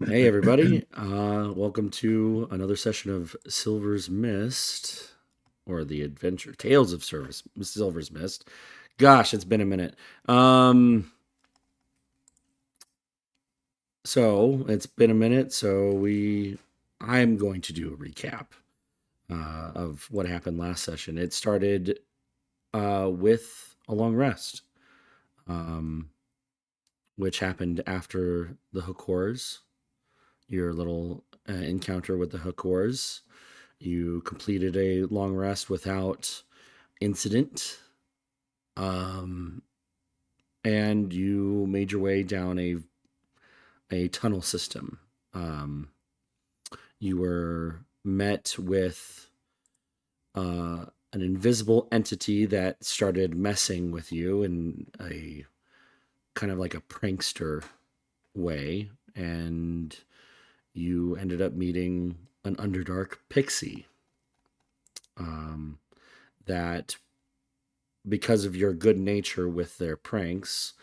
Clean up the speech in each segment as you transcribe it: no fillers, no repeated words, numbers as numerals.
Hey everybody, welcome to another session of Silver's Mist, or the Adventure Tales of Silver's Mist. Gosh, it's been a minute. So it's been a minute. I'm going to do a recap of what happened last session. It started with a long rest, um, which happened after the Hookors. Your little encounter with the Hookors. You completed a long rest without incident. Um, and you made your way down a tunnel system. Um, you were met with an invisible entity that started messing with you in a kind of like a prankster way, and you ended up meeting an Underdark pixie um, that because of your good nature with their pranks,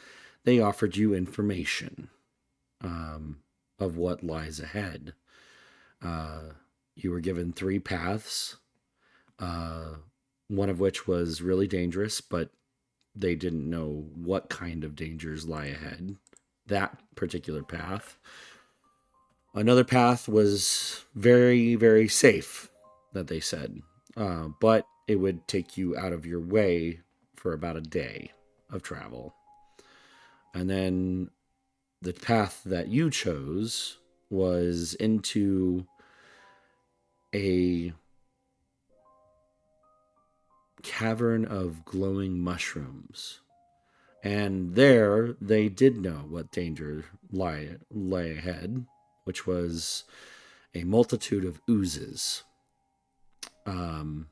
they offered you information um, of what lies ahead. Uh, you were given three paths, uh, one of which was really dangerous, but they didn't know what kind of dangers lie ahead. That particular path. Another path was very, very safe, that they said, but it would take you out of your way for about a day of travel. And then the path that you chose was into a cavern of glowing mushrooms. And there they did know what danger lay ahead, which was a multitude of oozes. Um,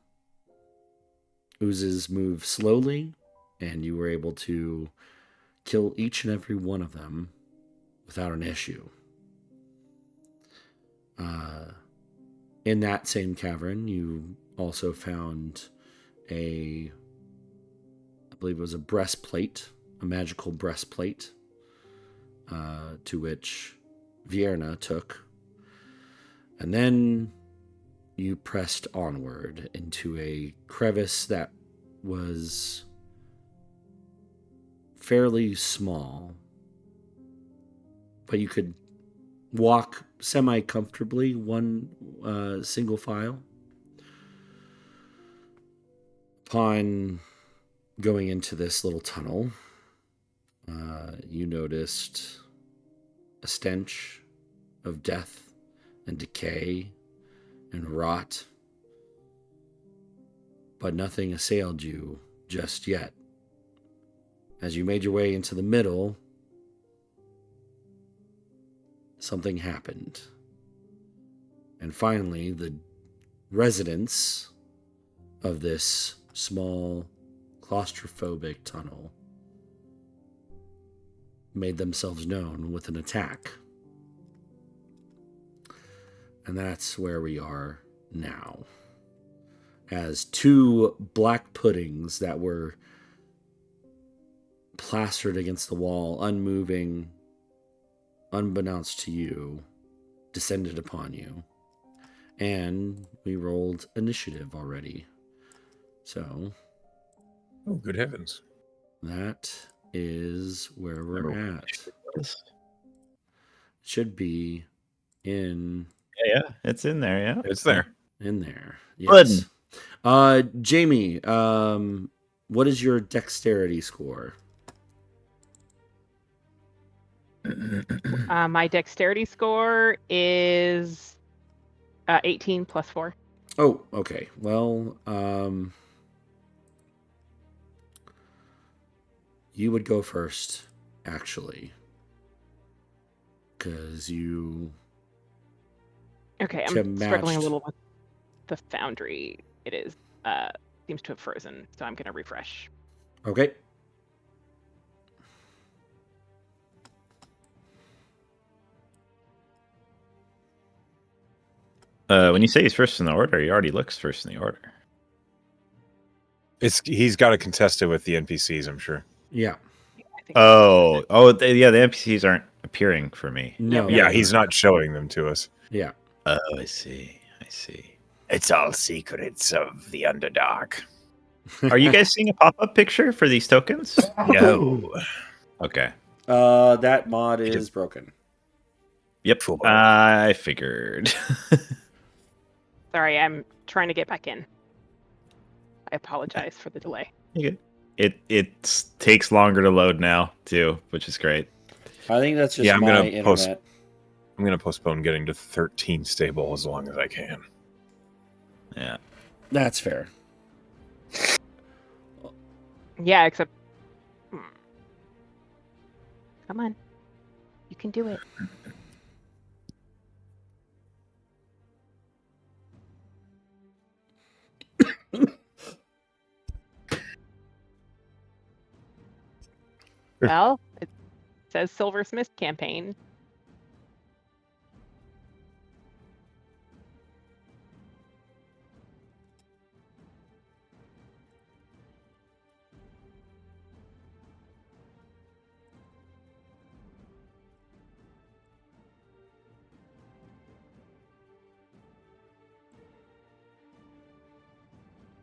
Oozes move slowly, and you were able to kill each and every one of them without an issue. Uh, in that same cavern, you also found I believe it was a breastplate, a magical breastplate, to which Vierna took. And then you pressed onward into a crevice that was fairly small, but you could walk semi comfortably, one single file. Upon going into this little tunnel, you noticed a stench of death and decay and rot, but nothing assailed you just yet. As you made your way into the middle, something happened. And finally, the residents of this small, claustrophobic tunnel made themselves known with an attack. And that's where we are now. As two black puddings that were plastered against the wall, unmoving, unbeknownst to you, descended upon you. And we rolled initiative already. So. Oh, good heavens. That is where we're at. It Yes. should be in. Yeah, it's in there. Yeah, It's there. In there. Yes. Good. Jamie, what is your dexterity score? My dexterity score is 18 plus 4. Oh, okay. Well, you would go first, actually, because you. Okay, I'm struggling a little with the foundry. It is seems to have frozen, so I'm going to refresh. Okay. When you say he's first in the order, he already looks first in the order. He's got to contest it with the NPCs, I'm sure. Yeah. I think The NPCs aren't appearing for me. No. Yeah, he's not showing them to us. Yeah. Oh, I see. I see. It's all secrets of the Underdark. Are you guys seeing a pop-up picture for these tokens? No. Okay. That mod It is is- broken. Yep. Cool. I figured. Sorry, I'm trying to get back in. I apologize for the delay. It takes longer to load now too, which is great. I think that's just Yeah, I'm my gonna internet. I'm going to postpone getting to 13 stable as long as I can. Yeah. That's fair. Yeah, except. Come on. You can do it. Well, it says Silversmith campaign.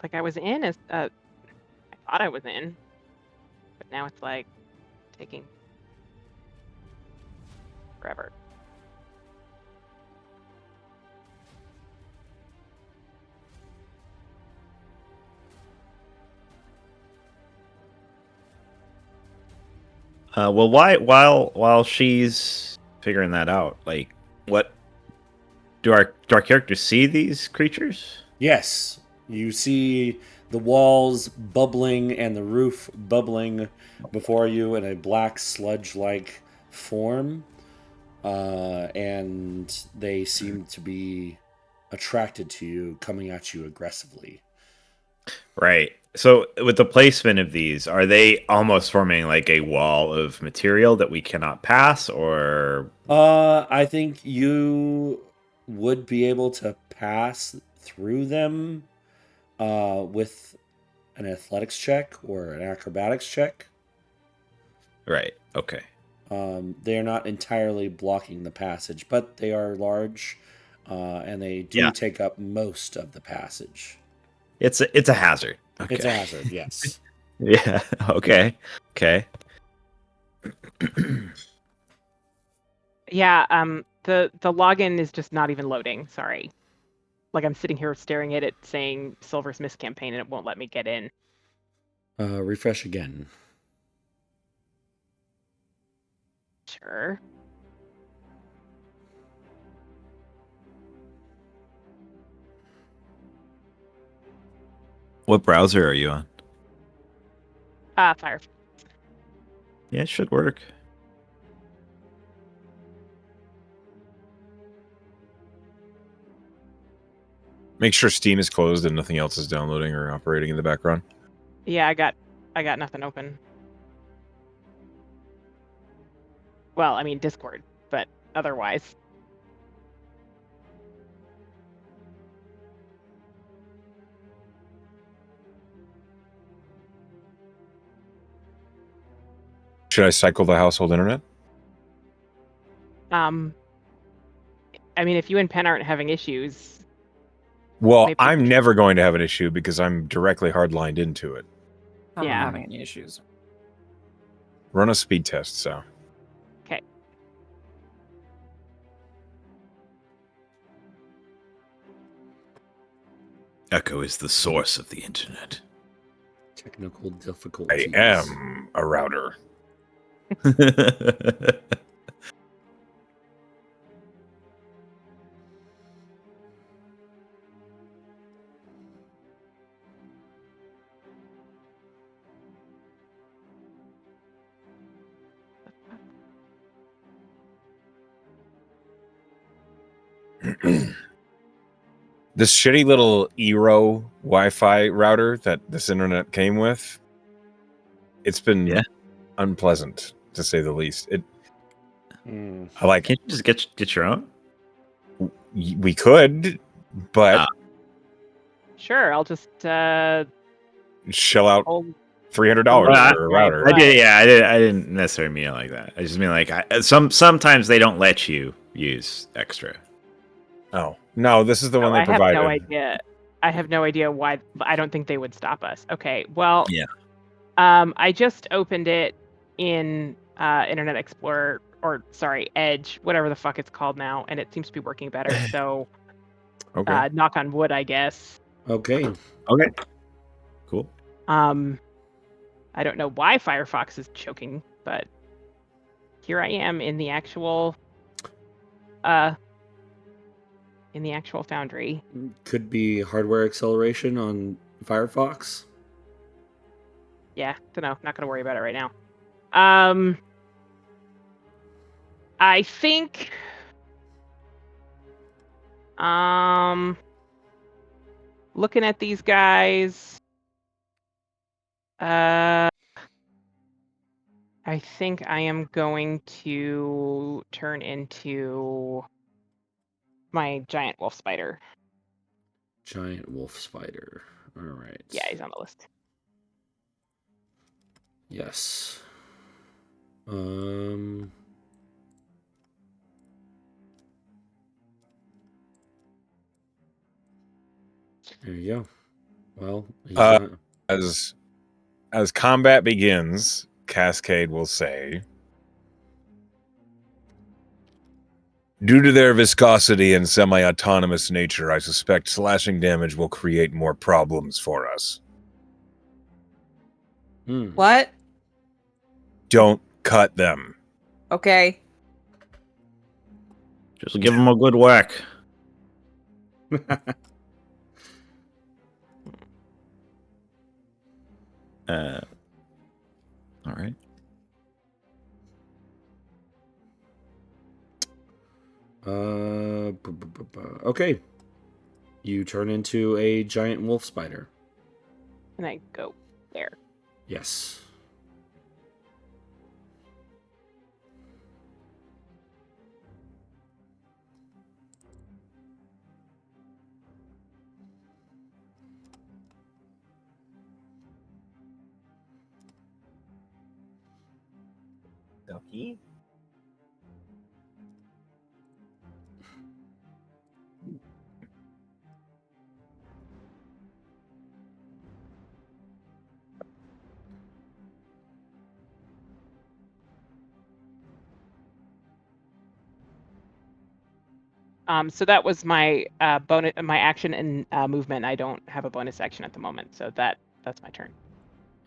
Like I was in as I thought I was in, but now it's like taking forever. Well, while she's figuring that out, like, what do our characters see these creatures? Yes, you see the walls bubbling and the roof bubbling before you in a black sludge-like form, and they seem to be attracted to you, coming at you aggressively. Right. So, with the placement of these, are they almost forming like a wall of material that we cannot pass, or? I think you would be able to pass through them with an athletics check or an acrobatics check. Right. Okay. They are not entirely blocking the passage, but they are large, and they do take up most of the passage. It's a hazard. Okay. It's a hazard, yes. Yeah. Okay. Okay. Yeah, the login is just not even loading. Sorry. Like I'm sitting here staring at it saying Silversmith campaign and it won't let me get in. Refresh again. Sure. What browser are you on? Firefox. Yeah, it should work. Make sure Steam is closed and nothing else is downloading or operating in the background. Yeah, I got nothing open. Well, I mean Discord, but otherwise. Should I cycle the household internet? I mean, if you and Penn aren't having issues. Well, Maybe- I'm never going to have an issue because I'm directly hardlined into it. I'm Yeah. not having any issues. Run a speed test, so. Okay. Echo is the source of the internet. Technical I difficulties. am a router. This shitty little Eero Wi-Fi router that this internet came with, it's been unpleasant to say the least. I like Can't you just get your own? we could, but Sure, I'll just shell out hold $300 for a router. I didn't necessarily mean it like that. I just mean like sometimes they don't let you use extra. Oh no, this is the one they provided. I have no idea. I have no idea why. I don't think they would stop us. Okay, well, Yeah. I just opened it in Internet Explorer, or sorry, Edge, whatever the fuck it's called now, and it seems to be working better. So, Okay. Knock on wood, I guess. Okay. Okay. Cool. I don't know why Firefox is choking, but here I am in the actual Foundry. Could be hardware acceleration on Firefox. Yeah, don't know. Not gonna worry about it right now. I think looking at these guys, I think I am going to turn into my giant wolf spider. Giant wolf spider. All right. Yeah, he's on the list. Yes. There you go. Well, he's not... as combat begins, Cascade will say, due to their viscosity and semi-autonomous nature, I suspect slashing damage will create more problems for us. What? Don't cut them. Okay. Just give them a good whack. All right. Okay. You turn into a giant wolf spider. And I go there. Yes. Ducky? So that was my bonus, my action and movement. I don't have a bonus action at the moment, so that's my turn.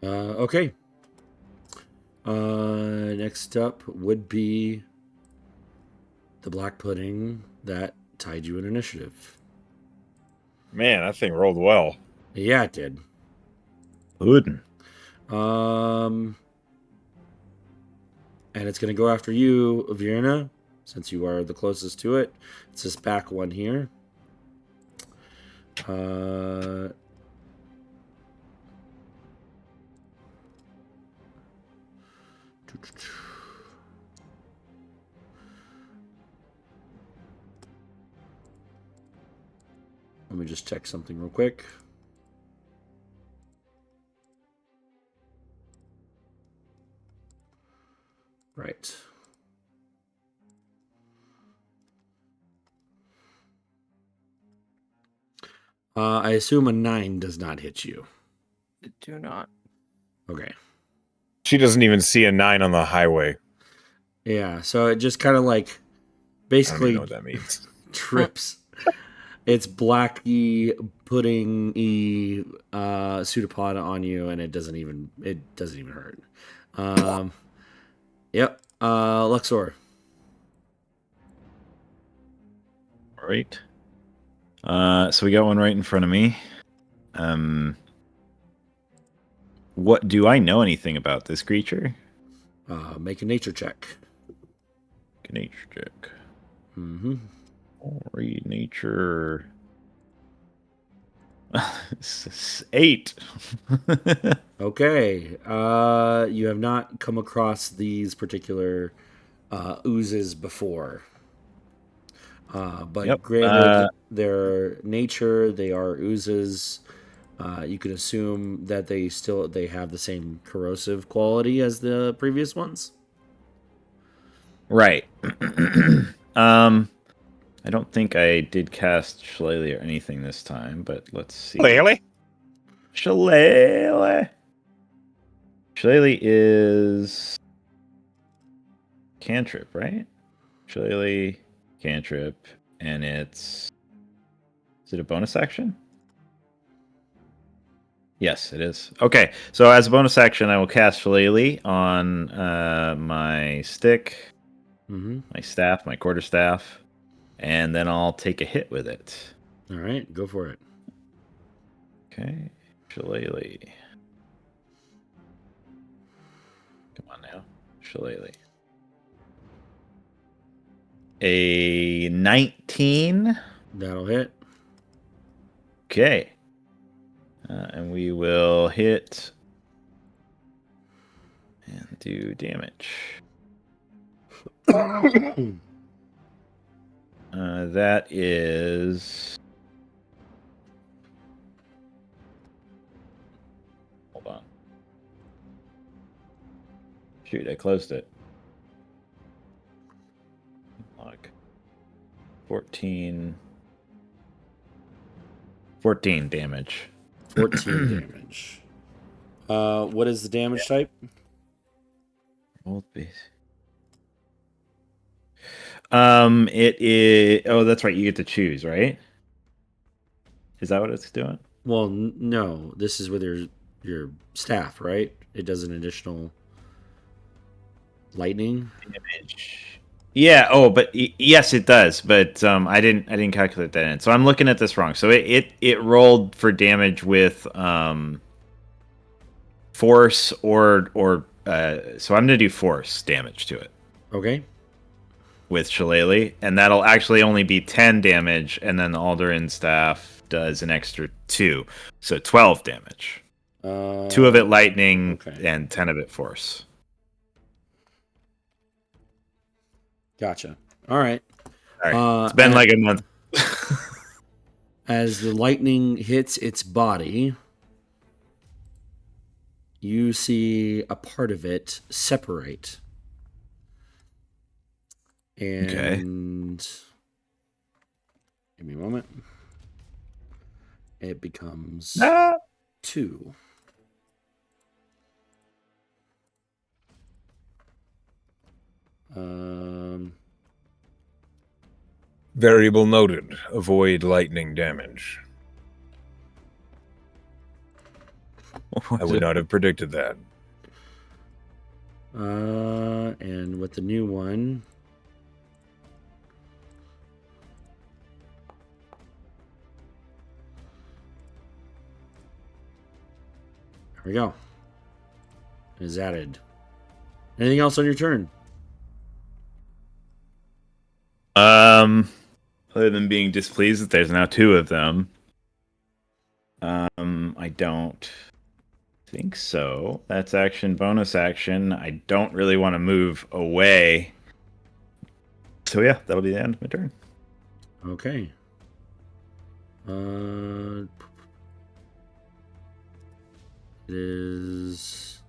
Okay. Next up would be the black pudding that tied you in initiative. Man, that thing rolled well. Yeah, it did. Good. And it's going to go after you, Virna, since you are the closest to it. It's this back one here. Let me just check something real quick. Right. I assume a 9 does not hit you. Do not. Okay. She doesn't even see a 9 on the highway. Yeah, so it just kind of like I don't even basically know what that means. trips. It's blacky pudding-y pseudopod on you, and it doesn't even hurt. Yep. Luxor. All right. So we got one right in front of me. What do I know anything about this creature? Make a nature check. Nature check. Mm-hmm. Read nature. 8. Okay. You have not come across these particular oozes before. But Yep. granted, their nature, they are oozes. You could assume that they have the same corrosive quality as the previous ones. Right. I don't think I did cast Shillelagh or anything this time, but let's see. Clearly. Shillelagh. Shillelagh is cantrip, right? Shillelagh cantrip, and is it a bonus action? Yes, it is. Okay, so as a bonus action, I will cast Shillelagh on my stick, my staff, my quarterstaff, and then I'll take a hit with it. All right, go for it. Okay, Shillelagh. Come on now, Shillelagh. A 19. That'll hit. Okay. And we will hit and do damage. That is. Hold on. Shoot, I closed it. Log. 14 damage. 14 damage. What is the damage type? Both base. It is. Oh, that's right. You get to choose, right? Is that what it's doing? Well, no. This is with your staff, right? It does an additional lightning damage. Yeah. Oh, but yes, it does. But I didn't calculate that in. So I'm looking at this wrong. So it rolled for damage with force or so I'm gonna do force damage to it. Okay. With Shillelagh, and that'll actually only be 10 damage, and then the Alderan staff does an extra 2, so 12 damage. 2 of it lightning, okay. And 10 of it force. Gotcha. All right. It's been like a month. As the lightning hits its body, you see a part of it separate. And give me a moment. It becomes 2. Variable noted. Avoid lightning damage. I would not have predicted that. And with the new one, there we go. It is added. Anything else on your turn? Other than being displeased that there's now 2 of them, I don't think so. That's action, bonus action. I don't really want to move away. So yeah, that'll be the end of my turn. Okay. It is.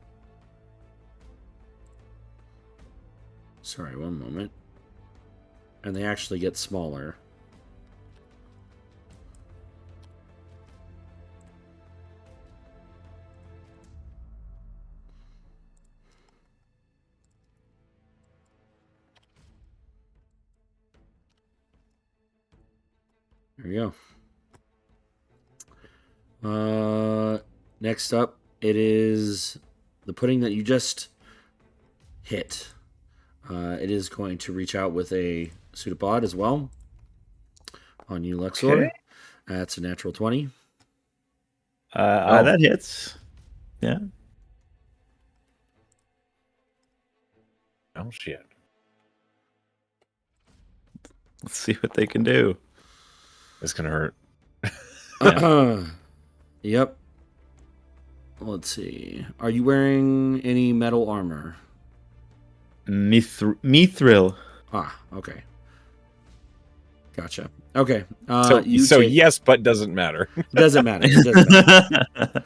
Sorry, one moment. And they actually get smaller. There we go. Next up, it is the pudding that you just hit. It is going to reach out with a pseudopod as well on you, Luxor. Okay. That's a natural 20. That hits. Yeah. Oh, shit. Let's see what they can do. It's going to hurt. Yep. Let's see. Are you wearing any metal armor? Mithril. Ah, okay. Gotcha. Okay. So yes, but doesn't matter. Doesn't matter. It doesn't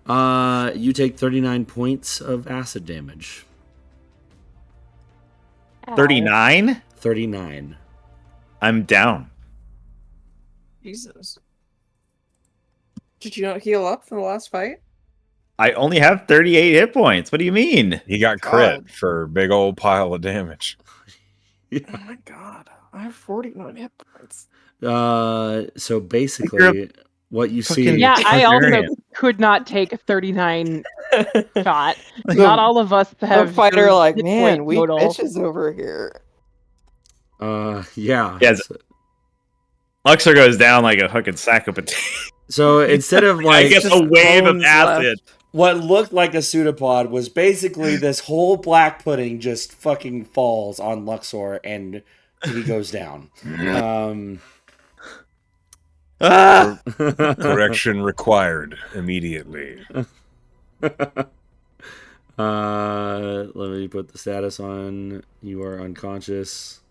matter. You take 39 points of acid damage. 39? 39. I'm down. Jesus. Did you not heal up from the last fight? I only have 38 hit points. What do you mean? He got crit for a big old pile of damage. Oh my god. I have 49 hit points. So basically, what you see... Yeah, I also Barbarian. could not take a 39 shot. Not all of us have... The fighter your like, hit man, point we total." bitches over here. Yeah. Yes. Luxor goes down like a fucking sack of potatoes. So instead of I like... get a wave of bones acid. left. What looked like a pseudopod was basically this whole black pudding just fucking falls on Luxor and he goes down. Correction required immediately. Let me put the status on. You are unconscious.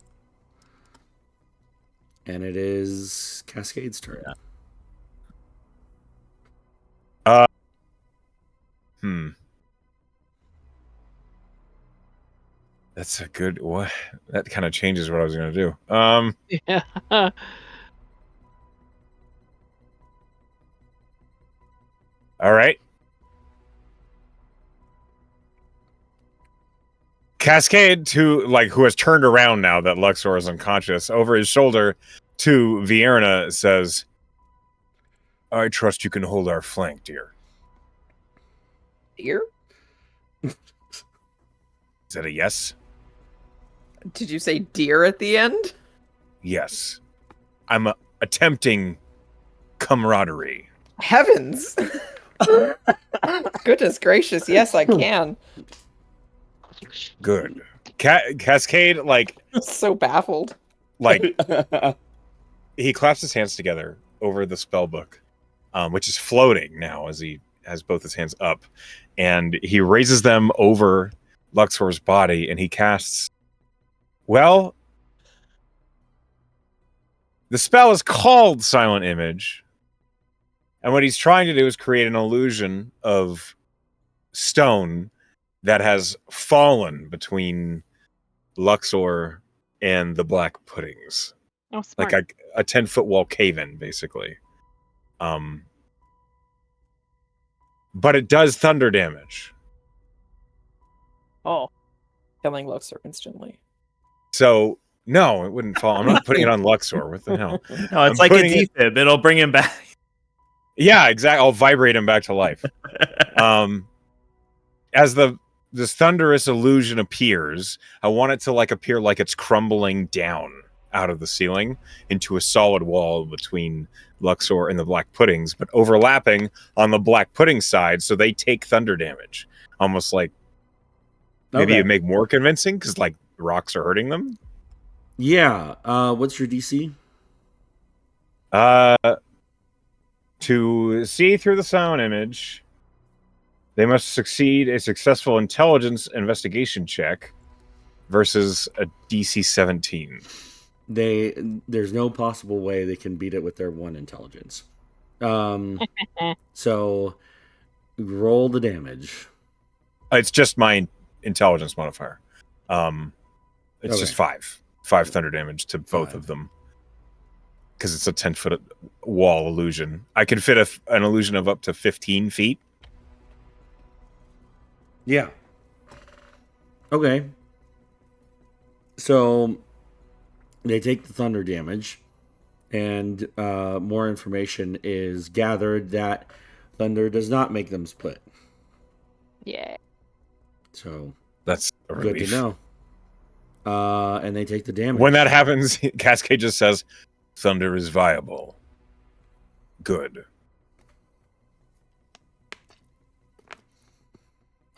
And it is Cascade's turn. That's a good what? That kind of changes what I was gonna do. Yeah. All right. Cascade who has turned around now that Luxor is unconscious, over his shoulder to Vierna says, I trust you can hold our flank, dear. Deer? Is that a yes? Did you say deer at the end? Yes. I'm attempting camaraderie. Heavens! Goodness gracious, yes, I can. Good. Cascade, So baffled. He claps his hands together over the spell book, which is floating now as he has both his hands up, and he raises them over Luxor's body, and he casts... Well, the spell is called Silent Image, and what he's trying to do is create an illusion of stone that has fallen between Luxor and the black puddings. Oh, smart. Like a 10-foot wall cave-in, basically. But it does thunder damage. Oh. Killing Luxor instantly. So, no, it wouldn't fall. I'm not putting it on Luxor. What the hell? No, it's like a defib. It'll bring him back. Yeah, exactly. I'll vibrate him back to life. As this thunderous illusion appears, I want it to appear like it's crumbling down out of the ceiling into a solid wall between Luxor and the black puddings, but overlapping on the black pudding side, so they take thunder damage. Almost like maybe it make more convincing because rocks are hurting them. Yeah. What's your DC? To see through the sound image, they must succeed a successful intelligence investigation check versus a DC 17. There's no possible way they can beat it with their 1 intelligence. So roll the damage. It's just my intelligence modifier. It's just 5 thunder damage to both of them, because it's a 10-foot wall illusion. I can fit an illusion of up to 15 feet. Yeah. Okay. So they take the thunder damage, and more information is gathered that thunder does not make them split. Yeah. So that's a good relief. to know. And they take the damage. When that happens, Cascade just says, thunder is viable. Good.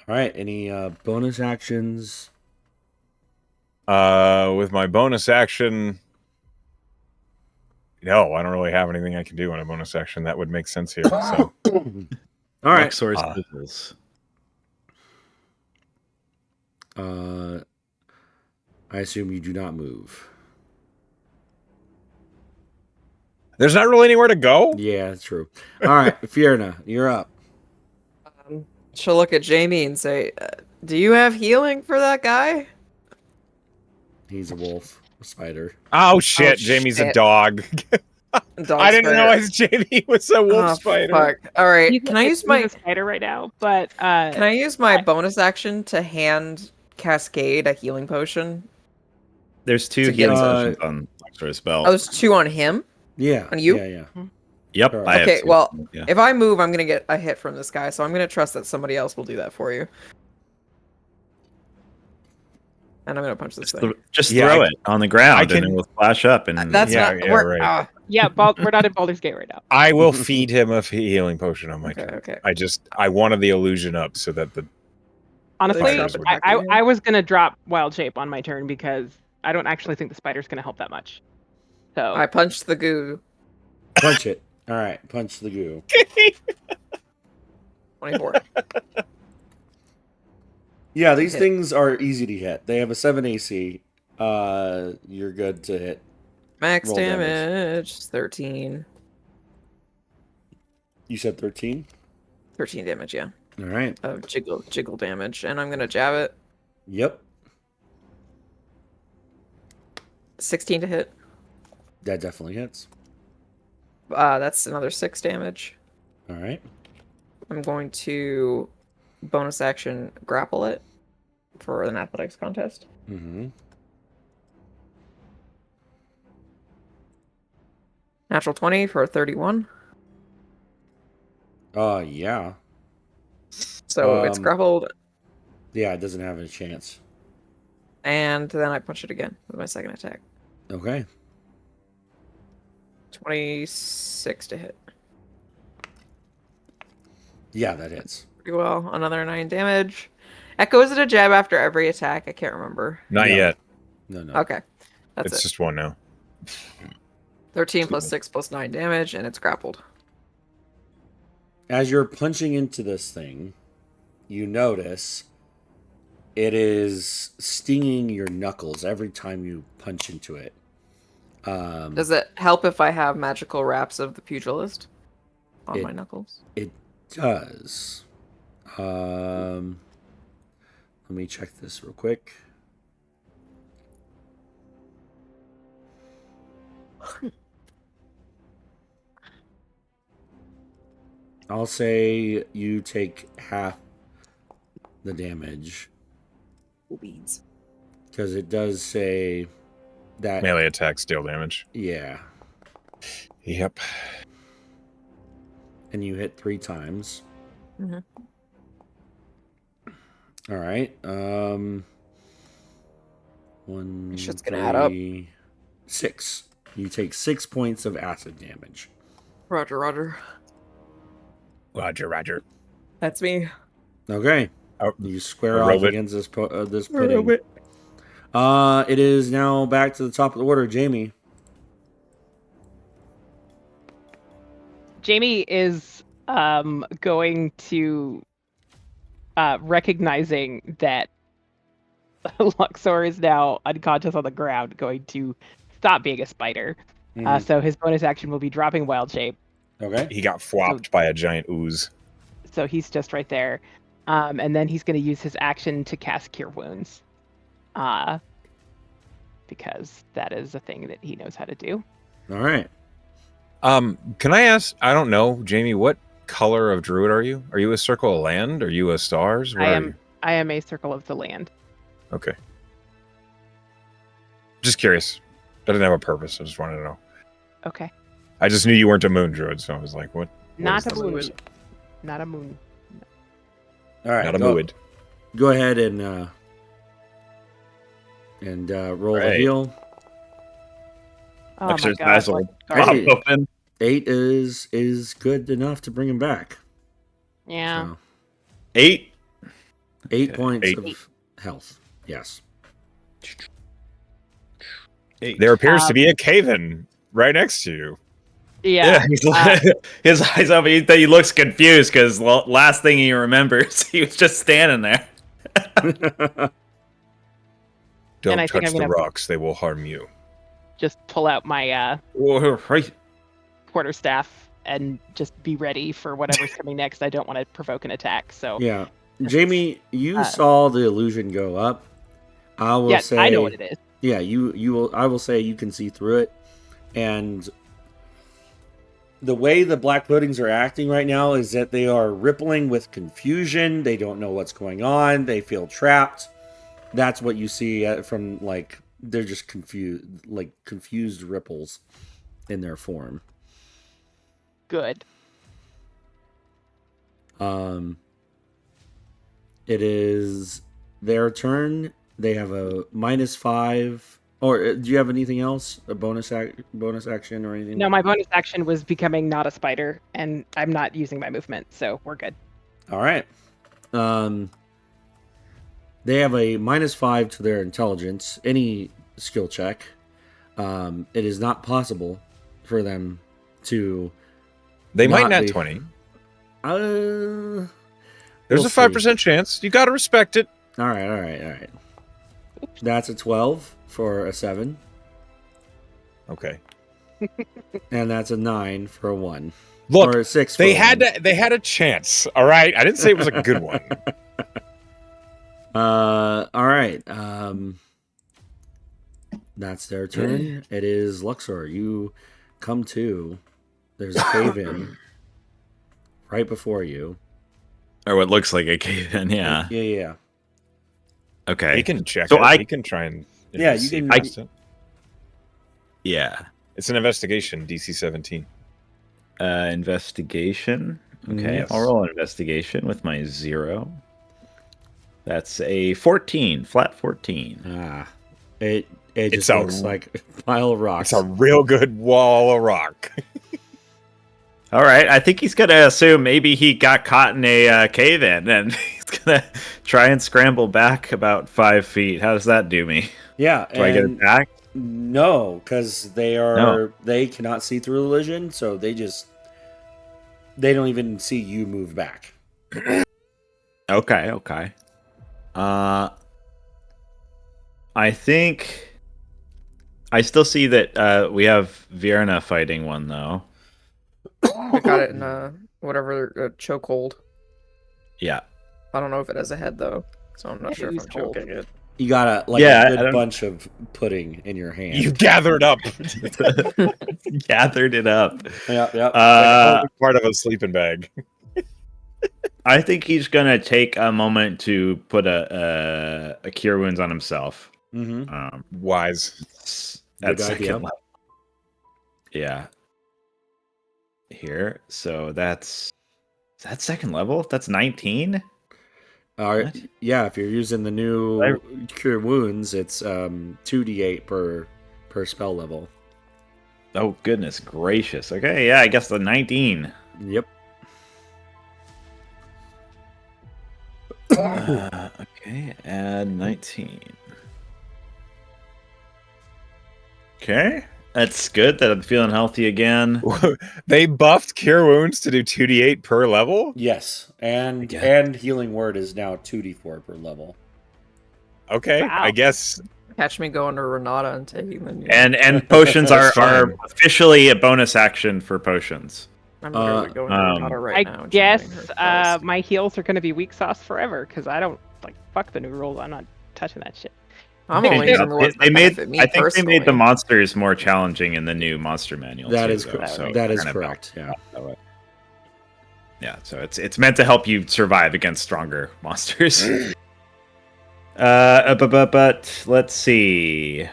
All right. Any bonus actions? With my bonus action, no, I don't really have anything I can do on a bonus action that would make sense here. So, all right. Luxor's business. I assume you do not move. There's not really anywhere to go. Yeah, that's true. All right, Fiona, you're up. She'll look at Jamie and say, "Do you have healing for that guy?" He's a wolf, a spider. Oh shit! Oh, Jamie's a shit. dog. Dog I didn't spider. realize Jamie was a wolf Oh, spider. fuck. All right, He's can I use he's my a spider right now? But can I use my bonus action to hand Cascade a healing potion? There's 2 To get healing him- potions on Luxor's spell. Oh, there's 2 on him. Yeah. On you? Yeah. Yep. Alright. I have Okay, 2. well, Yeah. if I move, I'm gonna get a hit from this guy, so I'm gonna trust that somebody else will do that for you. And I'm gonna punch this thing. Just Yeah, throw I- it on the ground, I and can- it will flash up. And That's Yeah, not. yeah, we're, right. yeah, we're not in Baldur's Gate right now. I will feed him a healing potion on my Okay, turn. okay. I wanted the illusion up so that the Honestly, Spiders would- I was gonna drop Wild Shape on my turn because I don't actually think the spider's gonna help that much. So I punched the goo. Punch it. All right, punch the goo. 24. Yeah, these Hit. things are easy to hit. They have a 7 AC. You're good to hit. Max Roll damage. damage. 13. You said 13? 13 damage, yeah. All right. Of jiggle damage. And I'm gonna jab it. Yep. 16 to hit. That definitely hits. That's another 6 damage. All right. I'm going to bonus action grapple it for an athletics contest. Mm-hmm. Natural 20 for 31. Yeah. So it's grappled, Yeah, it doesn't have a chance. and then I punch it again with my second attack. Okay. 26 to hit. Yeah, that hits. Pretty well. Another 9 damage. Echo, is it a jab after every attack? I can't remember. not No. yet. No. Okay. That's It's it. just one now. 13 plus 6 plus 9 damage, and it's grappled. As you're punching into this thing, you notice it is stinging your knuckles every time you punch into it. Does it help if I have magical wraps of the pugilist on It- my knuckles? It does. Let me check this real quick. I'll say you take half the damage Beads. because it does say that. Melee attack, deal damage. Yeah, Yep. and you hit 3 times. Mhm. All right. One. This shit's gonna add up. 6. You take 6 points of acid damage. Roger. Roger. That's me. Okay. Oh, You square a off robot. against this this pudding. It is now back to the top of the order, Jamie. Jamie is going to recognizing that Luxor is now unconscious on the ground, going to stop being a spider. Mhm. So his bonus action will be dropping Wild Shape. Okay. He got flopped by a giant ooze. So he's just right there. And then he's going to use his action to cast Cure Wounds. Because that is a thing that he knows how to do. All right. Can I ask? I don't know, Jamie. What color of druid are you? Are you a circle of land? Are you a stars? What I are am you? I am a Circle of the Land. Okay. Just curious. Doesn't have a purpose. I just wanted to know. Okay. I just knew you weren't a moon druid, so I was like, what? Not is a the moon. moon? Not a moon. All right. Not a go, mood. go ahead and roll the Right. heal. Oh my Luxor's god. eyes will what- pop Hey. open. 8 is good enough to bring him back. Yeah. So, 8. 8 Okay. points 8. of health. Yes. 8. There appears to be a cave-in right next to you. Yeah. He's his eyes open. He looks confused because last thing he remembers, he was just standing there. Don't And I think touch I'm the gonna- rocks; they will harm you. Just pull out my Whoa, right. quarterstaff and just be ready for whatever's coming next. I don't want to provoke an attack. So Yeah. Jamie, you saw the illusion go up. I will say I know what it is. Yeah, I will say you can see through it. And the way the black puddings are acting right now is that they are rippling with confusion. They don't know what's going on. They feel trapped. That's what you see from like they're just confused ripples in their form. Good. It is their turn. They have a -5. Or do you have anything else? A bonus action or anything? No, my bonus action was becoming not a spider, and I'm not using my movement, so we're good. All right. They have a -5 to their intelligence. Any skill check. It is not possible for them to. They might not 20. There's There's a 5% chance. You got to respect it. All right. That's a 12 for a 7. Okay. And that's a 9 for a 1. Look, or a 6 for they a had 1. they had a chance. All right, I didn't say it was a good one. All right. That's their turn. It is Luxor. You come to. There's a cave in right before you. Or what looks like a cave in, yeah. Yeah. Okay. He can check So it. He can try and. Yeah, you can. Yeah. It's an investigation, DC 17. Investigation. Okay, Yes. I'll roll an investigation with my 0. That's a 14, flat 14. It just looks like a pile of rocks. It's a real good wall of rock. All right, I think he's gonna assume maybe he got caught in a cave in, and he's gonna try and scramble back about 5 feet. How does that do me? Yeah. Do I get it back? No, because they cannot see through illusion, so they don't even see you move back. Okay. I think I still see that we have Vierna fighting one though. I got it in whatever chokehold. Yeah. I don't know if it has a head though, so I'm not sure if I'm choking it. You got a good bunch of pudding in your hand. You gathered up. Gathered it up. Yeah. Like part of a sleeping bag. I think he's gonna take a moment to put a cure wounds on himself. Mm-hmm. Wise. At Good second idea. level. Yeah. Here. So is that second level? That's 19? All right. Yeah, if you're using the new cure wounds, it's 2d8 per spell level. Oh goodness gracious. Okay, yeah, I guess the 19. Yep. Okay, add 19. Okay, that's good that I'm feeling healthy again. They buffed Cure Wounds to do 2d8 per level? Yes, and Healing Word is now 2d4 per level. Okay, Wow. I guess. Catch me going to Renata and taking the new. And potions are fine. officially a bonus action for potions. I'm literally going to Renata right now. I and guess showing her first. my heals are going to be weak sauce forever because I don't fuck the new rules. I'm not touching that shit. I'm only using the ones that benefit me I think personally. they made the monsters more challenging in the new monster manual. That too, is though, correct. so That is kind of correct. Yeah. Yeah, so it's meant to help you survive against stronger monsters. But let's see.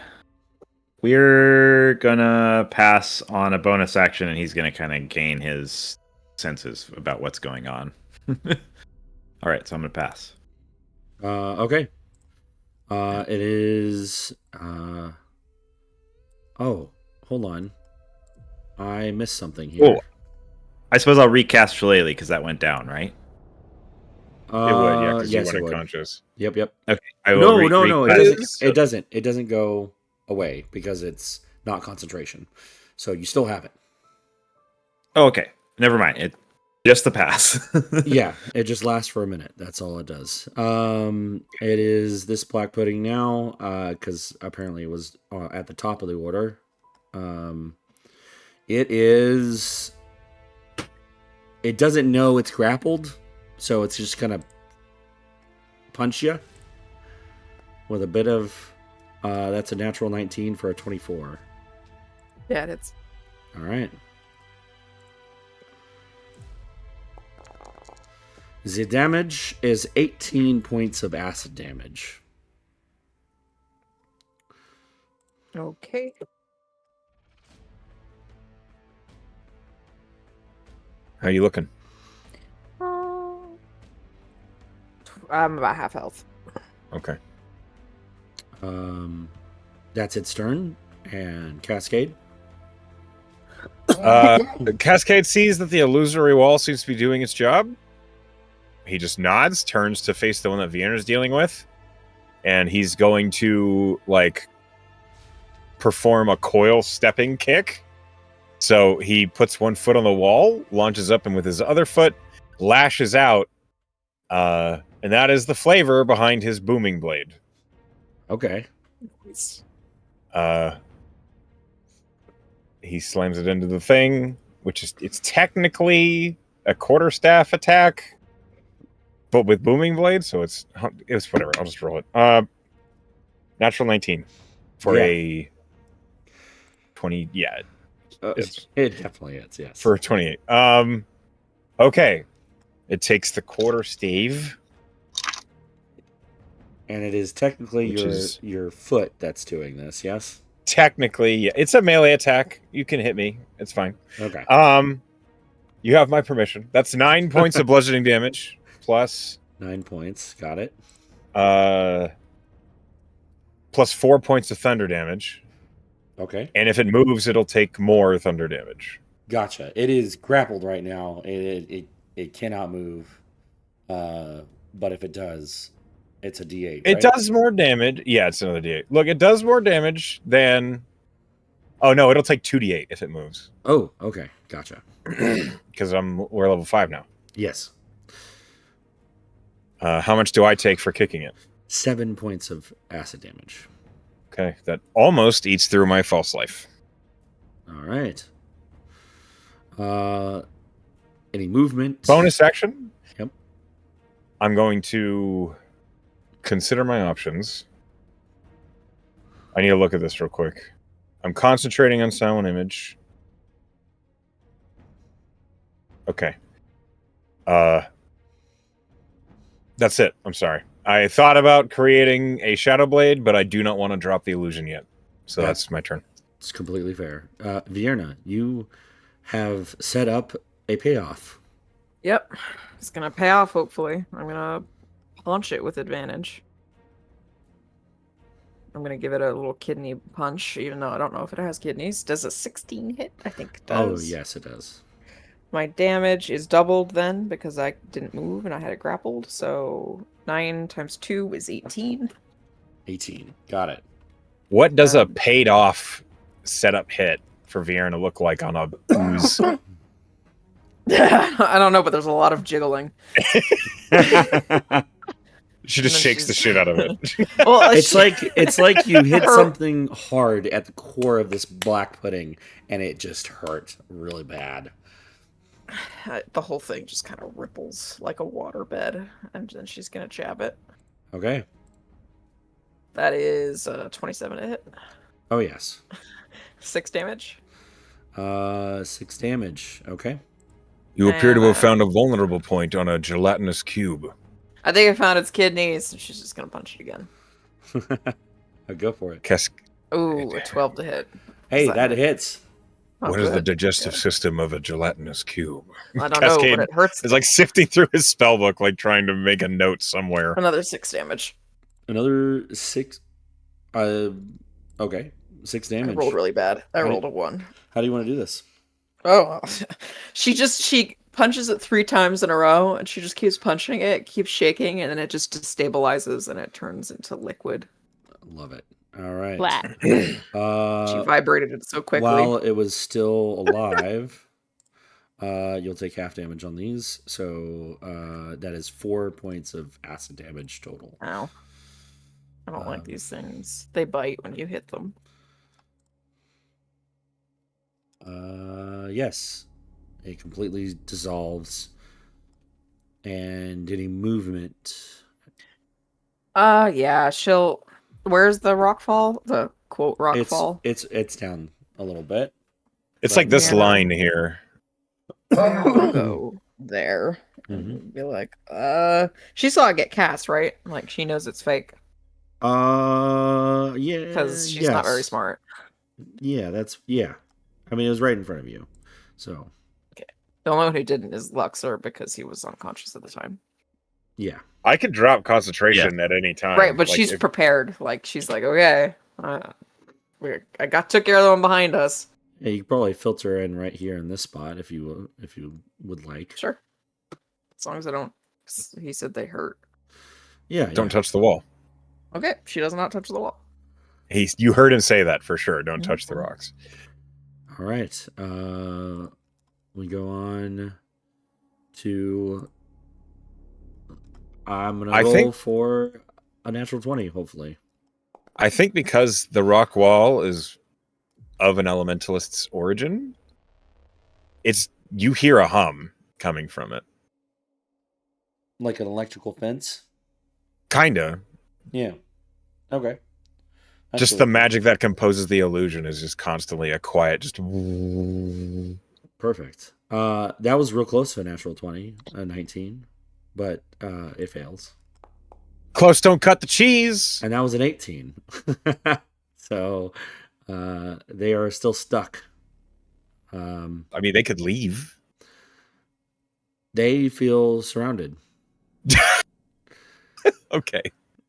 We're gonna pass on a bonus action, and he's gonna kind of gain his senses about what's going on. All right, so I'm gonna pass. Okay. It is. Oh, hold on. I missed something here. Oh, I suppose I'll recast Shillelagh because that went down, right? It would, yeah, because yes, you it went would. unconscious. Yep. Okay. I will No. recast- It doesn't. It doesn't go away because it's not concentration. So you still have it. Oh, okay. Never mind. Just the pass. Yeah, it just lasts for a minute. That's all it does. It is this black pudding now, because apparently it was at the top of the order. It is. It doesn't know it's grappled, so it's just gonna punch you with a bit of. That's a natural 19 for a 24. Yeah, it's All right. The damage is 18 points of acid damage. okay. How you looking? I'm about half health. Okay. That's its turn. And Cascade. Cascade sees that the illusory wall seems to be doing its job. He just nods, turns to face the one that Vienna's dealing with, and he's going to perform a coil stepping kick. So he puts one foot on the wall, launches up, and with his other foot lashes out. And that is the flavor behind his booming blade. Okay. He slams it into the thing, it's technically a quarterstaff attack, but with booming blade, so it's whatever. I'll just roll it. Natural 19 for a 20. Yeah, it definitely is. Yes, for a 28. Okay, it takes the quarterstave, and it is technically your foot that's doing this. Yes. Technically, yeah. It's a melee attack. You can hit me. It's fine. Okay. You have my permission. That's 9 points of bludgeoning damage plus 9 points. Got it. Plus 4 points of thunder damage. Okay. And if it moves, it'll take more thunder damage. Gotcha. It is grappled right now. It cannot move. But if it does, it's a D8. It right? does more damage. Yeah, it's another D8. Look, it does more damage than. Oh no, it'll take 2d8 if it moves. Oh, okay, gotcha. Because we're level 5 now. Yes. How much do I take for kicking it? 7 points of acid damage. Okay, that almost eats through my false life. All right. Any movement? Bonus action? Yep. I'm going to consider my options. I need to look at this real quick. I'm concentrating on silent image. Okay. That's it. I'm sorry. I thought about creating a Shadow Blade, but I do not want to drop the illusion yet. So that's my turn. It's completely fair. Vierna, you have set up a payoff. Yep. It's going to pay off, hopefully. I'm going to punch it with advantage. I'm going to give it a little kidney punch, even though I don't know if it has kidneys. Does a 16 hit? I think it does. Oh, yes, it does. My damage is doubled then because I didn't move and I had it grappled. So 9 times 2 is 18. 18. Got it. What does a paid off setup hit for Vienna look like on a ooze? I don't know, but there's a lot of jiggling. She just shakes the shit out of it. Well, it's like you hit something hard at the core of this black pudding, and it just hurt really bad. The whole thing just kind of ripples like a waterbed, and then she's gonna jab it. Okay. That is 27 to hit. Oh yes. 6 damage. 6 damage. Okay. You appear to have found a vulnerable point on a gelatinous cube. I think I found its kidneys, and she's just gonna punch it again. I'll go for it. Ooh, a 12 to hit. Hey, that hits. What is the digestive system of a gelatinous cube? I don't know, but it hurts. It's like sifting through his spell book, like trying to make a note somewhere. Another 6 damage. Another 6. Okay. 6 damage. I rolled really bad. I rolled a 1. How do you want to do this? Oh, she punches it 3 times in a row, and she just keeps punching it, keeps shaking, and then it just destabilizes and it turns into liquid. Love it. All right. Flat. She vibrated it so quickly. While it was still alive, you'll take half damage on these. So that is 4 points of acid damage total. Ow. I don't like these things. They bite when you hit them. Yes, it completely dissolves. And any movement? Yeah, she'll. Where's the rock fall? The quote rock fall. It's down a little bit. It's But like this Yeah. line here. I'll go there and be like, she saw it get cast, right? Like she knows it's fake Yeah. because she's not very smart. Yeah, yeah. I mean, it was right in front of you, so Okay. The only one who didn't is Luxor because he was unconscious at the time. yeah. I could drop concentration at any time. Right, but she's prepared. Like she's like, okay, took care of the one behind us. Yeah, you could probably filter in right here in this spot if you would like. Sure, as long as I don't. He said they hurt. Yeah. Don't touch the wall. Okay, she does not touch the wall. You heard him say that for sure. Don't touch the rocks. All right. We go on to. I'm gonna roll for a natural 20, hopefully. I think because the rock wall is of an elementalist's origin, you hear a hum coming from it. Like an electrical fence? Kinda. Yeah. Okay. That's just really the cool. magic that composes the illusion is just constantly a quiet, just. Perfect. That was real close to a natural 20, a 19, but it fails. Close don't cut the cheese. And that was an 18. So they are still stuck. I mean, they could leave. They feel surrounded. Okay.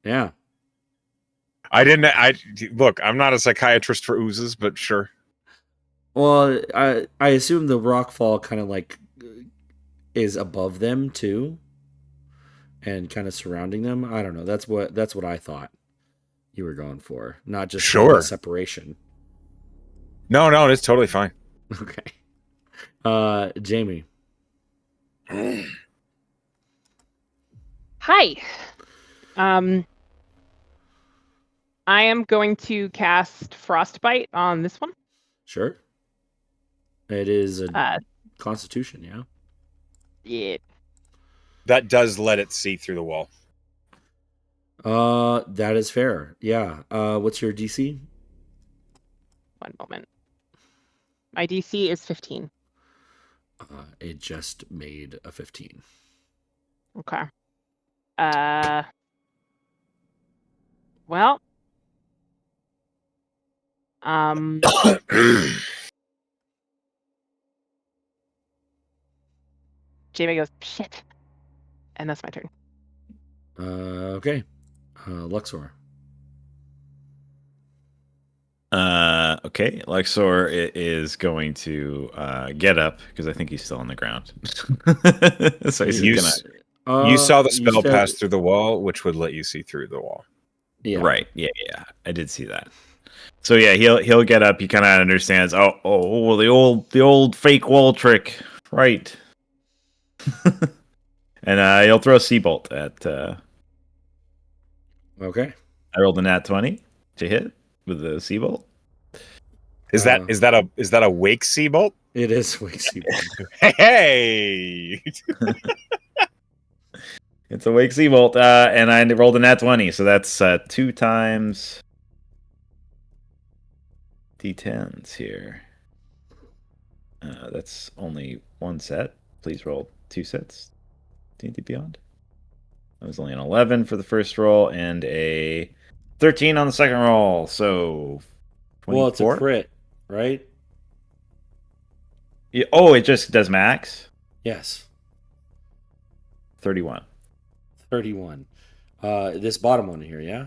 Yeah. Look, I'm not a psychiatrist for oozes, but sure. Well, I assume the rock fall kind of like is above them too, and kind of surrounding them. I don't know. That's what I thought you were going for, not just sure separation. No, it's totally fine. Okay. Jamie. Hi. I am going to cast Frostbite on this one. Sure. It is a Constitution, yeah? Yeah. That does let it see through the wall. That is fair. Yeah. What's your DC? One moment. My DC is 15. It just made a 15. Okay. Well. Jamie goes, shit. And that's my turn. Okay. Luxor. Okay. Luxor is going to get up because I think he's still on the ground. So you saw the spell pass through the wall, which would let you see through the wall. Yeah. Right. Yeah. I did see that. So yeah, he'll get up. He kind of understands. Oh, the old fake wall trick, right? And he'll throw a sea bolt at. Okay. I rolled a nat 20 to hit with the sea bolt. Is that a wake sea bolt? It is wake sea bolt. Hey. It's a wake sea bolt, and I rolled a nat 20, so that's 2 times D10s here. That's only 1 set. Please roll 2 sets. D&D Beyond. That was only an 11 for the first roll and a 13 on the second roll. So 24? Well, it's a crit, right? Yeah, it just does max? Yes. 31. 31. This bottom one here, yeah?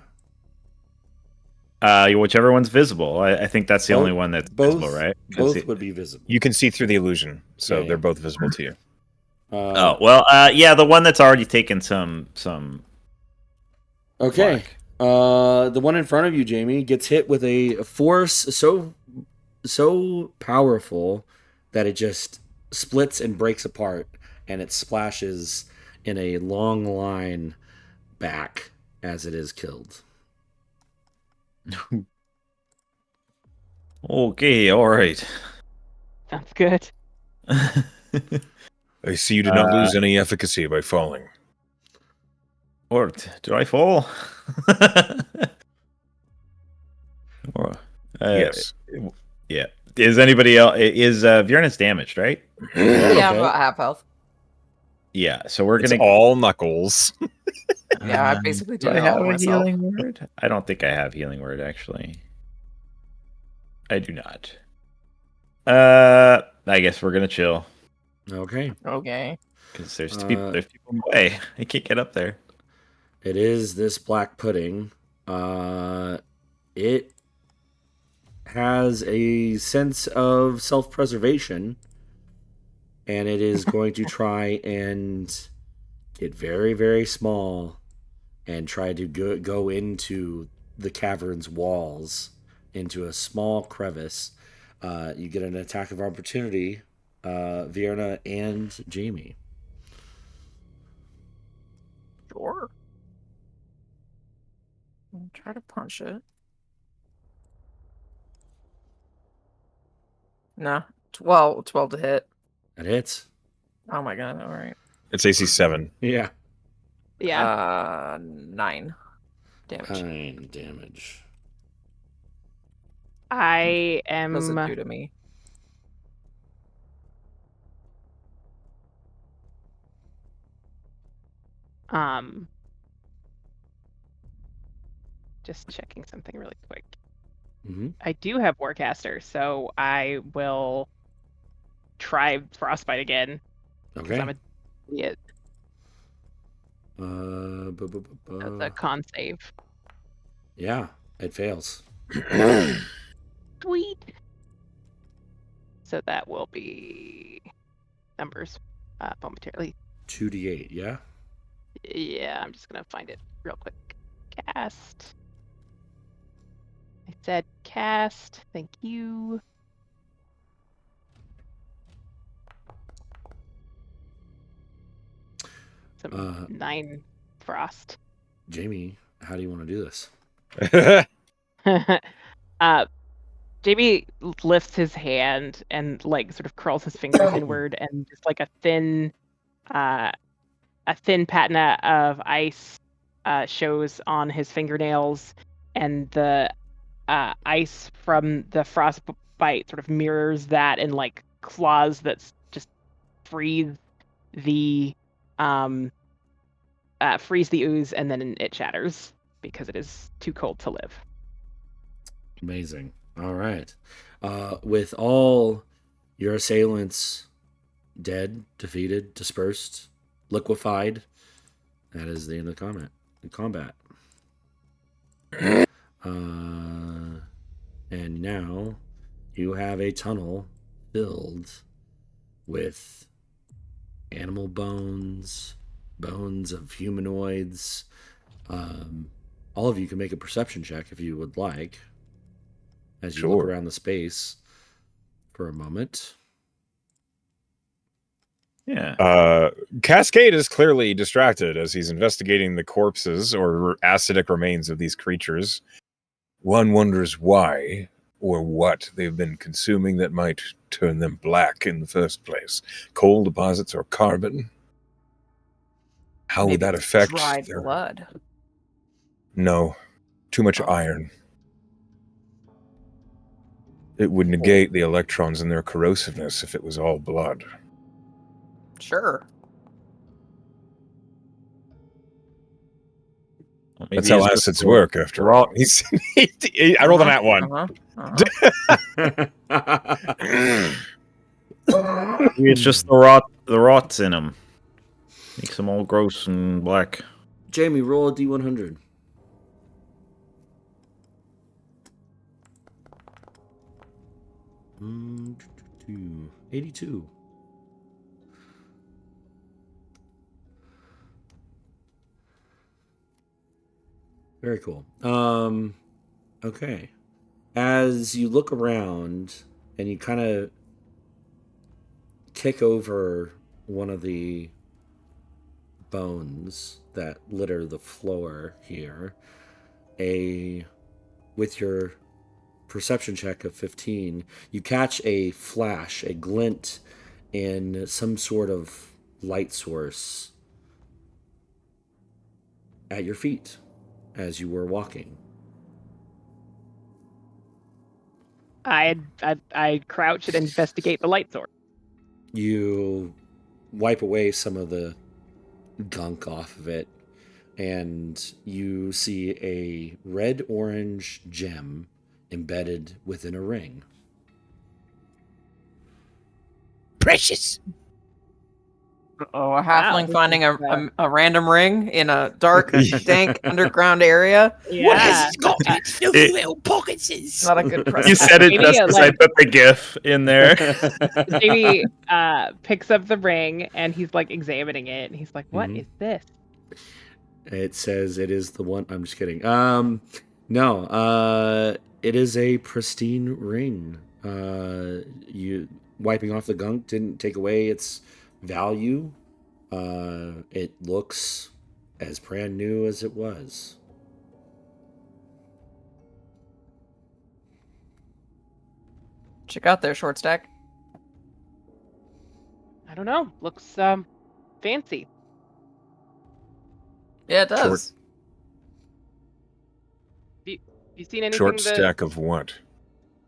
Whichever one's visible. I think that's the only one that's visible, right? Both would be visible. You can see through the illusion, so they're both visible to you. Yeah, the one that's already taken some. Okay. The one in front of you, Jamie, gets hit with a force so powerful that it just splits and breaks apart, and it splashes in a long line back as it is killed. Okay, all right. Sounds good. I see you did not lose any efficacy by falling. Or do I fall? Or, Yes. Yeah. Is anybody else? Is Viernus damaged, right? Yeah, I'm Okay. about half health. Yeah. So we're It's gonna. all Knuckles. Yeah, I basically Do did I it have all a myself. healing word? I don't think I have healing word actually. I do not. I guess we're gonna chill Okay. Okay. because there's people. There's people in the way. I can't get up there. It is this black pudding. It has a sense of self-preservation, and it is going to try and get very, very small and try to go into the cavern's walls, into a small crevice. You get an attack of opportunity, Vierna and Jamie. Sure. I'll try to punch it. No. 12 to hit. That hits. Oh my god, alright. It's AC 7. Yeah. Yeah. 9 damage. 9 damage. I What does it am do to me? just checking something really quick. Mm-hmm. I do have Warcaster, so I will try Frostbite again. Because Okay. I'm an idiot. That's a con save. Yeah, it fails. Sweet. So that will be numbers momentarily. 2d8, yeah? Yeah, I'm just gonna find it real quick. Cast. I said cast. Thank you. Some 9 frost. Jamie, how do you want to do this? Jamie lifts his hand and like sort of curls his fingers inward, and just like a thin patina of ice shows on his fingernails, and the ice from the frostbite sort of mirrors that in like claws that just freeze the ooze, and then it shatters because it is too cold to live. Amazing. All right. With all your assailants dead, defeated, dispersed, liquefied, that is the end of the combat. And now you have a tunnel filled with animal bones, bones of humanoids. All of you can make a perception check if you would like, as you look around the space for a moment. Yeah. Cascade is clearly distracted as he's investigating the corpses or acidic remains of these creatures. One wonders why or what they've been consuming that might turn them black in the first place. Coal deposits or carbon? How would that affect dried their blood? No, too much iron. It would negate the electrons and their corrosiveness if it was all blood. Sure. Well, That's how acids work, after all. I rolled on that one. Maybe it's just the rots in them. Makes them all gross and black. Jamie, roll a D100. Mm, 82. Very cool. Okay. As you look around and you kind of kick over one of the bones that litter the floor here, with your perception check of 15, you catch a flash, a glint in some sort of light source at your feet as you were walking. I crouch and investigate the light source. You wipe away some of the gunk off of it, and you see a red-orange gem embedded within a ring. Precious. Oh, a halfling this finding is, a random ring in a dark, dank underground area. What has Yeah. he got in its filthy little pockets? Not a good present. You said it Maybe, just as I like- put the GIF in there. Jamie picks up the ring and he's like examining it, and he's like, "What Mhm. is this?" It says it is the one. I'm just kidding. No. It is a pristine ring. You wiping off the gunk didn't take away its value. It looks as brand new as it was. Check out there, short stack. I don't know. Looks fancy. Yeah, it does. You seen anything Short that stack of what?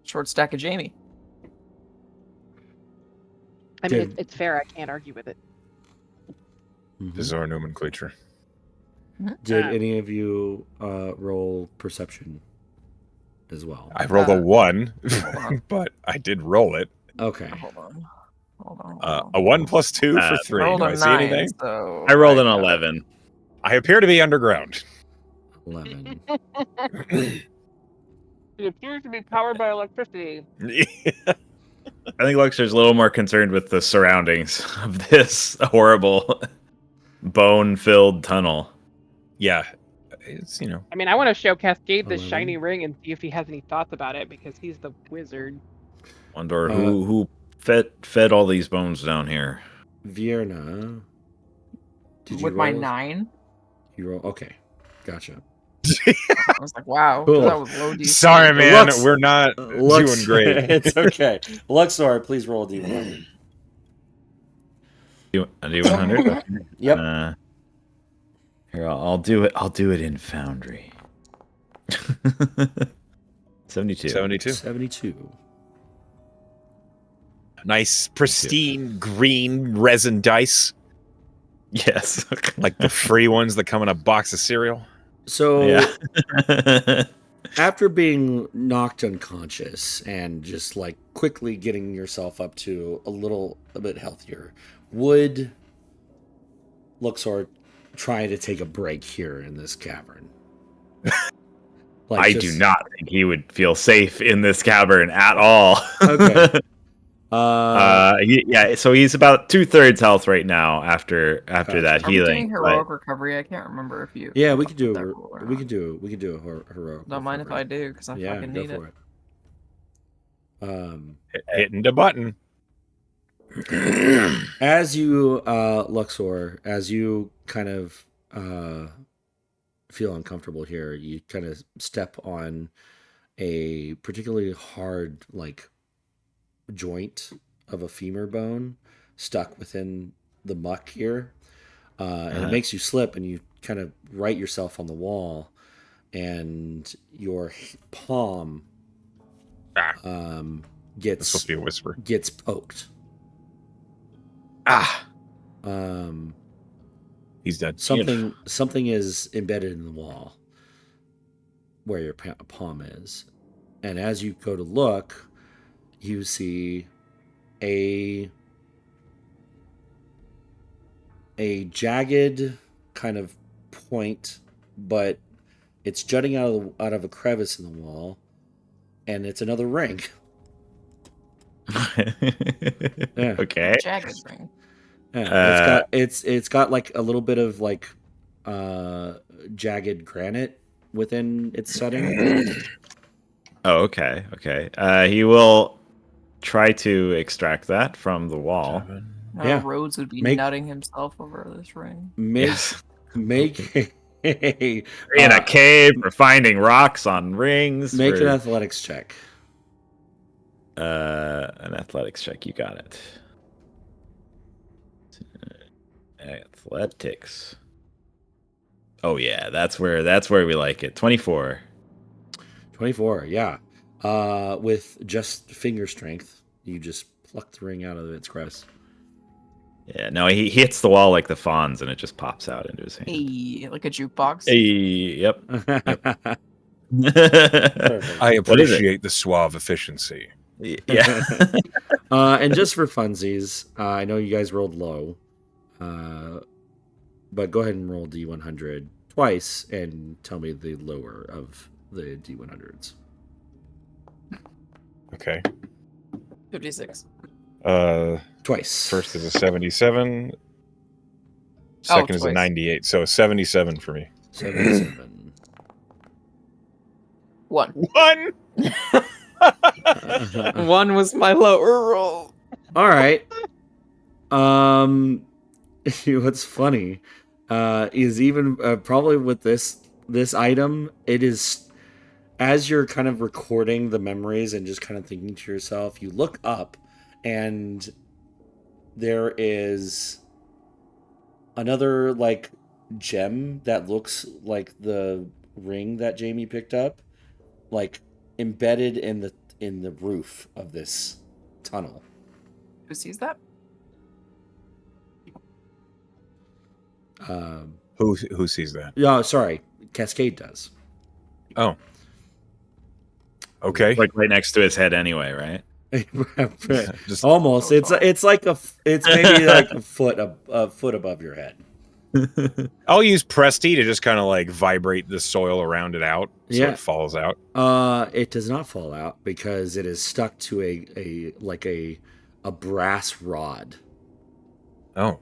Short stack of Jamie. I mean, Did- it's fair. I can't argue with it. Mhm. Bizarre nomenclature. Did Um, any of you roll perception as well? I rolled a 1, on. but I did roll it. Okay. Hold on. A 1 plus 2 for 3. Rolled Do a I see 9, anything? so I rolled an got 11. I appear to be underground. 11. It appears to be powered by electricity. I think Luxor's a little more concerned with the surroundings of this horrible bone-filled tunnel. Yeah, it's I mean, I want to show Cascade this 11. shiny ring and see if he has any thoughts about it, because he's the wizard. Wonder who fed all these bones down here. Vierna. Did you with my roll? 9. You roll. Okay. Gotcha. I was like, wow, Cool. that was low DC. Sorry, man. Lux- We're not doing great. It's okay. Luxor, please roll a d100. A D100. Yep. Here, I'll do it. I'll do it in Foundry. 72. 72. 72. Nice, pristine green resin dice, Yes. like the free ones that come in a box of cereal. So Yeah. after being knocked unconscious and just like quickly getting yourself up to a bit healthier, would Luxor try to take a break here in this cavern? I do not think he would feel safe in this cavern at all. Okay. So he's about 2/3 health right now after Gotcha. that Are we healing. doing heroic recovery? I can't remember if you. Yeah, we could do that a rule or we not. could do a heroic. Don't mind if I do, because I Yeah, fucking go need it. for it. Hitting the button. As you, Luxor, as you kind of feel uncomfortable here, you kind of step on a particularly hard, like, joint of a femur bone stuck within the muck here. And it makes you slip, and you kind of right yourself on the wall, and your palm That's gets supposed to be a whisper. gets poked. He's dead. Something is embedded in the wall where your palm is, and as you go to look, you see a jagged kind of point, but it's jutting out of a crevice in the wall, and it's another ring. Yeah. Okay. Jagged ring. Yeah, it's got like a little bit of like jagged granite within its setting. Oh, okay. Okay. He will try to extract that from the wall. Yeah. Rhodes would be Make- nutting himself over this ring. Make Yes. make a In a cave, we're finding rocks on rings. make an we're- athletics check. an athletics check. You got it. Athletics. Oh yeah, that's where we like it. 24. 24, yeah. With just finger strength, you just pluck the ring out of its crest. Yeah, no, he hits the wall like the Fonz, and it just pops out into his hand. Hey, like a jukebox. Hey, yep. Perfect. I appreciate the suave efficiency. Yeah. And just for funsies, I know you guys rolled low, but go ahead and roll D100 twice and tell me the lower of the D100s. Okay. 56. Twice. First is a 77. Second is a twice. 98. So 77 for me. 77. 1. 1. 1 was my lower roll. All right. What's funny is even probably with this item, it is as you're kind of recording the memories and just kind of thinking to yourself, you look up and there is another like gem that looks like the ring that Jamie picked up, like embedded in the roof of this tunnel. Who sees that? Who sees that? Yeah, sorry, Cascade does. Oh. Okay. Like right next to his head anyway, right? Just Almost. It's like it's maybe like a foot above your head. I'll use Presty to just kind of like vibrate the soil around it out so Yeah. it falls out. It does not fall out because it is stuck to a brass rod. Oh.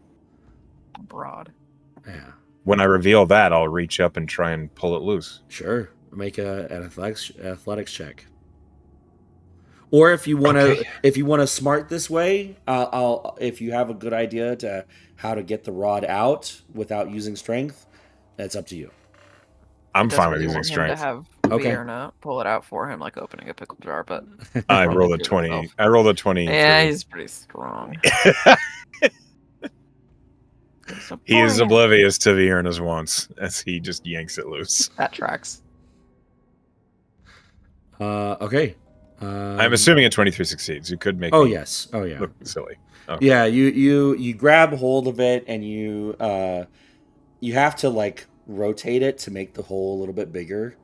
Broad. Yeah. When I reveal that, I'll reach up and try and pull it loose. Sure. Make an athletics check. Or if you want to smart this way, if you have a good idea to how to get the rod out without using strength, that's up to you. I'm I fine with desperately using want him strength. to have Okay. Vierna pull it out for him, like opening a pickle jar, but I rolled a do it 20. myself. I rolled a 20. Yeah, he's pretty strong. He is oblivious to Vierna's wants as he just yanks it loose. That tracks. Okay. I'm assuming a 23 succeeds. You could make Oh me yes. Oh yeah. look silly. Okay. Yeah. You grab hold of it and you have to like rotate it to make the hole a little bit bigger.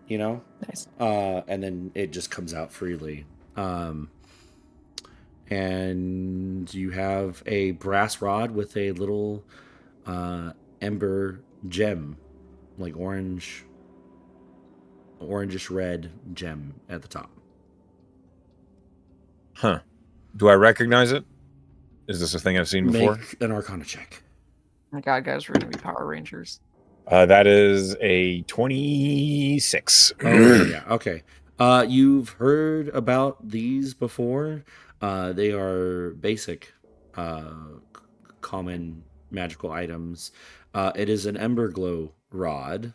You know. Nice. And then it just comes out freely. And you have a brass rod with a little ember gem, like orangish red gem at the top. Huh. Do I recognize it? Is this a thing I've seen before? Make an Arcana check. Oh my God, guys, we're gonna be Power Rangers. That is a 26. Oh yeah, okay. You've heard about these before. They are basic, common magical items. It is an ember glow rod,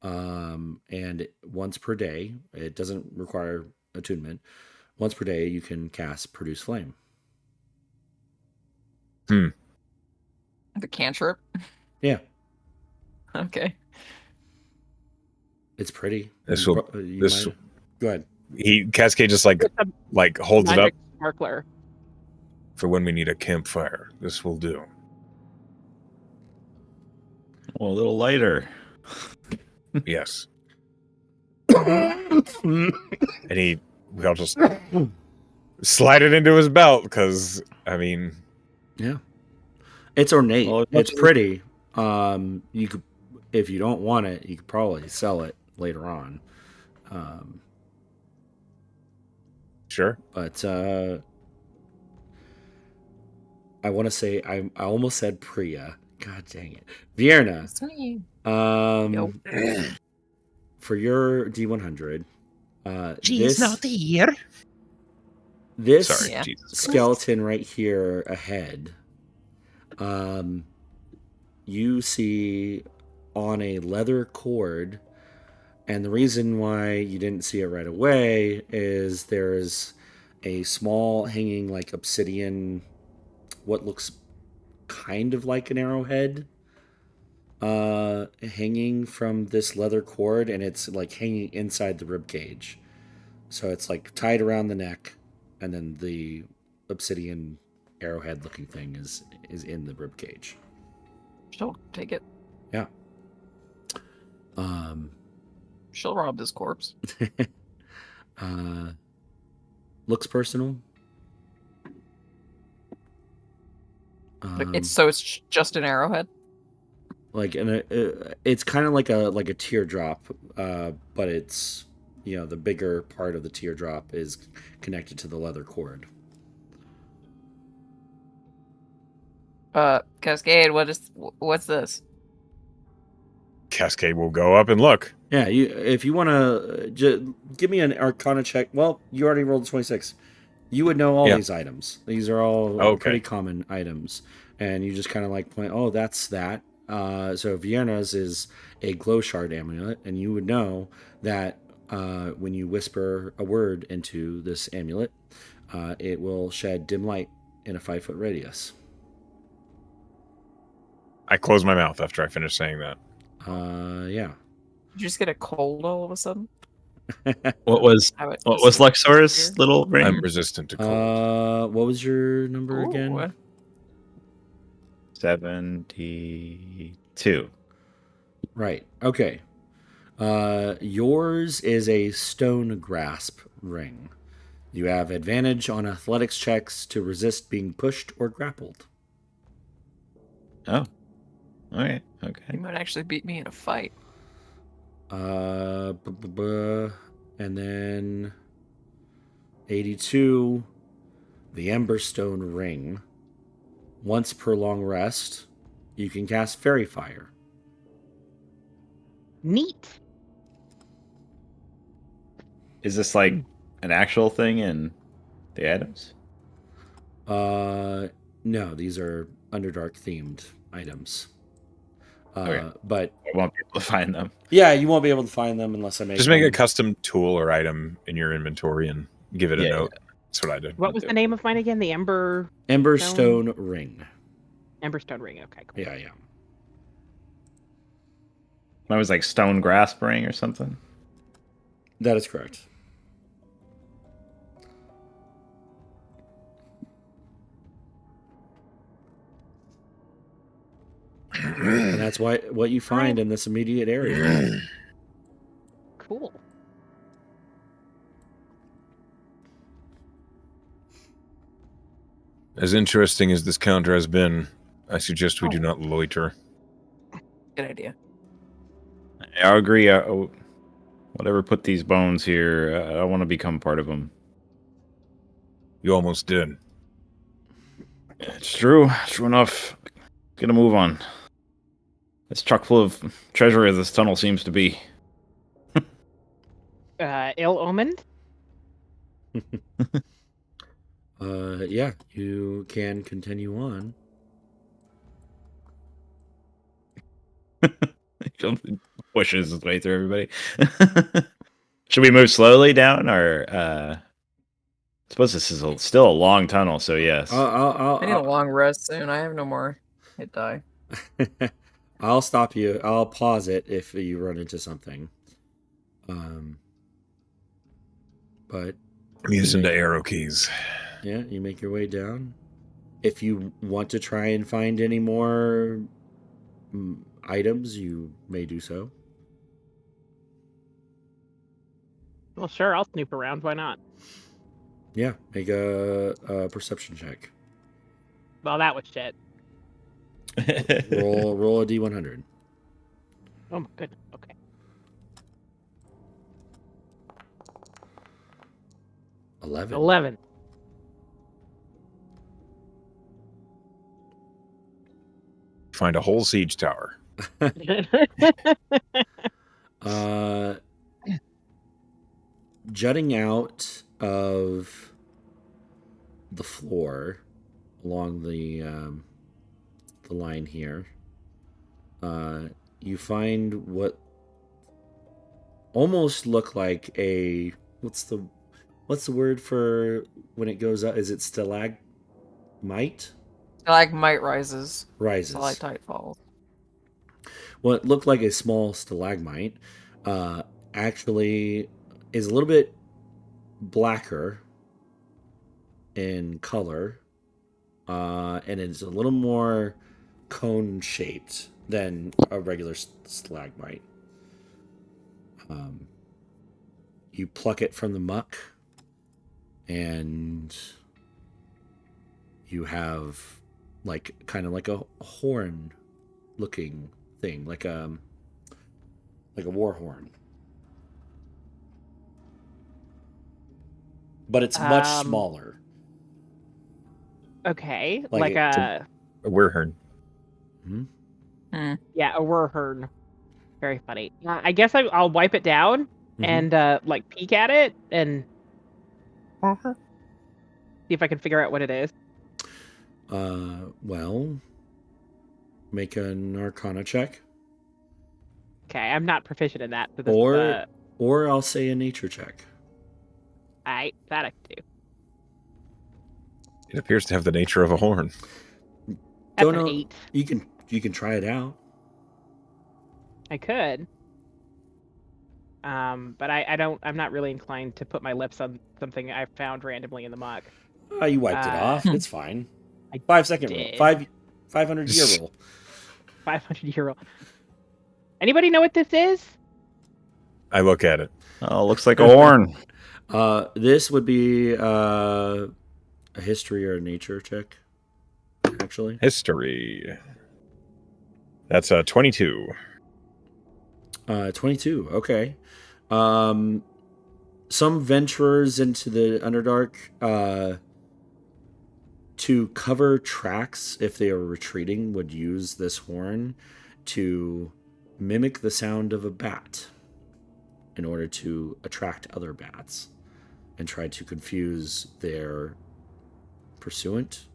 and once per day, it doesn't require attunement. Once per day, you can cast Produce Flame. The cantrip. Yeah, Okay. it's pretty. This You will- pro- you this- might- Go ahead. Cascade just like holds it up Magic sparkler. for when we need a campfire. This will do. Oh, a little lighter. Yes. And we'll just slide it into his belt because, I mean, Yeah, it's ornate. Well, It's pretty. You could, if you don't want it, you could probably sell it later on. sure. But I want to say I almost said Priya. God dang it, Vierna. That's me. For your D100, She's not here. This Sorry, Yeah. Jesus Christ. skeleton right here ahead, you see on a leather cord, and the reason why you didn't see it right away is there's a small hanging like obsidian, what looks kind of like an arrowhead hanging from this leather cord, and it's like hanging inside the rib cage. So it's like tied around the neck, and then the obsidian arrowhead looking thing is in the rib cage. She'll take it. Yeah. She'll rob this corpse. Looks personal. It's just an arrowhead. Like it's kind of like a teardrop, but it's the bigger part of the teardrop is connected to the leather cord. Cascade, what's this? Cascade will go up and look. Yeah, if you want to give me an Arcana check. Well, you already rolled a 26. You would know all these items. These are all pretty common items, and you just kind of like point. Oh, that's that. So Vienna's is a glow shard amulet, and you would know that when you whisper a word into this amulet, it will shed dim light in a 5-foot radius. I close my mouth after I finish saying that. Yeah. Did you just get a cold all of a sudden? What was Luxor's little ring? I'm resistant to cold. What was your number again? 72. Right. Okay. Yours is a stone grasp ring. You have advantage on athletics checks to resist being pushed or grappled. Oh. All right. Okay. You might actually beat me in a fight. And then 82, the Emberstone ring. Once per long rest, you can cast Fairy Fire. Neat. Is this like an actual thing in the items? No, these are Underdark themed items. Okay. But I won't be able to find them. Yeah, you won't be able to find them unless I make Just make a custom tool or item in your inventory and give it a note. Yeah. That's what I did. What was the name of mine again? The Emberstone ring. Emberstone ring. Okay, cool. Yeah. Mine was like stone grasp ring or something. That is correct. And that's what you find in this immediate area. Cool. As interesting as this counter has been, I suggest we do not loiter. Good idea. I agree. Whatever put these bones here, I want to become part of them. You almost did. It's true. True enough. Gonna move on. It's chock full of treasure as this tunnel seems to be. Ill-omened? Yeah, you can continue on. Pushes his way through everybody. Should we move slowly down, or I suppose this is still a long tunnel, so yes. I need a long rest soon. I have no more hit die. I'll stop you. I'll pause it if you run into something. But I'm using the arrow keys. Yeah, you make your way down. If you want to try and find any more items, you may do so. Well, sure, I'll snoop around. Why not? Yeah, make a perception check. Well, that was shit. roll a D100. Oh my goodness. Okay. Eleven. Find a whole siege tower. Jutting out of the floor along the line here, you find what almost look like a what's the word for when it goes up? Is it stalagmite? Stalagmite rises. rises. Stalactite falls. What looked like a small stalagmite actually is a little bit blacker in color, and it's a little more cone shaped than a regular stalagmite. You pluck it from the muck, and you have kind of like a horn looking thing, like a war horn. But it's much smaller. Okay, Like like a werehorn. yeah, a werehorn. Very funny. I guess I'll wipe it down and like peek at it and see if I can figure out what it is. Well, make an Arcana check, Okay, I'm not proficient in that. So this or I'll say a nature check. That I can do. It appears to have the nature of a horn. That's Don't an know. 8. You can try it out. I could. But I'm not really inclined to put my lips on something I found randomly in the muck. You wiped it off. It's fine. I 5-second roll. did. 500 year roll. 500 euro. Anybody know what this is? I look at it. Oh, looks like a horn. This would be a history or a nature check, actually. History. That's a 22. 22. Okay. Some venturers into the Underdark, to cover tracks if they are retreating, would use this horn to mimic the sound of a bat in order to attract other bats and try to confuse their pursuant.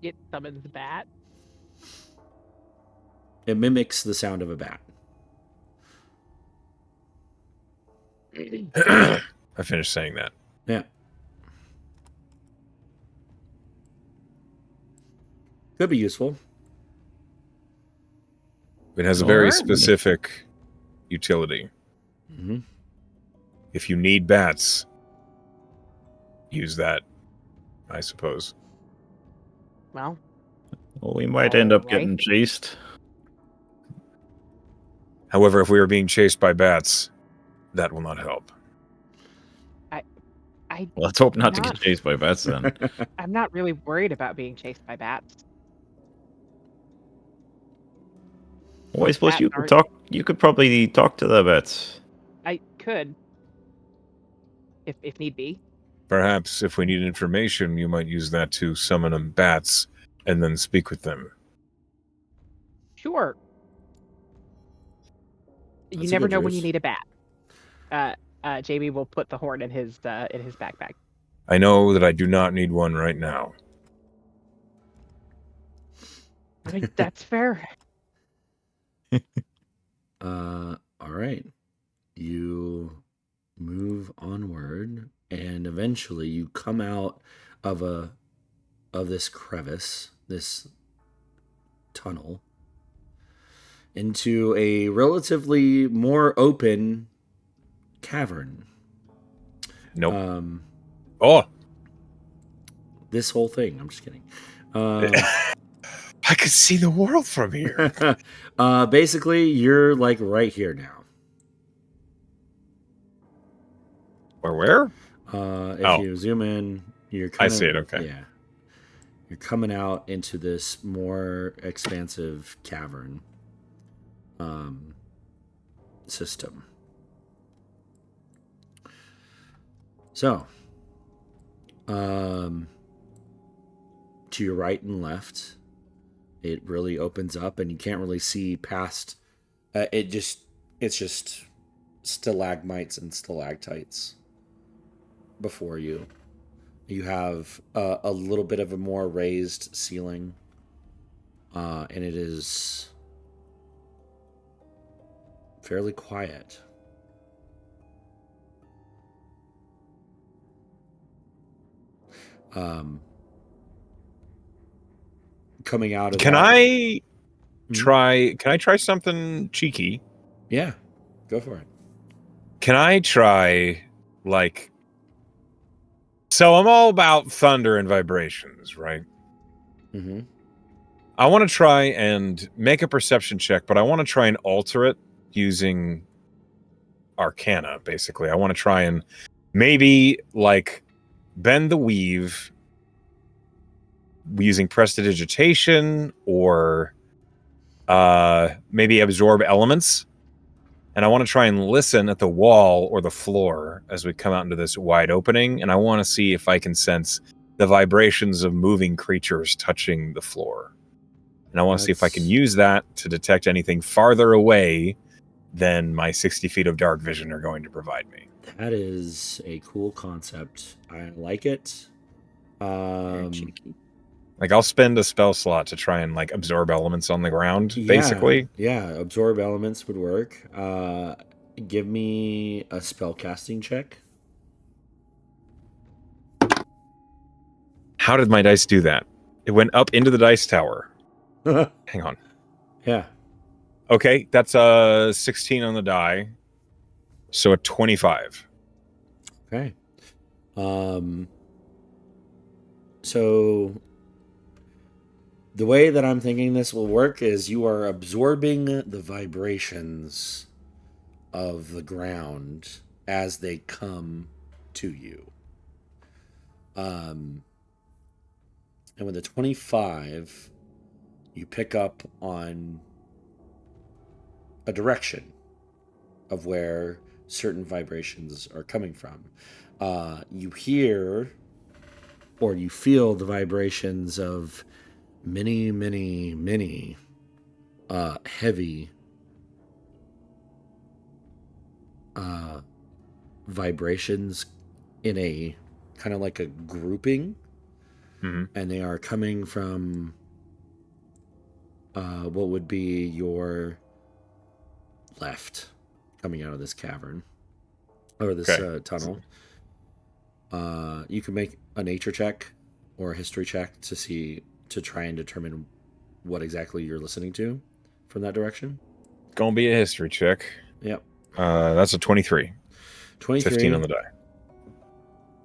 It summons the bat. It mimics the sound of a bat. I finished saying that. Yeah. Could be useful. It has a very Alright. specific utility. Mm-hmm. If you need bats, use that, I suppose. Well, Well, we might end up Alright. getting chased. However, if we are being chased by bats, that will not help. Let's hope not to Not- get chased by bats then. I'm not really worried about being chased by bats. Well, I suppose Bats you could aren't- talk. You could probably talk to the bats. I could, if need be. Perhaps if we need information, you might use that to summon them bats and then speak with them. Sure. You That's a never good know when you ruse. need a bat. Jamie will put the horn in his backpack. I know that I do not need one right now. I mean, that's fair. All right. You move onward, and eventually you come out of this crevice, this tunnel, into a relatively more open cavern. Nope. Oh, This whole thing. I'm just kidding. I could see the world from here. Basically, you're like right here now. Where? If you zoom in, you're I see it, okay. Yeah. You're coming out into this more expansive cavern system. So, to your right and left, it really opens up, and you can't really see past. It's just stalagmites and stalactites before you. You have a little bit of a more raised ceiling, and it is fairly quiet. coming out of Can that. I try something cheeky? Yeah, go for it. Can I try, like... So I'm all about thunder and vibrations, right? Mm-hmm. I want to try and make a perception check, but I want to try and alter it using Arcana, basically. I want to try and maybe, like, bend the weave using prestidigitation, or maybe absorb elements. And I want to try and listen at the wall or the floor as we come out into this wide opening. And I want to see if I can sense the vibrations of moving creatures touching the floor. And I want to see if I can use that to detect anything farther away than my 60 feet of dark vision are going to provide me. That is a cool concept. I like it. Like, I'll spend a spell slot to try and, like, absorb elements on the ground, basically. Yeah, absorb elements would work. Give me a spell casting check. How did my dice do that? It went up into the dice tower. Hang on. Yeah. Okay, that's a 16 on the die. So a 25. Okay. So the way that I'm thinking this will work is you are absorbing the vibrations of the ground as they come to you. And with a 25, you pick up on a direction of where certain vibrations are coming from. You hear or you feel the vibrations of many, many, many heavy vibrations in a kind of like a grouping. Mm-hmm. And they are coming from what would be your left, coming out of this cavern or this tunnel. You can make a nature check or a history check to try and determine what exactly you're listening to from that direction. Gonna be a history check. Yep. That's a 23. 23. 15 on the die.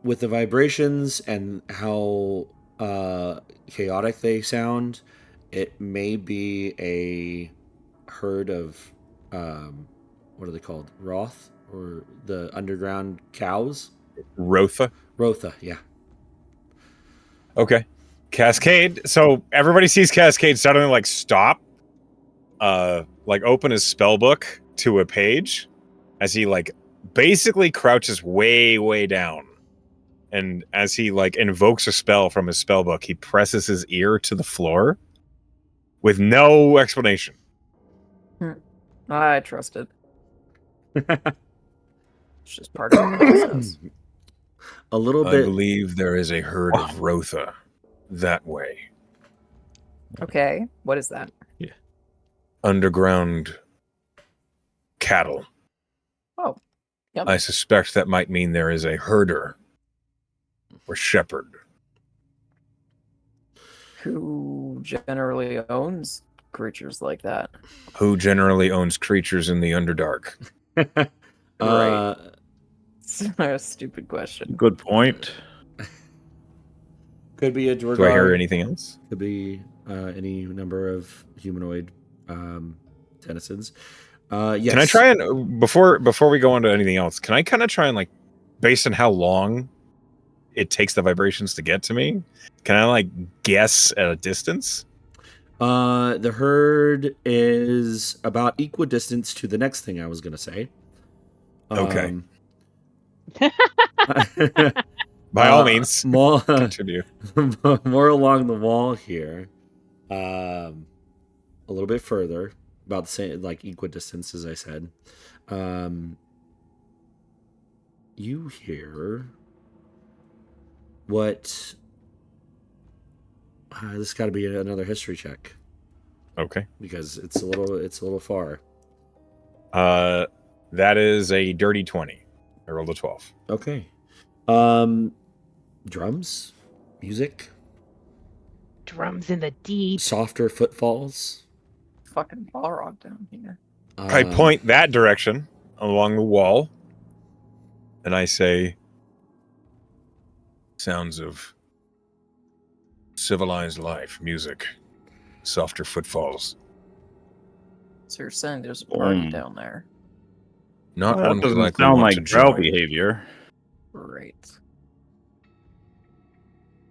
With the vibrations and how chaotic they sound, it may be a herd of what are they called? Roth, or the underground cows? Rotha. Rotha, yeah. Okay. Cascade. So everybody sees Cascade suddenly, like, stop. Like, open his spell book to a page as he, like, basically crouches way, way down. And as he, like, invokes a spell from his spell book, he presses his ear to the floor with no explanation. I trust it. It's just part of the process. A little I bit. believe there is a herd of Rotha that way. Okay, what is that? Yeah. Underground cattle. Oh, yep. I suspect that might mean there is a herder or shepherd. Who generally owns creatures like that? Who generally owns creatures in the Underdark? Right. It's not a stupid question. Good point. Could be a Dwargar. Do I hear anything else? Could be any number of humanoid denizens. Yes. Can I try and before we go on to anything else? Can I kind of try and, like, based on how long it takes the vibrations to get to me, can I, like, guess at a distance? The herd is about equidistant to the next thing I was going to say. Okay. By all means, continue. More along the wall here, a little bit further, about the same, like equidistance, as I said. You hear what? This got to be another history check. Okay. Because it's a little far. That is a dirty 20. I rolled a 12. Okay. Drums, music. Drums in the deep. Softer footfalls. Fucking Balrog down here. I point that direction along the wall, and I say, sounds of civilized life, music, softer footfalls. So you're saying there's a party down there? Not Well, one that we doesn't likely sound want like to drow join. behavior. Great.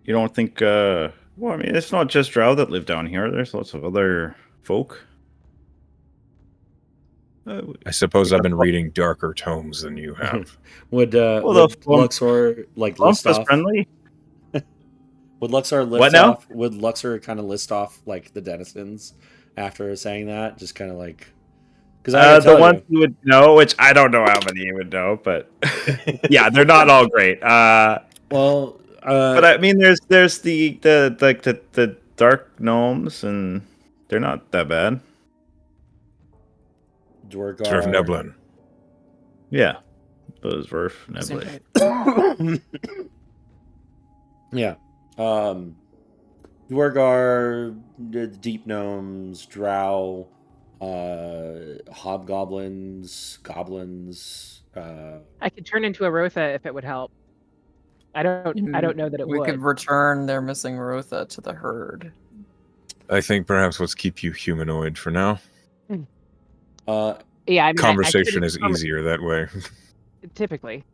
You don't think? Well, I mean, it's not just drow that live down here. There's lots of other folk. I suppose I've been reading darker tomes than you have. Would the Luxor like list is off? friendly. Would Luxor list What now? off? Would Luxor kind of list off like the denizens after saying that? Just kind of like because I can The tell ones you. you would know, which I don't know how many you would know, but yeah, they're not all great. Well, but I mean, there's the dark gnomes, and they're not that bad. Dwargar. Sort of Neblin. Yeah, those Verf Neblet. Yeah. Dwargar, the deep gnomes, drow, hobgoblins, goblins. I could turn into a Rotha if it would help. I don't know that it we would. could return their missing Rotha to the herd. I think perhaps let's keep you humanoid for now. Yeah, I mean, Conversation is easier that way. Typically.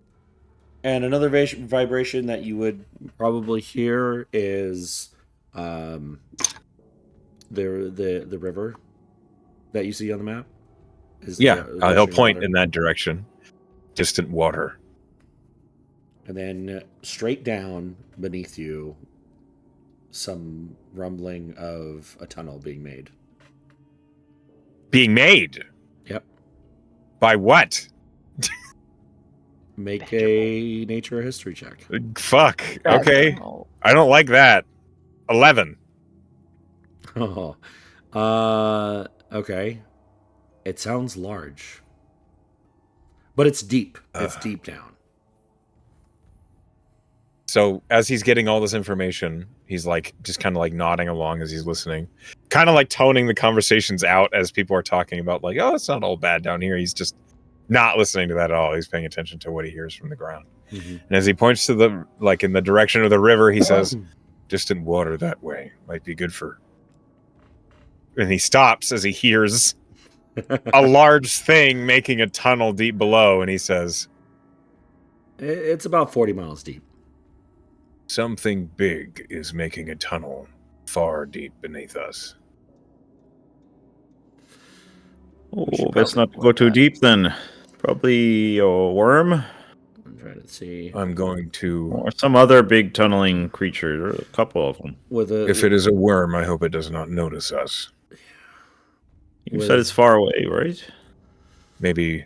And another vibration that you would probably hear is the river that you see on the map. Yeah, the he'll rushing point water. in that direction. Distant water. And then straight down beneath you, some rumbling of a tunnel being made. Being made? Yep. By what? Make a nature history check. Fuck. Okay. I don't like that. 11. Oh. Okay. It sounds large. But it's deep. It's deep down. So as he's getting all this information, he's like just kind of like nodding along as he's listening. Kind of like toning the conversations out as people are talking about like, oh, it's not all bad down here. He's just not listening to that at all. He's paying attention to what he hears from the ground. Mm-hmm. And as he points to the, like in the direction of the river, he says, distant water that way might be good for. And he stops as he hears a large thing making a tunnel deep below. And he says, it's about 40 miles deep. Something big is making a tunnel far deep beneath us. Oh, best not to go too deep then. Probably a worm. I'm trying to see. I'm going to... Or some other big tunneling creature. There are a couple of them. If it is a worm, I hope it does not notice us. You said it's far away, right? Maybe,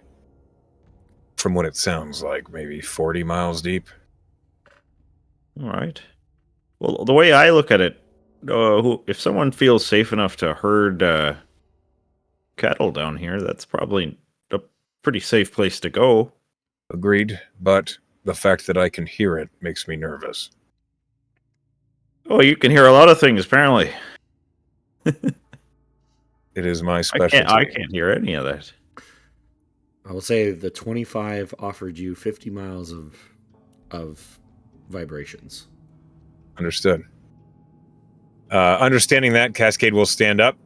from what it sounds like, maybe 40 miles deep. All right. Well, the way I look at it, if someone feels safe enough to herd cattle down here, that's probably a pretty safe place to go. Agreed, but the fact that I can hear it makes me nervous. Oh, you can hear a lot of things, apparently. It is my specialty. I can't hear any of that. I will say the 25 offered you 50 miles of vibrations. Understood. Understanding that, Cascade will stand up.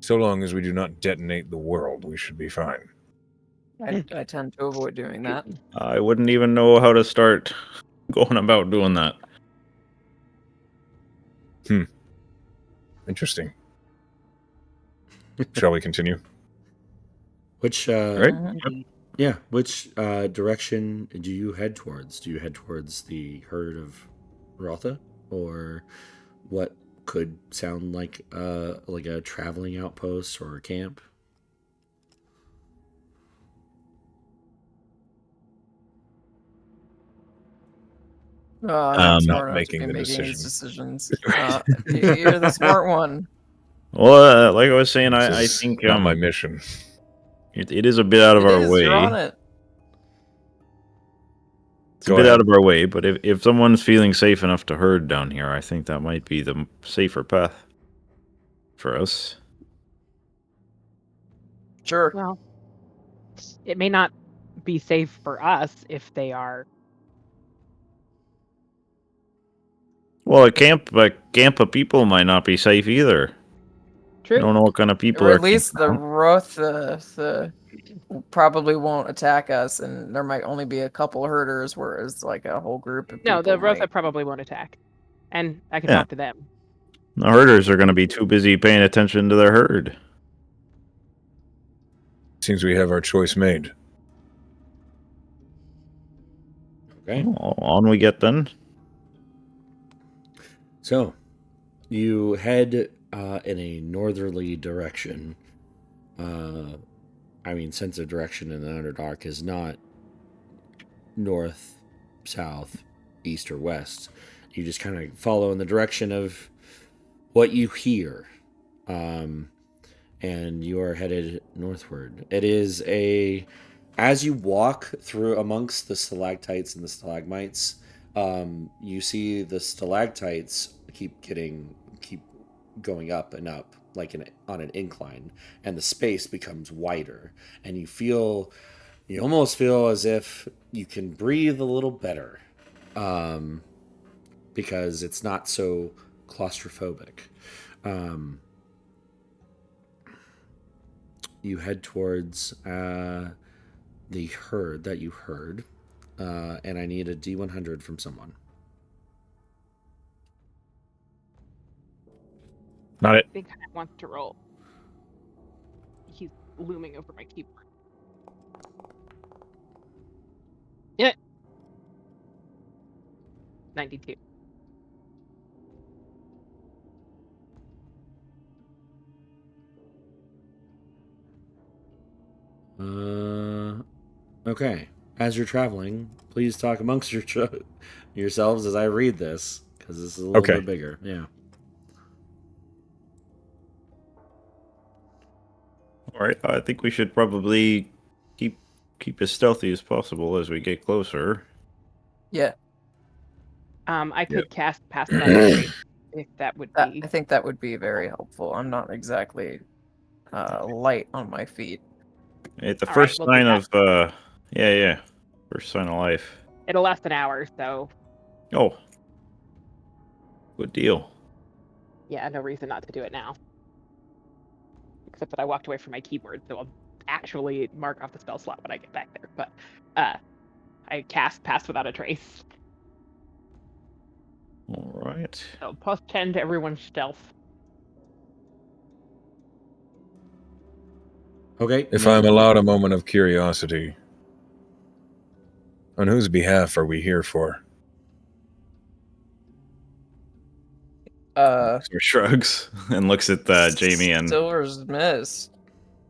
So long as we do not detonate the world, we should be fine. I tend to avoid doing that. I wouldn't even know how to start going about doing that. Interesting. Shall we continue? Which right? Yeah, which direction do you head towards? Do you head towards the herd of Rotha, or what could sound like a traveling outpost or a camp? I'm not smart enough making to be the making decision. these decisions. You're the smart one. Well, like I was saying, I think not my mission. It is a bit out of our way. You're on it. It's a bit out of our way, but if someone's feeling safe enough to herd down here, I think that might be the safer path for us. Sure. Well, it may not be safe for us if they are. Well, a camp of people might not be safe either. True. I don't know what kind of people Or are. at least the Roth probably won't attack us, and there might only be a couple herders, whereas like a whole group of people. No, the Rotha might... probably won't attack, and I can Yeah. talk to them. The herders are going to be too busy paying attention to their herd. Seems we have our choice made. Okay. Oh, on we get then. So, you head in a northerly direction. Sense of direction in the Underdark is not north, south, east, or west. You just kind of follow in the direction of what you hear. And you are headed northward. It is as you walk through amongst the stalactites and the stalagmites, you see the stalactites keep going up and up, like on an incline, and the space becomes wider, and you almost feel as if you can breathe a little better, because it's not so claustrophobic. You head towards the herd that you heard, and I need a D100 from someone. Not it. Big guy wants to roll. He's looming over my keyboard. Yeah. 92. Okay. As you're traveling, please talk amongst yourselves as I read this, because this is a little bit bigger. Yeah. All right. I think we should probably keep as stealthy as possible as we get closer. Yeah. I could cast Pass Without a Trace if that would be. I think that would be very helpful. I'm not exactly light on my feet. It's the All first right, we'll sign do of first sign of life. It'll last an hour, so Oh, good deal. yeah, no reason not to do it now. Except that I walked away from my keyboard, so I'll actually mark off the spell slot when I get back there. But I cast Pass Without a Trace. All right. So plus 10 to everyone's stealth. Okay. If I'm allowed a moment of curiosity, on whose behalf are we here for? Sir shrugs and looks at Jamie and Silver's Mist.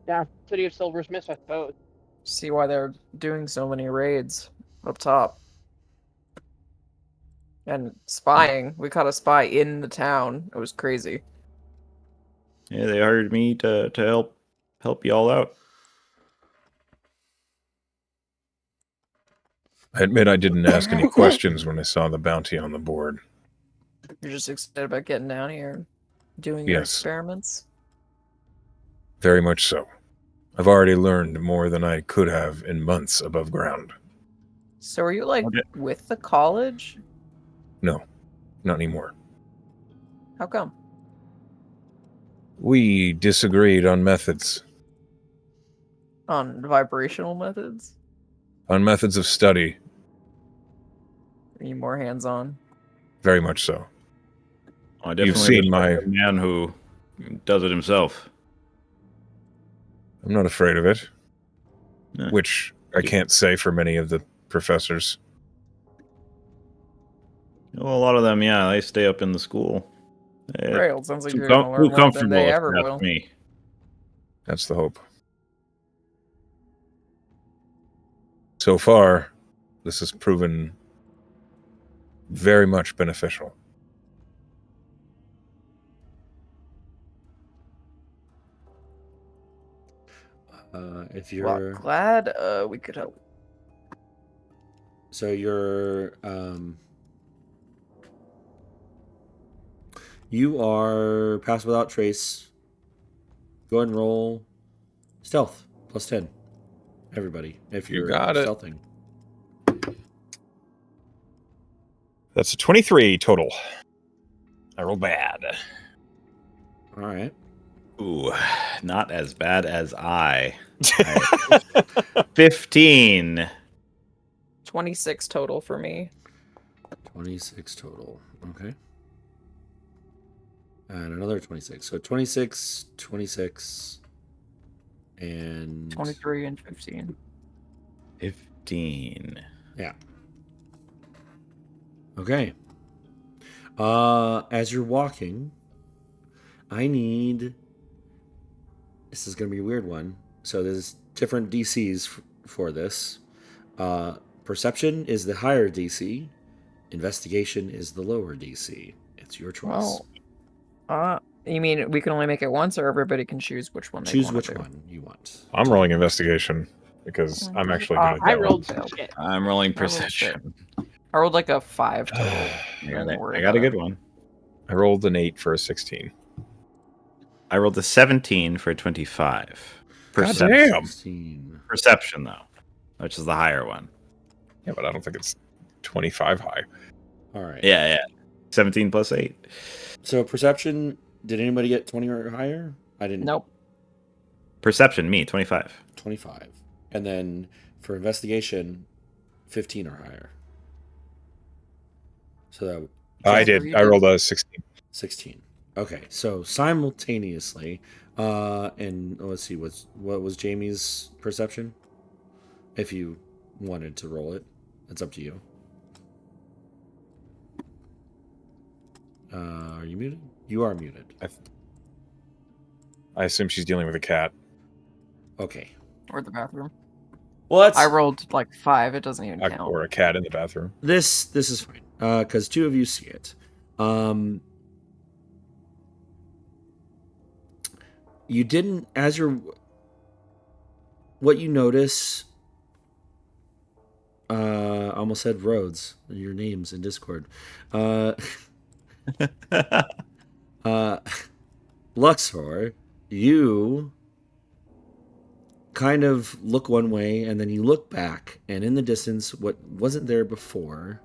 Yeah, City of Silver's Mist, I suppose. See why they're doing so many raids up top. And spying. We caught a spy in the town. It was crazy. yeah, they hired me to help you all out. I admit I didn't ask any questions when I saw the bounty on the board. You're just excited about getting down here and doing your Yes. experiments? Very much so. I've already learned more than I could have in months above ground. So are you like with the college? No, not anymore. How come? We disagreed on methods. On vibrational methods? On methods of study. Are you more hands-on? Very much so. I definitely You've seen my man who does it himself. I'm not afraid of it. Yeah. Which I can't say for many of the professors. Well, a lot of them, yeah, they stay up in the school. Right, well, it sounds like Too, you're going to learn more than comfortable, they if ever you ask will. me. That's the hope. So far, this has proven very much beneficial. If you're Well, glad we could help. So you're you are pass without trace. Go ahead and roll stealth plus 10. Everybody, if You you're got it. stealthing. That's a 23 total. I rolled bad. All right. Ooh, not as bad as I. 15. 26 total for me. 26 total. Okay. And another 26. So 26, 26, and 23 and 15. 15. Yeah. Okay. As you're walking, I need. This is going to be a weird one. So there's different DCs for this. Perception is the higher DC. Investigation is the lower DC. It's your choice. Well, you mean we can only make it once, or everybody can choose which one they Choose want which to do? one you want. I'm rolling investigation because I'm actually good at that. I rolled failed. shit. I'm rolling I rolled perception. I rolled like a 5 total. I got a good one. I rolled an 8 for a 16. I rolled a 17 for a 25. God damn. 16. Perception, though, which is the higher one. Yeah, but I don't think it's 25 high. All right. Yeah. 17 plus 8. So perception, did anybody get 20 or higher? I didn't. Nope. Perception, me, 25. 25. And then for investigation, 15 or higher. So that I did. I rolled a 16. 16. Okay, so simultaneously, and let's see, what was Jamie's perception? If you wanted to roll it, it's up to you. Are you muted? You are muted. I assume she's dealing with a cat. Okay. Or the bathroom. Well, that's I rolled like 5. It doesn't even count. Or a cat in the bathroom. this is fine because two of you see it. You didn't, as you're, what you notice, I almost said Rhodes, your names in Discord. Luxor, you kind of look one way and then you look back, and in the distance, what wasn't there before,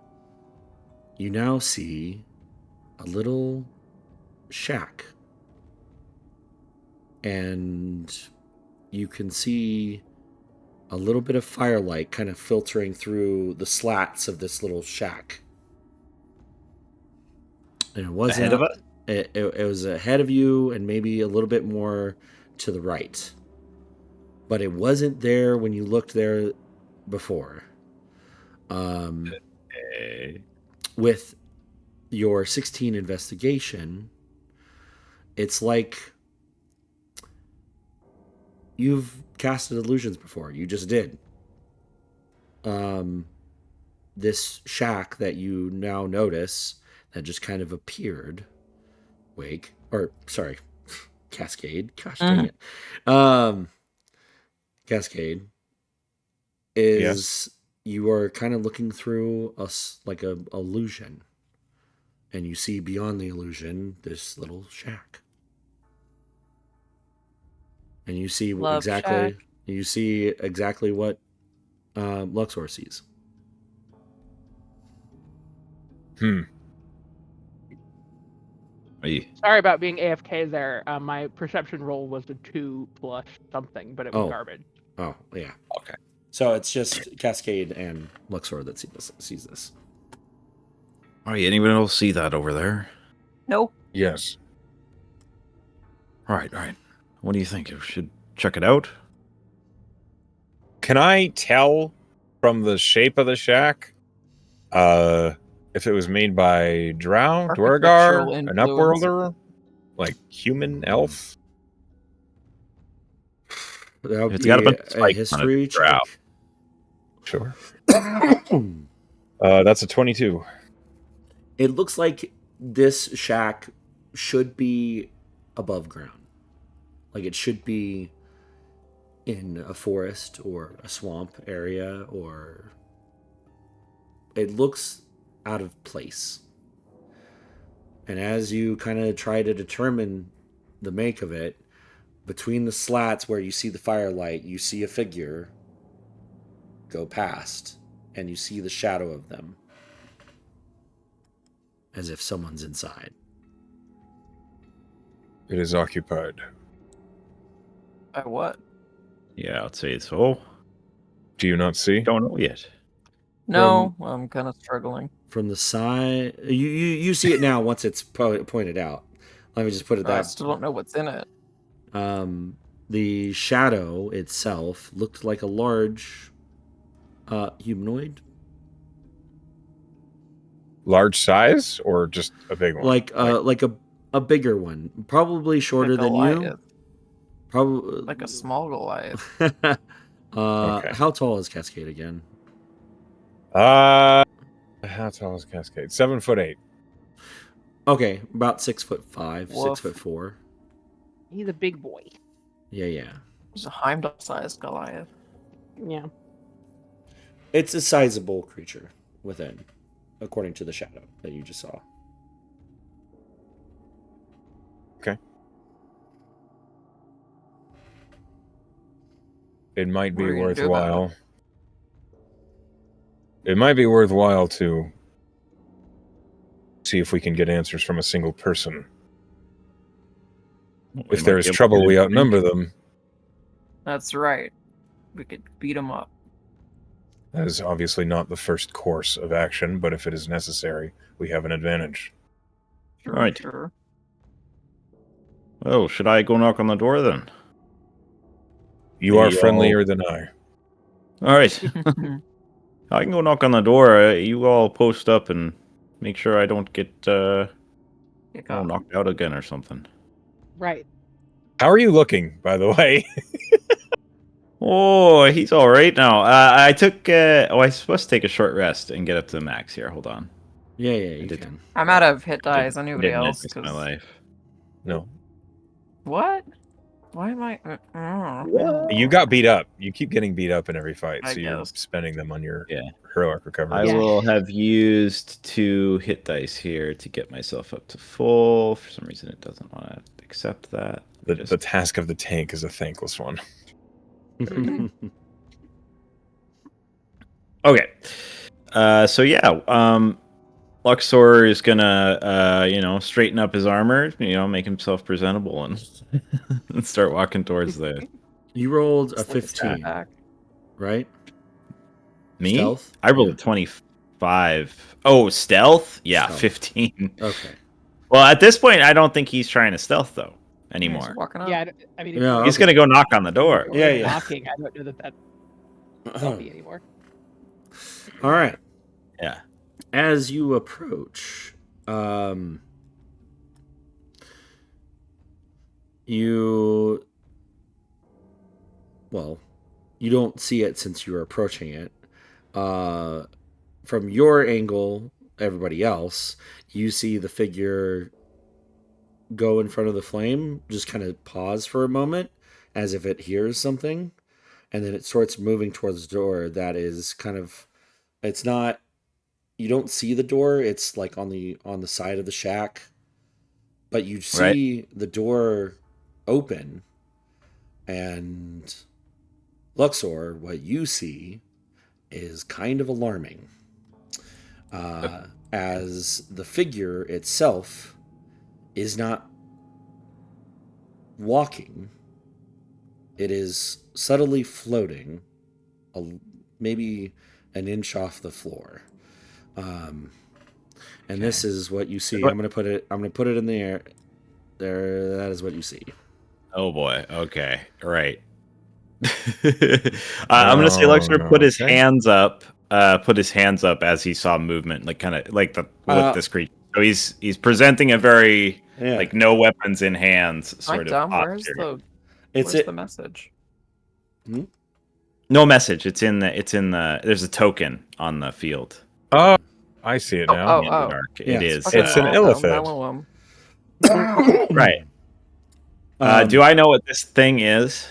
you now see a little shack. And you can see a little bit of firelight kind of filtering through the slats of this little shack. And it wasn't Ahead of us? It was ahead of you and maybe a little bit more to the right. But it wasn't there when you looked there before. With your 16 investigation, it's like you've casted illusions before. You just did. This shack that you now notice that just kind of appeared. Cascade. Gosh dang it. Cascade is you are kind of looking through like a illusion, and you see beyond the illusion this little shack, and you see exactly what Luxor sees. Sorry about being AFK there. My perception roll was a 2 plus something, but it was garbage. Oh, yeah. Okay. So it's just Cascade and Luxor that sees this. All right, anyone else see that over there? Nope. Yes. All right. What do you think? We should check it out? Can I tell from the shape of the shack if it was made by Drow, Dwargar, Architectural an influence. Upworlder, like human, elf? That would It's be got a bunch of a spikes history on it. Drow. check. Sure. That's a 22. It looks like this shack should be above ground. Like it should be in a forest or a swamp area or it looks out of place. And as you kind of try to determine the make of it, between the slats where you see the firelight, you see a figure go past, and you see the shadow of them, as if someone's inside. It is occupied. By what? Yeah, I'd say so. Do you not see? Don't know yet. No, I'm kind of struggling. From the side, you see it now once it's pointed out. Let me just put it I that. still don't know what's in it. The shadow itself looked like a large humanoid, Large size or just a big one? like a bigger one, probably shorter Like a than you. Goliath. Probably Like a small Goliath. Okay. How tall is Cascade again? How tall is Cascade? 7'8". Okay, about 6'5", Woof. 6'4". He's a big boy. Yeah. It's a Heimdall-sized Goliath. Yeah. It's a sizable creature within, according to the shadow that you just saw. Okay. It might be What are you gonna do about worthwhile. It might be worthwhile to see if we can get answers from a single person. If there is trouble, we outnumber them. That's right. We could beat him up. That is obviously not the first course of action, but if it is necessary, we have an advantage. Sure, Right. Sure. Well, should I go knock on the door then? You are friendlier than I. All right. I can go knock on the door. You all post up and make sure I don't get knocked out again or something. Right. How are you looking, by the way? Oh, he's all right now. I took. I was supposed to take a short rest and get up to the max here. Hold on. Yeah, you did. can. I'm out of hit dice. Anybody Didn't else? miss my 'Cause- life. No. What? Why am I? You got beat up. You keep getting beat up in every fight, I so you're guess. spending them on your Yeah. heroic recovery. I Yeah. will have used 2 hit dice here to get myself up to full. For some reason, it doesn't want to accept that. The task of the tank is a thankless one. Okay. So yeah, Luxor is gonna straighten up his armor, make himself presentable and and start walking towards the You rolled a Just like a 15, attack. right? me. Stealth? I rolled a 25. Oh, stealth? Yeah, Stealth. 15. Okay. Well, at this point, I don't think he's trying to stealth though He's anymore. walking up. Yeah. I mean, if Yeah, you're He's gonna go knock on the door. Yeah. knocking, I don't know that that's stealthy anymore. All right. Yeah. As you approach, you don't see it since you were approaching it. From your angle, everybody else, you see the figure go in front of the flame, just kind of pause for a moment as if it hears something, and then it starts moving towards the door. That is it's not, you don't see the door, it's like on the side of the shack, but you see the door open, and Luxor, what you see is kind of alarming, as the figure itself is not walking. It is subtly floating, maybe an inch off the floor. And this is what you see. I'm gonna put it in the air. There, that is what you see. Oh boy. Okay. Right. I'm gonna say Luxor put his hands up. Put his hands up as he saw movement, like kind of like with this creature. So he's presenting a very like no weapons in hands sort of posture. Where's the message? No message. It's in the. There's a token on the field. Oh, I see it now. Dark. It is. Okay, it's an illithid. Right. Do I know what this thing is?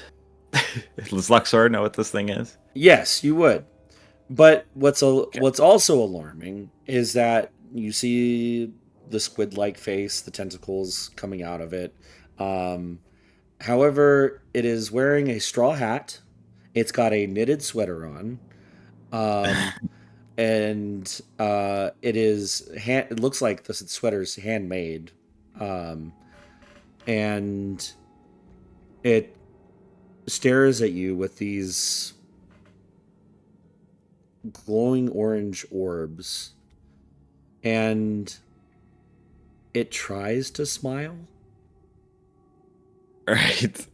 Does Luxor know what this thing is? Yes, you would. But what's also alarming is that you see the squid-like face, the tentacles coming out of it. However, it is wearing a straw hat. It's got a knitted sweater on. Um, and it looks like the sweater's handmade. And it stares at you with these glowing orange orbs, and it tries to smile. Right.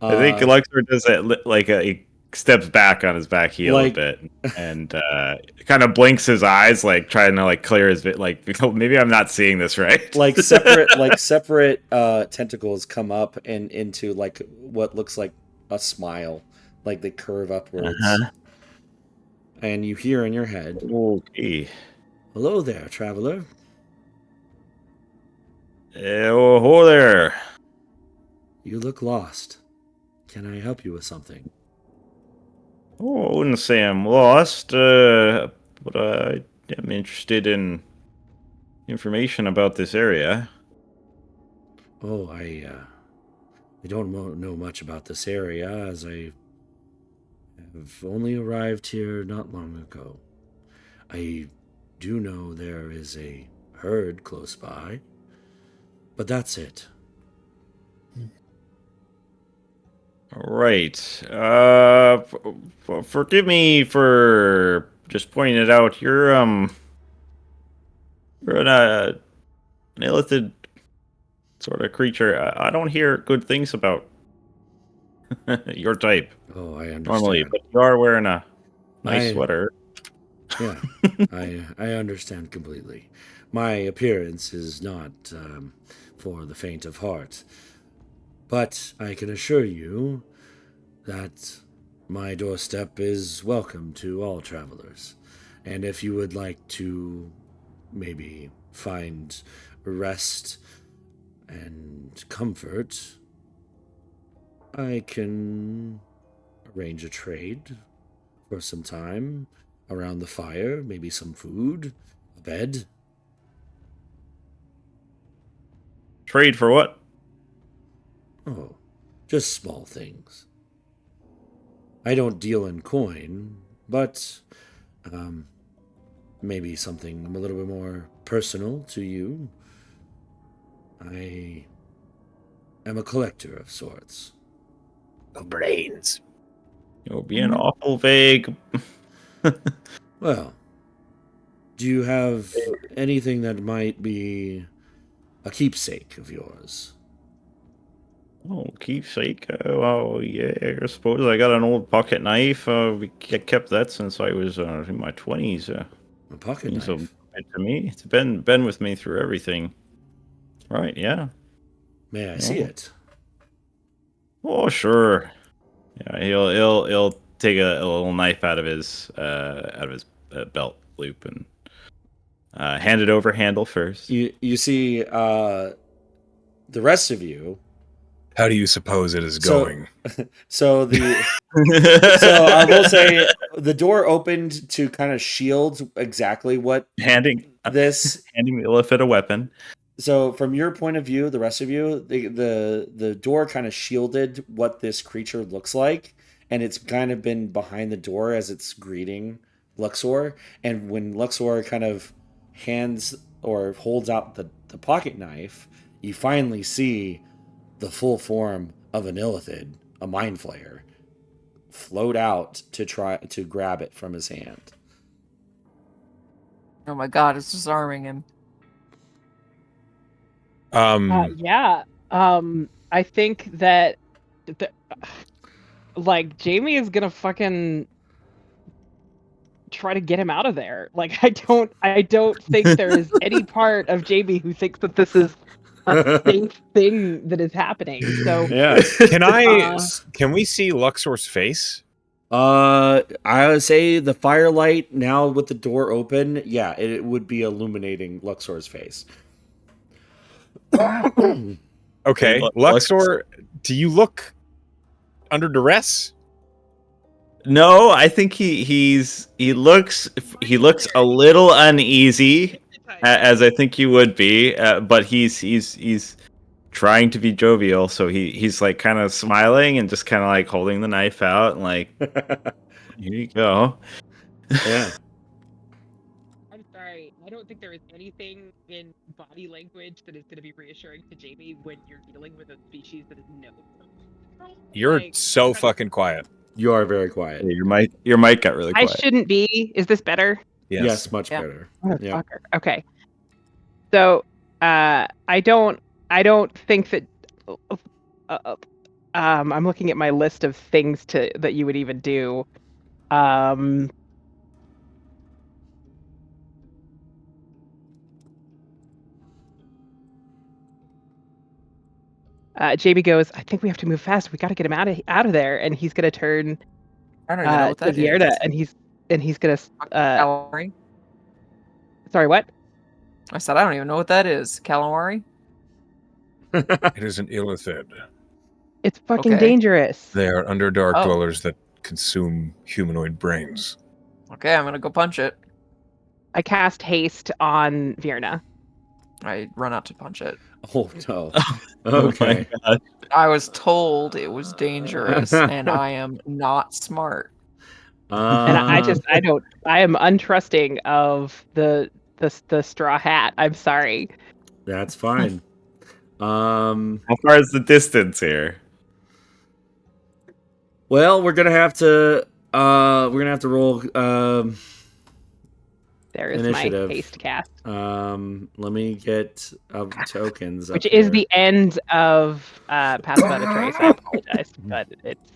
I think Luxor does that like he steps back on his back heel a bit and kind of blinks his eyes, like trying to like clear his bit. Like maybe I'm not seeing this right. Like separate tentacles come up and into like what looks like a smile, like they curve upwards. And you hear in your head, "Okay, hello there, traveler. Oh there. You look lost. Can I help you with something?" Oh, I wouldn't say I'm lost, but I am interested in information about this area. Oh, I don't know much about this area, as I have only arrived here not long ago. I do know there is a herd close by, but that's it. All right. Forgive me for just pointing it out. You're an illithid sort of creature. I don't hear good things about your type. Oh, I understand. Normally, but you are wearing a nice sweater. Yeah, I understand completely. My appearance is not for the faint of heart, but I can assure you that my doorstep is welcome to all travelers. And if you would like to maybe find rest and comfort, I can arrange a trade for some time around the fire, maybe some food, a bed. Trade for what? Oh, just small things. I don't deal in coin, but maybe something a little bit more personal to you. I am a collector of sorts. Of brains. You're being awful vague. Well, do you have anything that might be a keepsake of yours? Oh, keepsake. Well, yeah, I suppose I got an old pocket knife. We kept that since I was in my 20s. A pocket means knife? to me. It's been with me through everything. Right, yeah. May I see it? Oh, sure. Yeah, he'll take a little knife out of his belt loop and hand it over handle first. You see the rest of you. How do you suppose it is going? So I will say the door opened to kind of shield exactly what handing the elephant a weapon. So from your point of view, the rest of you, the door kind of shielded what this creature looks like, and it's kind of been behind the door as it's greeting Luxor. And when Luxor kind of hands or holds out the pocket knife, you finally see the full form of an illithid, a mind flayer, float out to try to grab it from his hand. Oh my god, it's disarming him. Yeah. I think that like Jamie is gonna fucking try to get him out of there. Like I don't think there is any part of Jamie who thinks that this is a safe thing that is happening. So yeah. Can we see Luxor's face? I would say the firelight now with the door open, yeah, it would be illuminating Luxor's face. Okay, Luxor, do you look under duress? No, I think he looks a little uneasy, as I think you would be, but he's trying to be jovial, so he's like kind of smiling and just kind of like holding the knife out and like, here you go. Yeah. I'm sorry. I don't think there is anything in body language that is going to be reassuring to Jamie when you're dealing with a species that is no. You're Like, so fucking quiet. You are very quiet. Yeah, your mic got really I quiet. shouldn't be. Is this better? Yes, much Yeah. better. Motherfucker. Okay. So, I don't think that. I'm looking at my list of things that you would even do. JB goes, I think we have to move fast. We got to get him out of there. And he's gonna turn I don't even know what to that Vierna, is. and he's gonna. Calamari? Sorry, what? I said I don't even know what that is. Calamari? It is an illithid. It's fucking Okay. dangerous. They are underdark Oh. dwellers that consume humanoid brains. Okay, I'm gonna go punch it. I cast haste on Vierna. I run out to punch it. Oh no. Oh Okay. my God. I was told it was dangerous, and I am not smart. And I am untrusting of the straw hat. I'm sorry. That's fine. How far is the distance here? Well, we're gonna have to roll There is initiative. my haste cast, Let me get tokens which up is here. the end of Pass Without a Trace. I apologize, but it's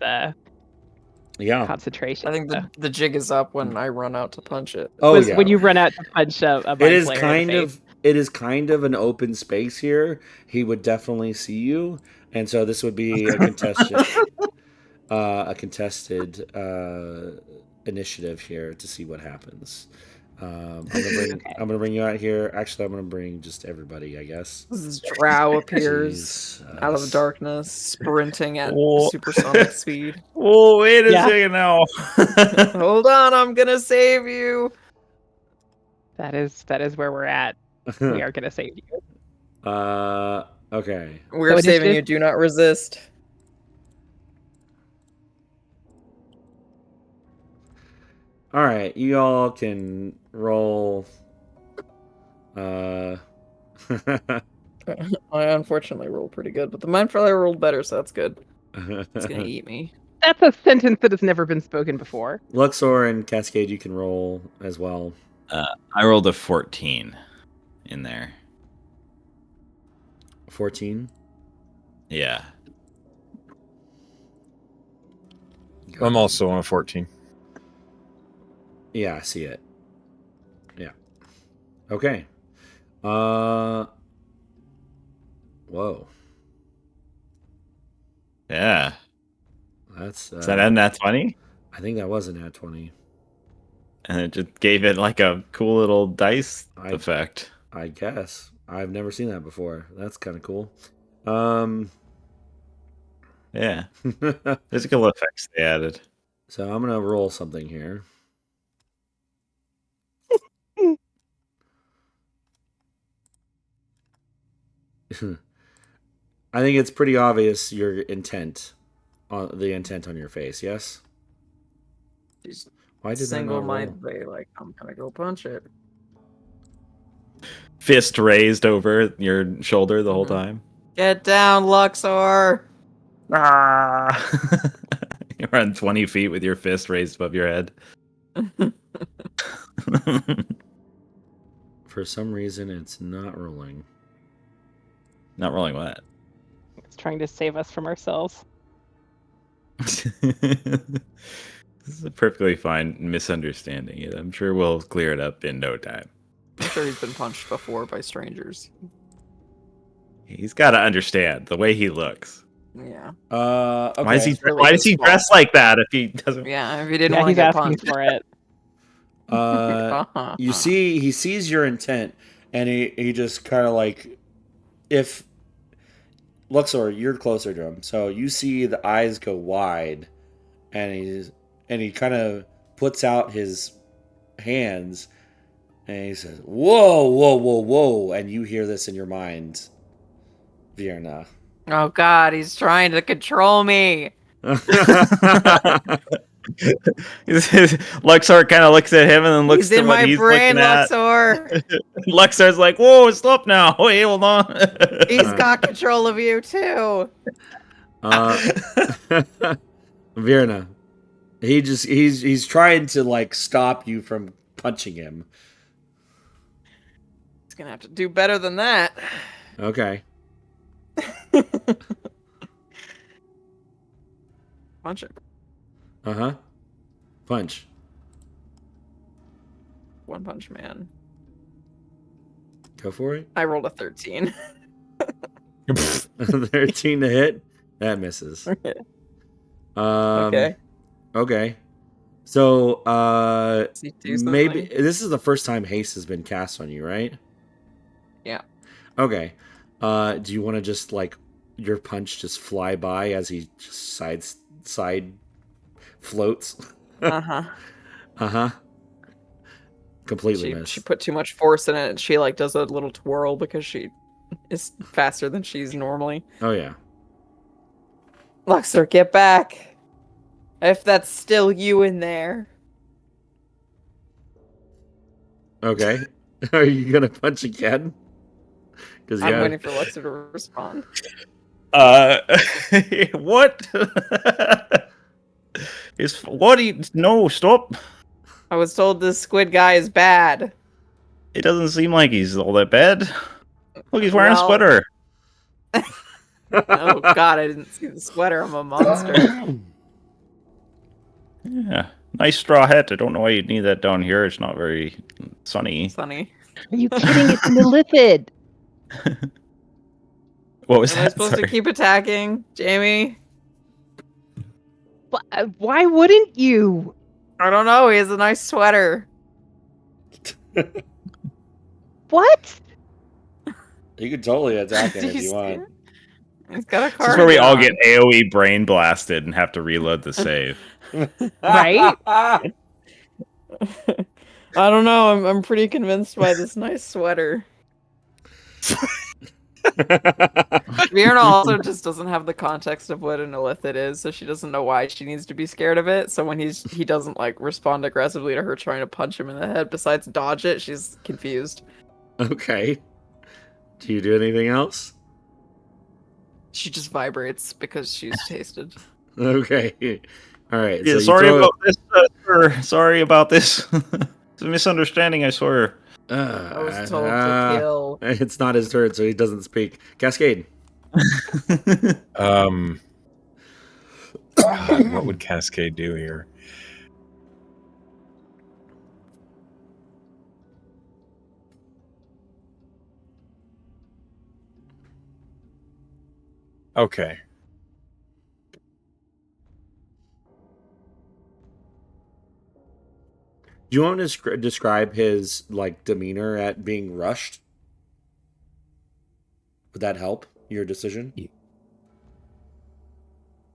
Yeah. concentration. I think the jig is up when I run out to punch it. Oh was yeah. when you run out to punch a mind It is flayer in the face. it is kind of an open space here. He would definitely see you, and so this would be a contested initiative here to see what happens. I'm gonna bring you out here. Actually, I'm gonna bring just everybody, I guess. This drow appears out of the darkness, sprinting at supersonic speed. Oh, wait a Yeah. second now. Hold on, I'm gonna save you. That is where we're at. We are gonna save you. Okay. We're So saving initiative? you. Do not resist. All right, you all can roll. I unfortunately rolled pretty good, but the mind flayer rolled better, so that's good. It's gonna eat me. That's a sentence that has never been spoken before. Luxor and Cascade, you can roll as well. I rolled a 14 in there. 14. Yeah. I'm also on a 14. Yeah, I see it. Yeah. Okay. Whoa. Yeah. That's Is that a nat 20? I think that was a nat 20. And it just gave it like a cool little dice effect. I guess. I've never seen that before. That's kind of cool. Yeah. Physical effects they added. So I'm going to roll something here. I think it's pretty obvious your intent on your face, yes? Why did Single that not roll? mindedly, like, I'm gonna go punch it. Fist raised over your shoulder the whole time. Get down, Luxor! Ah! You run 20 feet with your fist raised above your head. For some reason, it's not rolling. Not rolling what? It's trying to save us from ourselves. This is a perfectly fine misunderstanding. I'm sure we'll clear it up in no time. I'm sure he's been punched before by strangers. He's got to understand the way he looks. Yeah. Okay. Why does really why does he his dress like that if he doesn't? Yeah, if he didn't Yeah, want to he's get asking punched. for it. You see, he sees your intent, and he just kind of like, if Luxor, you're closer to him, so you see the eyes go wide, and and he kind of puts out his hands, and he says, "Whoa, whoa, whoa, whoa!" And you hear this in your mind, Vierna. Oh God, he's trying to control me. Luxor kind of looks at him and then looks He's to in what my he's brain, looking at. Luxor. Luxor's like, "Whoa, stop now! Wait, hold on." He's got control of you too. Vierna. He's trying to like stop you from punching him. He's gonna have to do better than that. Okay. Punch him. Uh-huh. Punch. One Punch Man. Go for it. I rolled a 13. 13 to hit. That misses. Okay. Okay. So Does he do maybe something? this is the first time haste has been cast on you, right? Yeah. Okay. Do you want to just like your punch just fly by as he just side floats? Uh-huh. Uh-huh. Completely She missed. put too much force in it, and she like does a little twirl because she is faster than she's normally. Oh yeah. Luxor, get back. If that's still you in there. Okay. Are you gonna punch again? Because I'm waiting for Luxor to respond. What? What do you? No, stop! I was told this squid guy is bad. It doesn't seem like he's all that bad. Look, he's wearing a Well- sweater. Oh God, I didn't see the sweater. I'm a monster. Yeah, nice straw hat. I don't know why you'd need that down here. It's not very sunny. Sunny. Are you kidding? It's an illithid. What was Am I that? supposed to Sorry. keep attacking, Jamie? Why wouldn't you? I don't know. He has a nice sweater. What? You could totally attack him Do if you you see want. it? He's got a This card. is where we all get AoE brain blasted and have to reload the save. Right? I don't know. I'm pretty convinced by this nice sweater. Vierna also just doesn't have the context of what an illithid is, so she doesn't know why she needs to be scared of it. So when he doesn't like respond aggressively to her trying to punch him in the head, besides dodge it, she's confused. Okay. Do you do anything else? She just vibrates because she's tasted. Okay. All right. Yeah, so sorry you throw about this, sir. Sorry about this. It's a misunderstanding, I swear. I was told to kill. It's not his turn, so he doesn't speak. Cascade. What would Cascade do here? Okay. Do you want to describe his like demeanor at being rushed? Would that help your decision?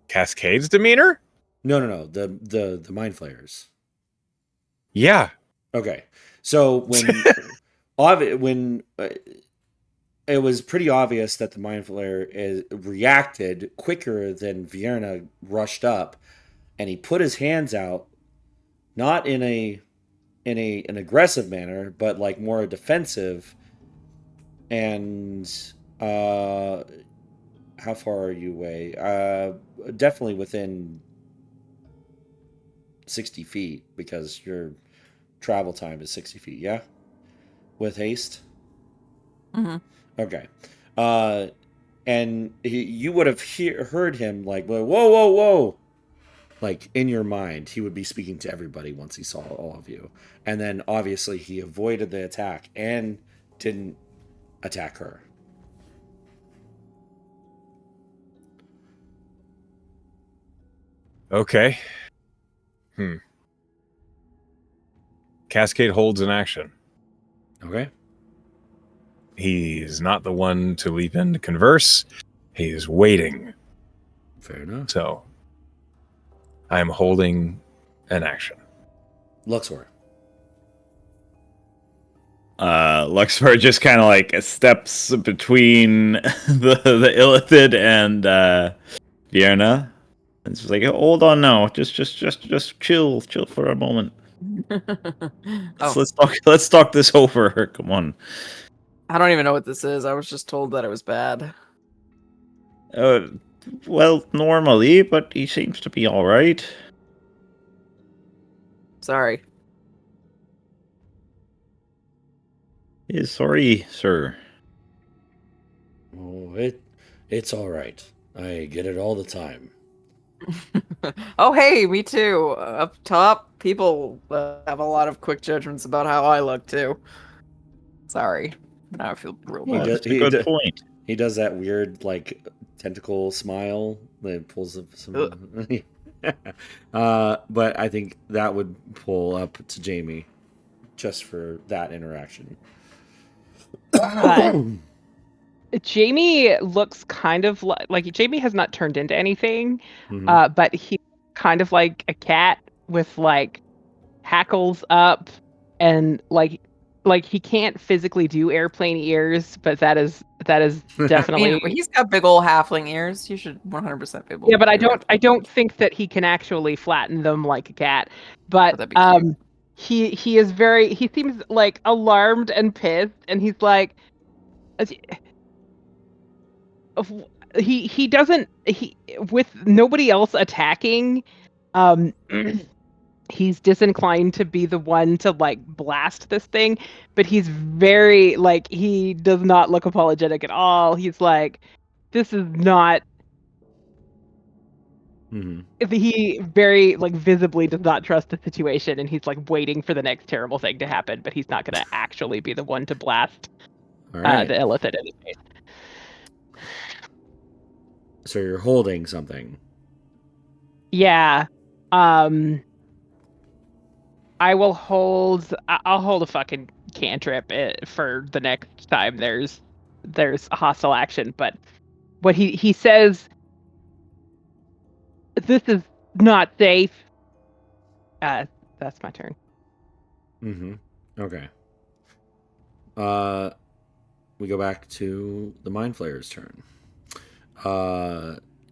Cascade's demeanor? No. The mind flayers. Yeah. Okay. So when it was pretty obvious that the mind flayer reacted quicker than Vierna rushed up, and he put his hands out, not in an aggressive manner, but like more a defensive. And how far are you away? Definitely within 60 feet, because your travel time is 60 feet. Yeah, with haste. Mm-hmm. Okay. And you would have heard him like, whoa, whoa, whoa. Like in your mind, he would be speaking to everybody once he saw all of you. And then obviously he avoided the attack and didn't attack her. Okay. Cascade holds an action. Okay. He's not the one to leap in to converse. He's waiting. Fair enough. So I'm holding an action. Luxor. Luxor just kind of like steps between the Illithid and Vienna. It's just like, hold on now, just chill for a moment. Oh, Let's talk this over. Come on. I don't even know what this is. I was just told that it was bad. Well, normally, but he seems to be all right. Sorry. Sorry, sir. Oh, it's all right. I get it all the time. Oh, hey, me too. Up top, people have a lot of quick judgments about how I look too. Sorry. Now I feel real bad. That's a good point. He does that weird like tentacle smile that pulls up some. But I think that would pull up to Jamie just for that interaction. Jamie looks kind of like Jamie has not turned into anything, but he's kind of like a cat with like hackles up and like he can't physically do airplane ears, but that is definitely. I mean, he's got big old halfling ears. You should 100% be able. Yeah, but I don't think that he can actually flatten them like a cat. But he is he seems like alarmed and pissed, and he's like, he doesn't with nobody else attacking, he's disinclined to be the one to like blast this thing, but he's very like he does not look apologetic at all. He's like, this is not. He very like visibly does not trust the situation, and he's like waiting for the next terrible thing to happen, but he's not going to actually be the one to blast the Illithid in his face. So you're holding something. Yeah. I will hold. I'll hold a fucking cantrip for the next time there's a hostile action. But what he says, this is not safe. That's my turn. Okay. We go back to the Mind Flayer's turn.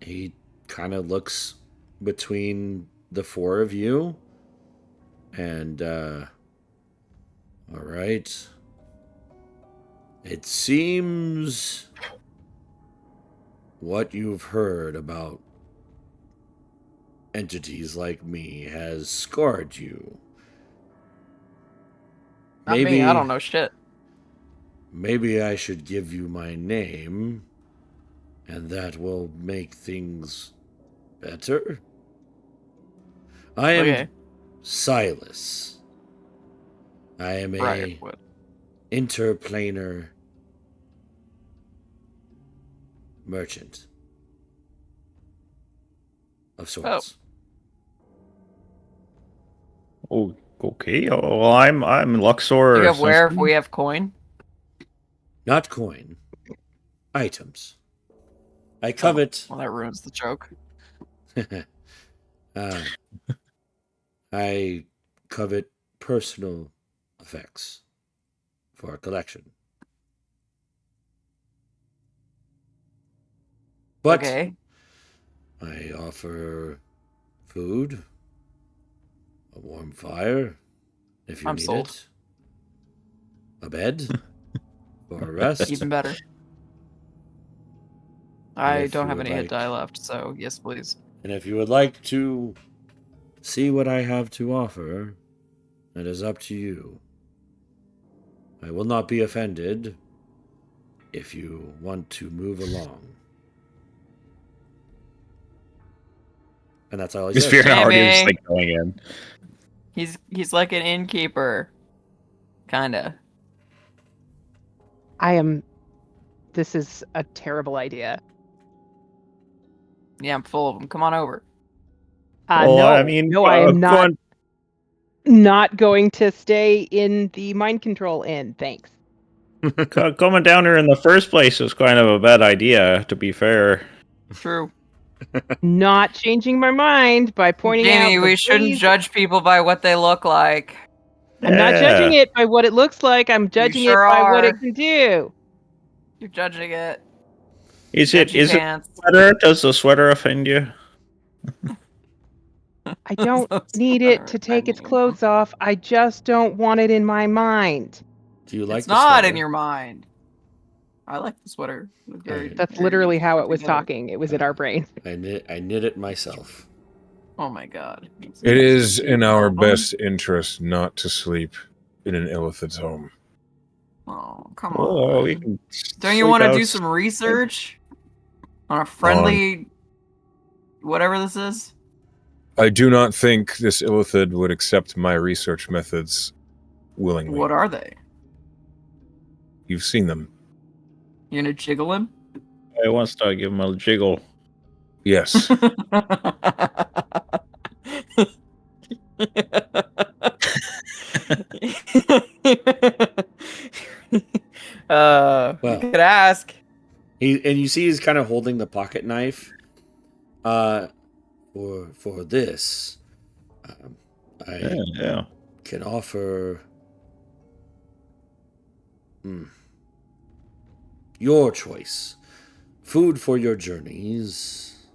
He kind of looks between the four of you, and all right. It seems what you've heard about entities like me has scarred you. Not me, I don't know shit. Maybe I should give you my name, and that will make things better. I am Silas. I am a interplanar merchant of sorts. Oh, okay. Oh, I'm Luxor. Do you have where if we have coin? Not coin. Items. I covet. Well, that ruins the joke. I covet personal effects for a collection. But I offer food, a warm fire, if you need it, a bed for a rest. Even better. I don't have any hit die left, so yes, please. And if you would like to see what I have to offer, it is up to you. I will not be offended if you want to move along. And that's all he says. Fear already is like going in. He's like an innkeeper. Kinda. This is a terrible idea. Yeah, I'm full of them. Come on over. I am not going to stay in the mind control inn. Thanks. Coming down here in the first place was kind of a bad idea, to be fair. True. Not changing my mind by pointing out. Jamie, we shouldn't judge people by what they look like. I'm not judging it by what it looks like. I'm judging it by what it can do. You're judging it. Is it a sweater? Does the sweater offend you? I don't need it to take its clothes off. I just don't want it in my mind. Do you like it's the not sweater? in your mind. I like the sweater. That's literally how it was talking. It was in our brain. I knit it myself. Oh my god. It is in our best interest not to sleep in an Illithid's home. Oh, come on. We can Don't you want to do some research on a friendly whatever this is? I do not think this Illithid would accept my research methods willingly. What are they? You've seen them. You gonna jiggle him? I want to give him a jiggle. Yes. You could ask. And you see he's kind of holding the pocket knife. For this, I can offer your choice: food for your journeys,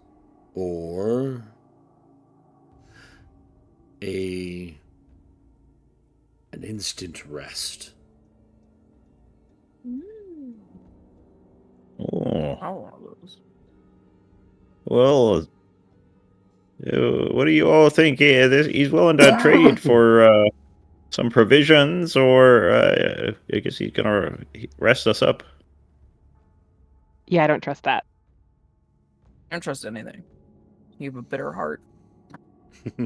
or an instant rest. Oh. I want those. Well, what do you all think? He's willing to trade for some provisions, or I guess he's gonna rest us up. Yeah, I don't trust that. I don't trust anything. You have a bitter heart.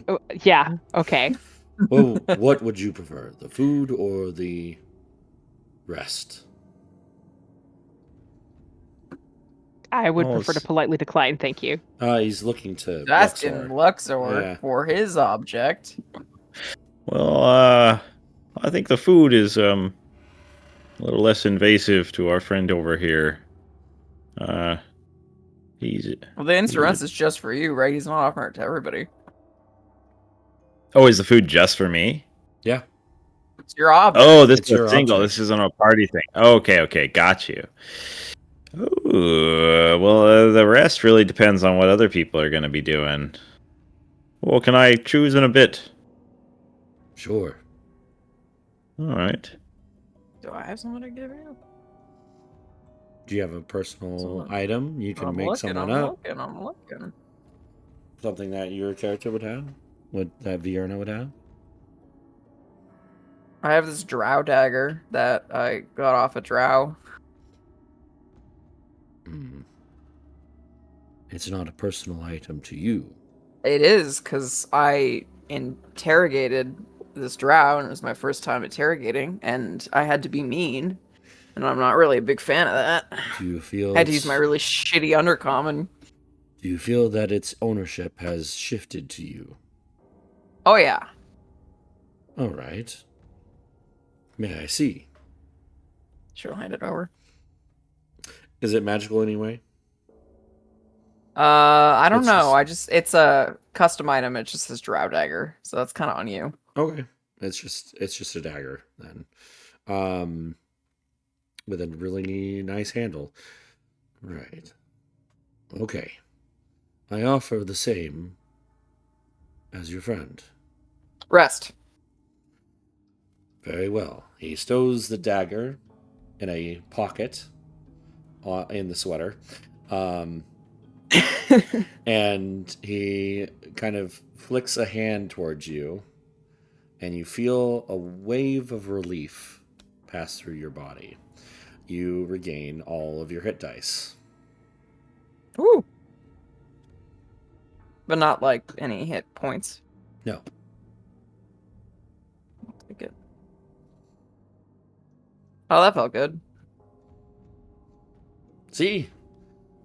Oh, yeah, okay. Well, what would you prefer, the food or the rest? I would prefer to politely decline, thank you. He's looking to asking Luxor for his object. Well, I think the food is a little less invasive to our friend over here. Well, the insurance is just for you, right? He's not offering it to everybody. Oh, is the food just for me? Yeah. It's your object. Oh, this is a single. This isn't a party thing. Okay, got you. Ooh, well, the rest really depends on what other people are going to be doing. Well, can I choose in a bit? Sure. All right. Do I have someone to give you? Do you have a personal item you can make someone up? I'm looking. Something that your character would have? That Vierna would have? I have this drow dagger that I got off a drow. It's not a personal item to you. It is, because I interrogated this drow, and it was my first time interrogating, and I had to be mean, and I'm not really a big fan of that. Do you feel I had to use my really shitty undercommon. Do you feel that its ownership has shifted to you? Oh, yeah. All right. May I see? Sure, I'll hand it over. Is it magical anyway? I don't know. It's a custom item. It just says drow dagger, so that's kind of on you. Okay, it's just a dagger then, with a really nice handle. Right. Okay. I offer the same as your friend. Rest. Very well. He stows the dagger in a pocket in the sweater. And he kind of flicks a hand towards you, and you feel a wave of relief pass through your body. You regain all of your hit dice. Ooh. But not like any hit points. No. I'll take it. Oh, that felt good. See?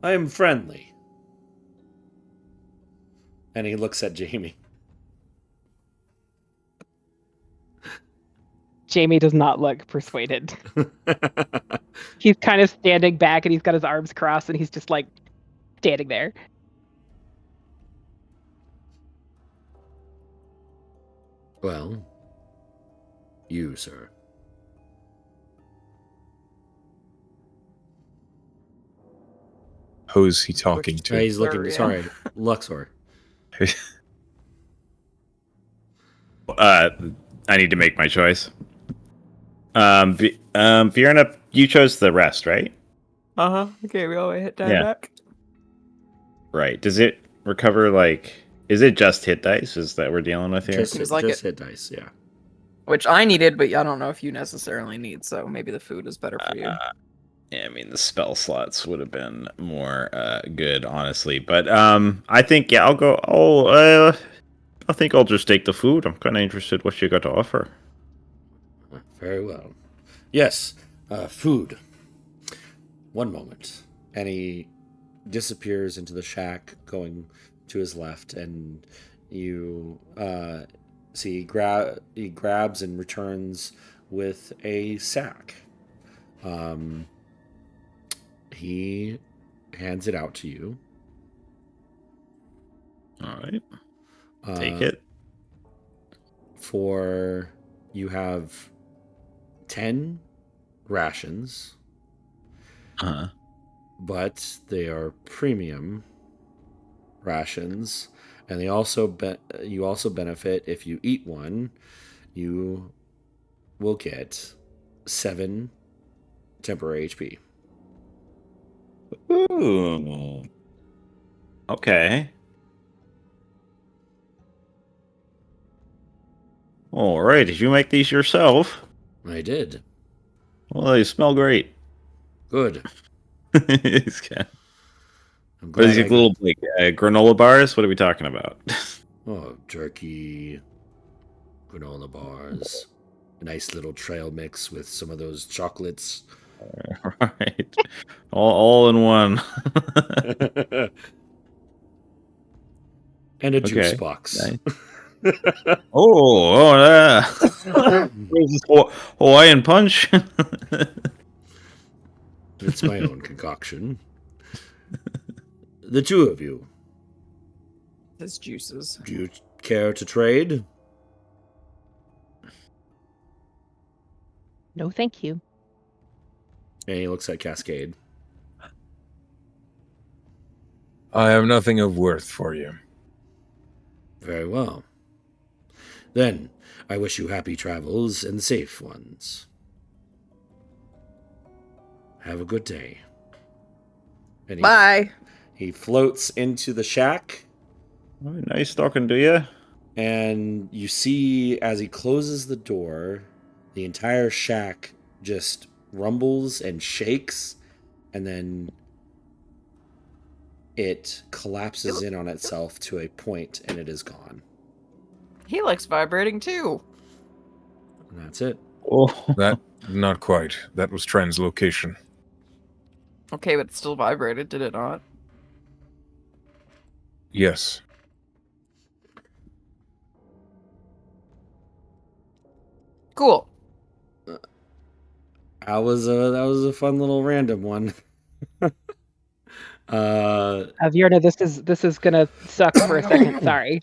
I am friendly. And he looks at Jamie. Jamie does not look persuaded. He's kind of standing back and he's got his arms crossed and he's just like standing there. Well, you, sir. Who's he talking to? He's looking. Luxor, yeah. Sorry, Luxor. I need to make my choice. Fiona, you chose the rest, right? Okay, we all hit Yeah. back. Right. Does it recover, like... Is it just hit dice? Is that we're dealing with here? Seems like just it. hit dice, yeah. Which I needed, but I don't know if you necessarily need, so maybe the food is better for you. Yeah, I mean, the spell slots would have been more good, honestly. But I think, yeah, I'll go... I think I'll just take the food. I'm kind of interested what you got to offer. Very well. Yes, food. One moment. And he disappears into the shack going to his left, and you see he grabs and returns with a sack. He hands it out to you. All right. Take it. For you have 10 rations, but they are premium rations, and they also you also benefit if you eat one. You will get 7 temporary HP. Ooh. Okay. All right. Did you make these yourself? I did. Well, they smell great. Good. He's got- I'm What is glad these little like granola bars? What are we talking about? Oh, jerky, granola bars, a nice little trail mix with some of those chocolates. Right. All in one. And a juice Okay. box. Nice. Yeah. What is this, Hawaiian punch? It's my own concoction. The two of you, His juices. do you care to trade? No, thank you. And he looks at Cascade. I have nothing of worth for you. Very well. Then, I wish you happy travels and safe ones. Have a good day. And Bye. He floats into the shack, Oh, nice talking to you. and you see as he closes the door, the entire shack just rumbles and shakes, and then it collapses in on itself to a point, and it is gone. He likes vibrating too. And that's it. Oh. That, not quite. That was translocation. Okay, but it still vibrated, did it not? Yes. Cool. That was a fun little random one. Vierna, this is gonna suck for a second. Sorry.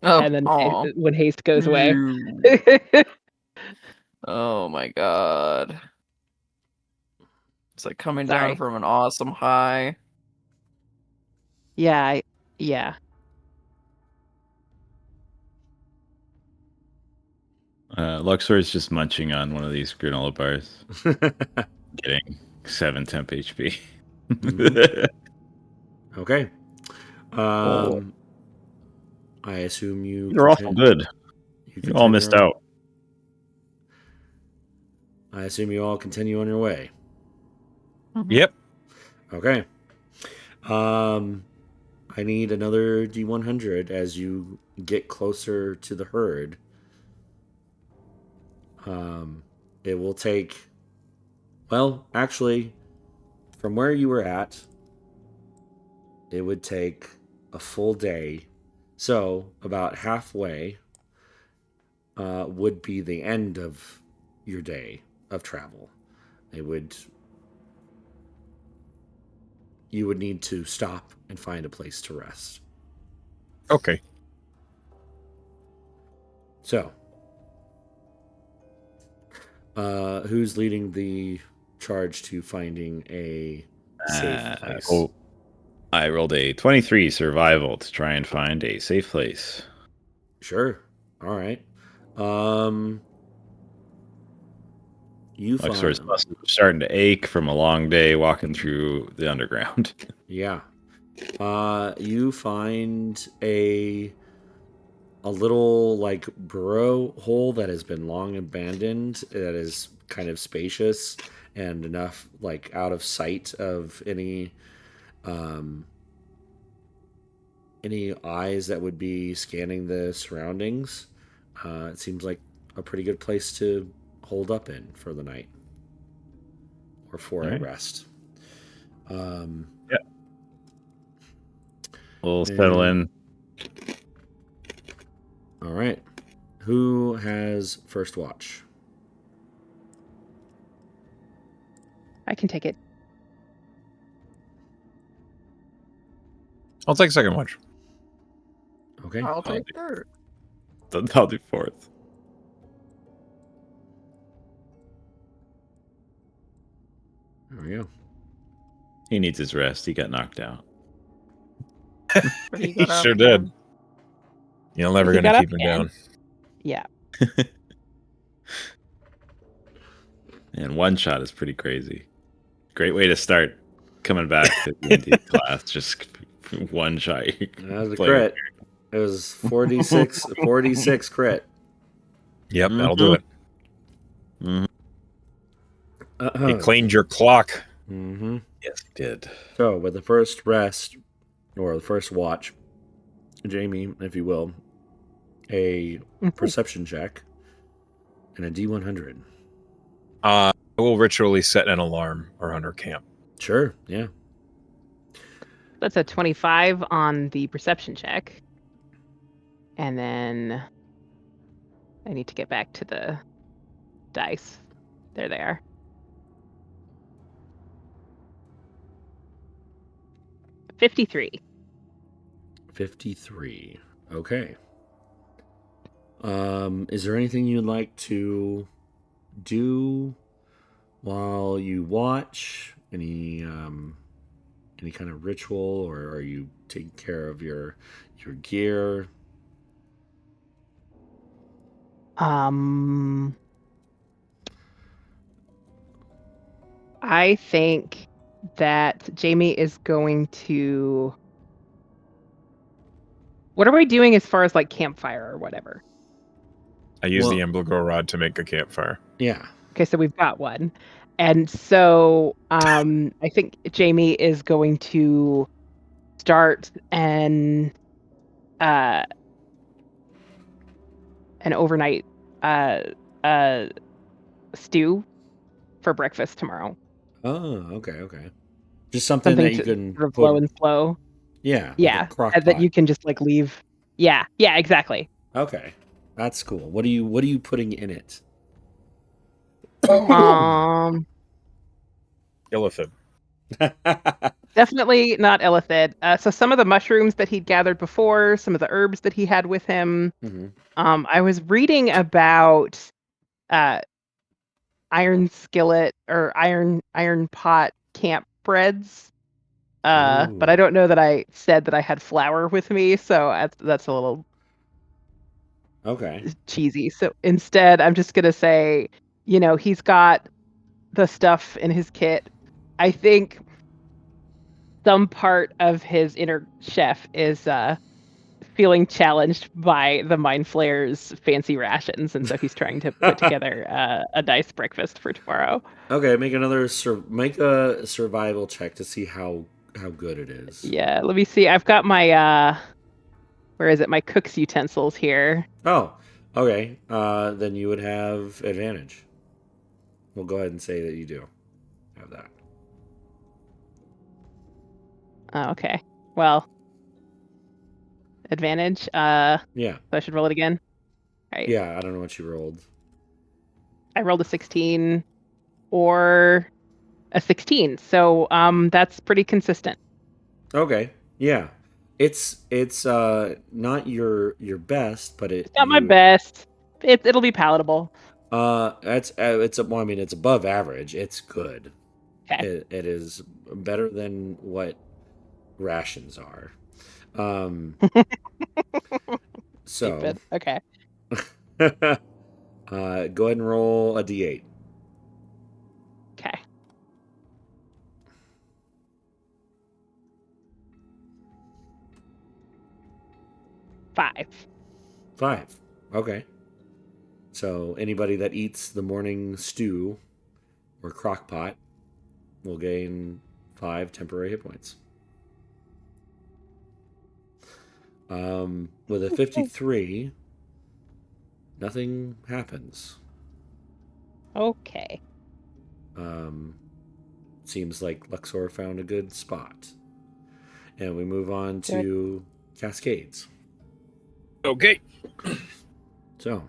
Oh, And then aw. when haste goes away. Oh my god. It's like coming Sorry. down from an awesome high. Yeah, yeah. Luxor is just munching on one of these granola bars, getting 7 temp HP. Okay. Oh. I assume you. You're awful good. You all missed out. I assume you all continue on your way. Yep. Okay. I need another D100 as you get closer to the herd. It will take. Well, actually, from where you were at, it would take a full day. So, about halfway would be the end of your day of travel. You would need to stop and find a place to rest. Okay. So, who's leading the charge to finding a safe place? I rolled a 23 survival to try and find a safe place. Sure. All right. You Like, find starting to ache from a long day walking through the underground. Yeah. You find a little like burrow hole that has been long abandoned, that is kind of spacious and enough like out of sight of any eyes that would be scanning the surroundings. It seems like a pretty good place to hold up in for the night or for a rest. Yeah. We'll settle in. All right. Who has first watch? I can take it. I'll take second watch. Okay. I'll take third. I'll do fourth. There we go. He needs his rest. He got knocked out. But he He got sure up did. again. You're never He going to got keep up him again. down. Yeah. And one shot is pretty crazy. Great way to start coming back to D&D class. Just one shot. That was a crit. It was 46 crit. Yep, that'll do it. He cleaned your clock. Mm-hmm. Yes, he did. So, with the first rest, or the first watch, Jamie, if you will, a perception check and a D100. I will ritually set an alarm around our camp. Sure, yeah. That's a 25 on the perception check. And then I need to get back to the dice. There they are. 53. 53. Okay. Is there anything you'd like to do while you watch? Any kind of ritual, or are you taking care of your gear? I think that Jamie is going to... What are we doing as far as like campfire or whatever? I use the Emblegoor rod to make a campfire. Yeah. Okay, so we've got one. And so I think Jamie is going to start an overnight stew for breakfast tomorrow. Oh, okay. Just something that you can sort of low and slow. Yeah. Yeah. Like a crock And that pot. you can just like leave. Yeah, exactly. Okay. That's cool. What are you putting in it? Illithid. Definitely not illithid. So some of the mushrooms that he'd gathered before, some of the herbs that he had with him. Mm-hmm. I was reading about iron skillet or iron pot camp breads. But I don't know that I said that I had flour with me, so that's a little cheesy. So instead, I'm just gonna say, he's got the stuff in his kit. I think some part of his inner chef is feeling challenged by the Mind Flayer's fancy rations, and so he's trying to put together a nice breakfast for tomorrow. Okay, make a survival check to see how good it is. Yeah, let me see. I've got my where is it? My cook's utensils here. Oh, okay. Then you would have advantage. We'll go ahead and say that you do have that. Oh, okay. Well, advantage. Yeah. So I should roll it again. Right. Yeah, I don't know what you rolled. I rolled a 16 or a 16. So that's pretty consistent. Okay. Yeah. It's not your best, but it's not my best. it'll be palatable. It's well, I mean, it's above average. It's good. Okay. It is better than what rations are. So, Stupid. Okay. go ahead and roll a d8. Okay. Five. 5. Okay. So anybody that eats the morning stew or crock pot will gain 5 temporary hit points. With a 53, nothing happens. Okay. Seems like Luxor found a good spot. And we move on Good. to Cascades. Okay. So,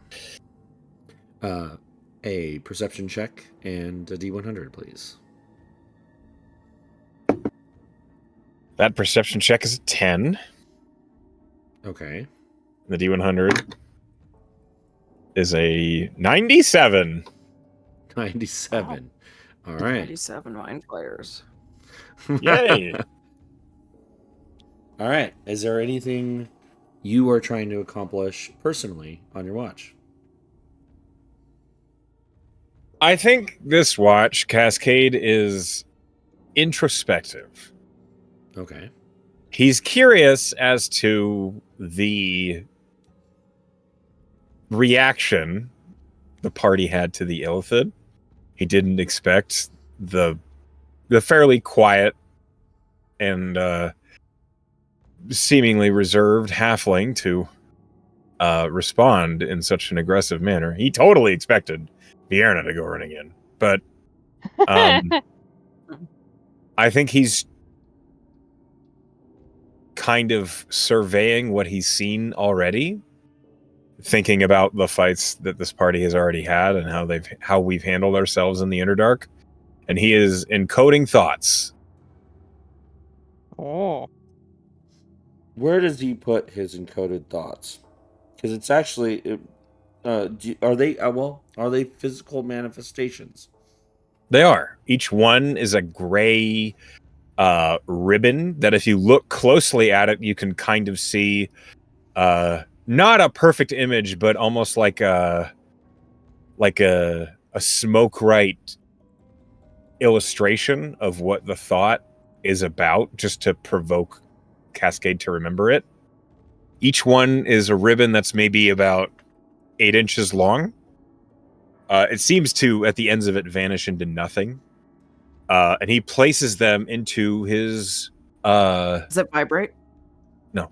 a perception check and a D100, please. That perception check is a 10. Okay. The D100 is a 97. 97. All right. 97 mind players. Yay. All right. Is there anything you are trying to accomplish personally on your watch? I think this watch, Cascade, is introspective. Okay. He's curious as to the reaction the party had to the Illithid. He didn't expect the fairly quiet and seemingly reserved halfling to respond in such an aggressive manner. He totally expected Vierna to go running in, but I think he's kind of surveying what he's seen already, thinking about the fights that this party has already had and how we've handled ourselves in the Underdark, and he is encoding thoughts. Oh. Where does he put his encoded thoughts? Because it's actually, are they physical manifestations? They are. Each one is a gray ribbon that, if you look closely at it, you can kind of see not a perfect image, but almost like a smoke right illustration of what the thought is about, just to provoke Cascade to remember it. Each one is a ribbon that's maybe about 8 inches long. It seems to, at the ends of it, vanish into nothing. And he places them into his Does it vibrate? no,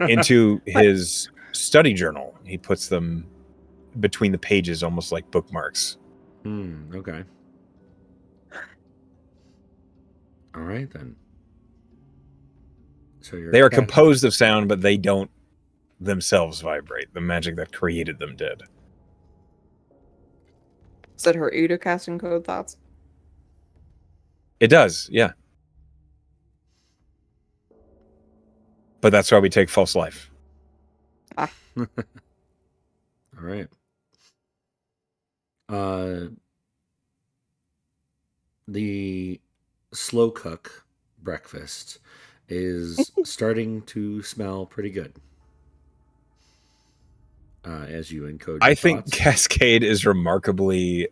into his study journal. He puts them between the pages, almost like bookmarks. Okay. All right, then. So They are composed of sound, but they don't themselves vibrate. The magic that created them did. Does it hurt you to cast encode thoughts? It does, yeah. But that's why we take false life. All right. The slow cook breakfast is starting to smell pretty good. As you encode your I think thoughts. Cascade is remarkably...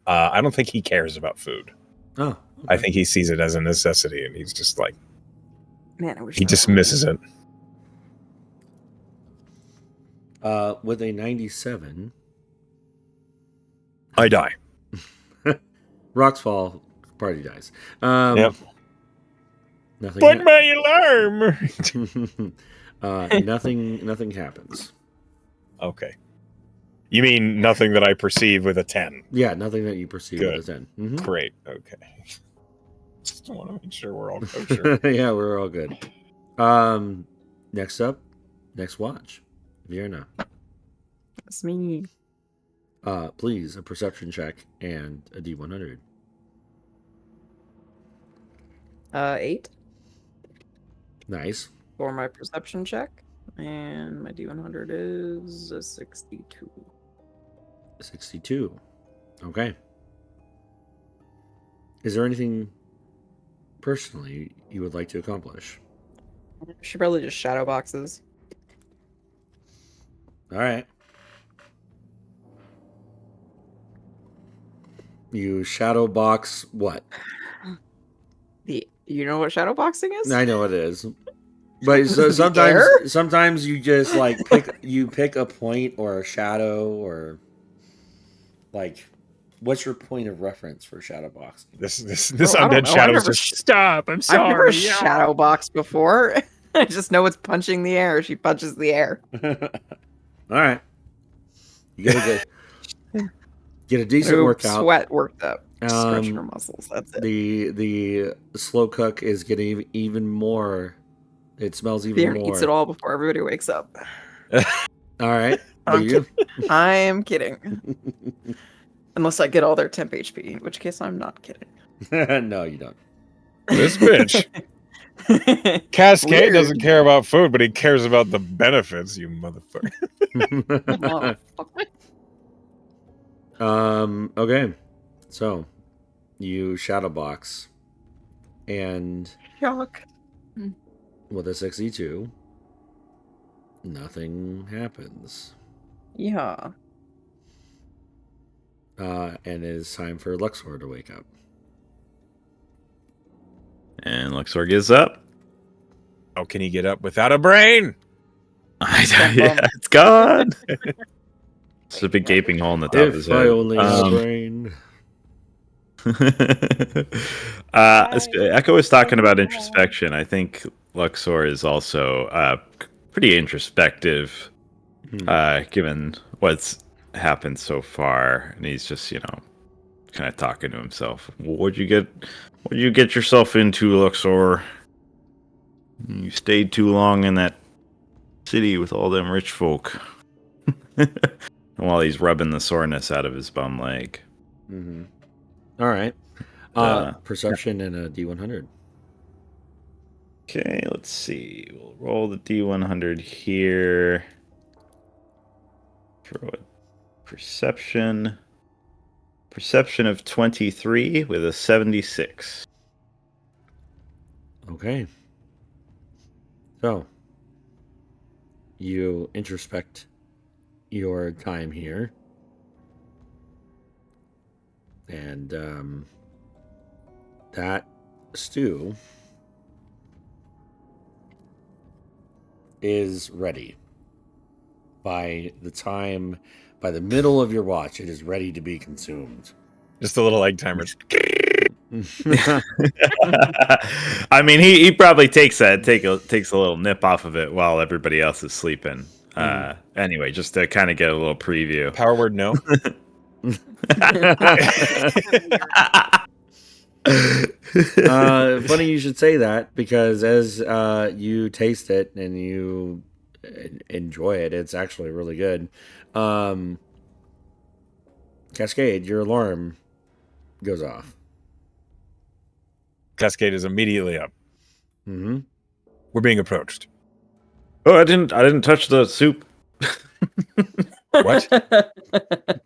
I don't think he cares about food. Oh, okay. I think he sees it as a necessity, and he's just like... Man, I wish he dismisses it. With a 97... I die. Rocks fall, party dies. Yep. Nothing. But my alarm! Nothing happens. Okay. You mean nothing that I perceive with a 10? Yeah, nothing that you perceive Good. with a 10. Mm-hmm. Great. Okay. Just want to make sure we're all kosher. Yeah, we're all good. Next watch. Vierna. That's me. Please, a perception check and a D100. 8 Nice. for my perception check, and my D100 is a 62. 62. Okay. Is there anything personally you would like to accomplish? She probably just shadow boxes. All right. You shadow box what? You know what shadow boxing is? I know it is. But so The air? sometimes you just like pick a point or a shadow or like what's your point of reference for shadow boxing? This I don't undead know. shadow is just stop. I'm sorry. I've never yeah." shadow boxed before. I just know it's punching the air. She punches the air. All right. You gotta get a decent Ooh, workout. sweat worked up. Stretching her muscles. That's it. The slow cook is getting even more. It smells even Pierre more. eats it all before everybody wakes up. All right. I'm Do you? I am kidding. Unless I get all their temp HP, in which case I'm not kidding. No, you don't. This bitch. Cascade Weird. doesn't care about food, but he cares about the benefits, you motherfucker. Okay. So you shadow box and Shock. with a 62, nothing happens. Yeah. And it's time for Luxor to wake up. And Luxor gets up. How can he get up without a brain? Yeah, it's gone. It's a big gaping hole in the top of his If I head. only had a brain. Echo was talking about introspection. I think Luxor is also pretty introspective, given what's happened so far, and he's just kind of talking to himself. What'd you get yourself into, Luxor? You stayed too long in that city with all them rich folk. While he's rubbing the soreness out of his bum leg. Mm-hmm. All right. Perception and a D100. Okay, let's see. We'll roll the D100 here. Throw it. Perception. Perception of 23 with a 76. Okay. So you introspect your time here. And that stew is ready. By the middle of your watch, it is ready to be consumed. Just a little egg timer. I mean, he probably takes a little nip off of it while everybody else is sleeping. Anyway, just to kind of get a little preview. Power word no. Funny you should say that, because as you taste it and you enjoy it, it's actually really good. Cascade, your alarm goes off. Cascade is immediately up. Mm-hmm. We're being approached. Oh, I didn't touch the soup. What?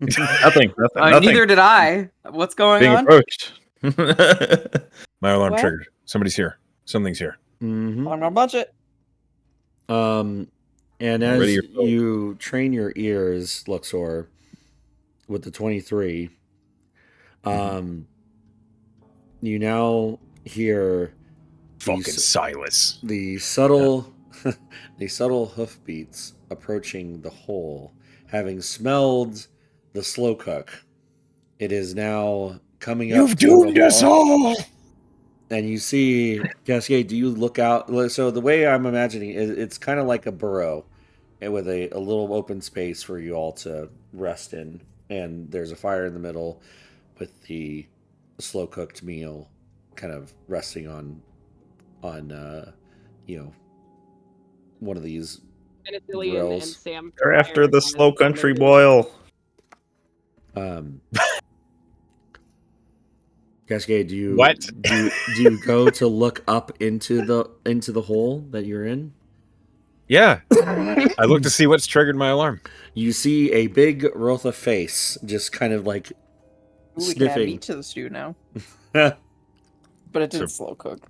Nothing. Neither did I. What's going Being on? approached. My alarm What? triggered. Somebody's here. Something's here. Mm-hmm. On our budget. And as you train your ears, Luxor, with the 23, you now hear Fucking Silas. the subtle hoofbeats approaching the hole. Having smelled the slow cook, it is now coming up. You've doomed us all. And you see, Cascade, do you look out? So the way I'm imagining it, it's kind of like a burrow with a little open space for you all to rest in. And there's a fire in the middle with the slow cooked meal kind of resting on one of these Penicillin and Sam. They're after the slow country boil. Cascade, do you What? do you go to look up into the hole that you're in? Yeah. I look to see what's triggered my alarm. You see a big Rotha face just kind of like Ooh, we can add sniffing. meat to the stew now. But it didn't So- slow cook.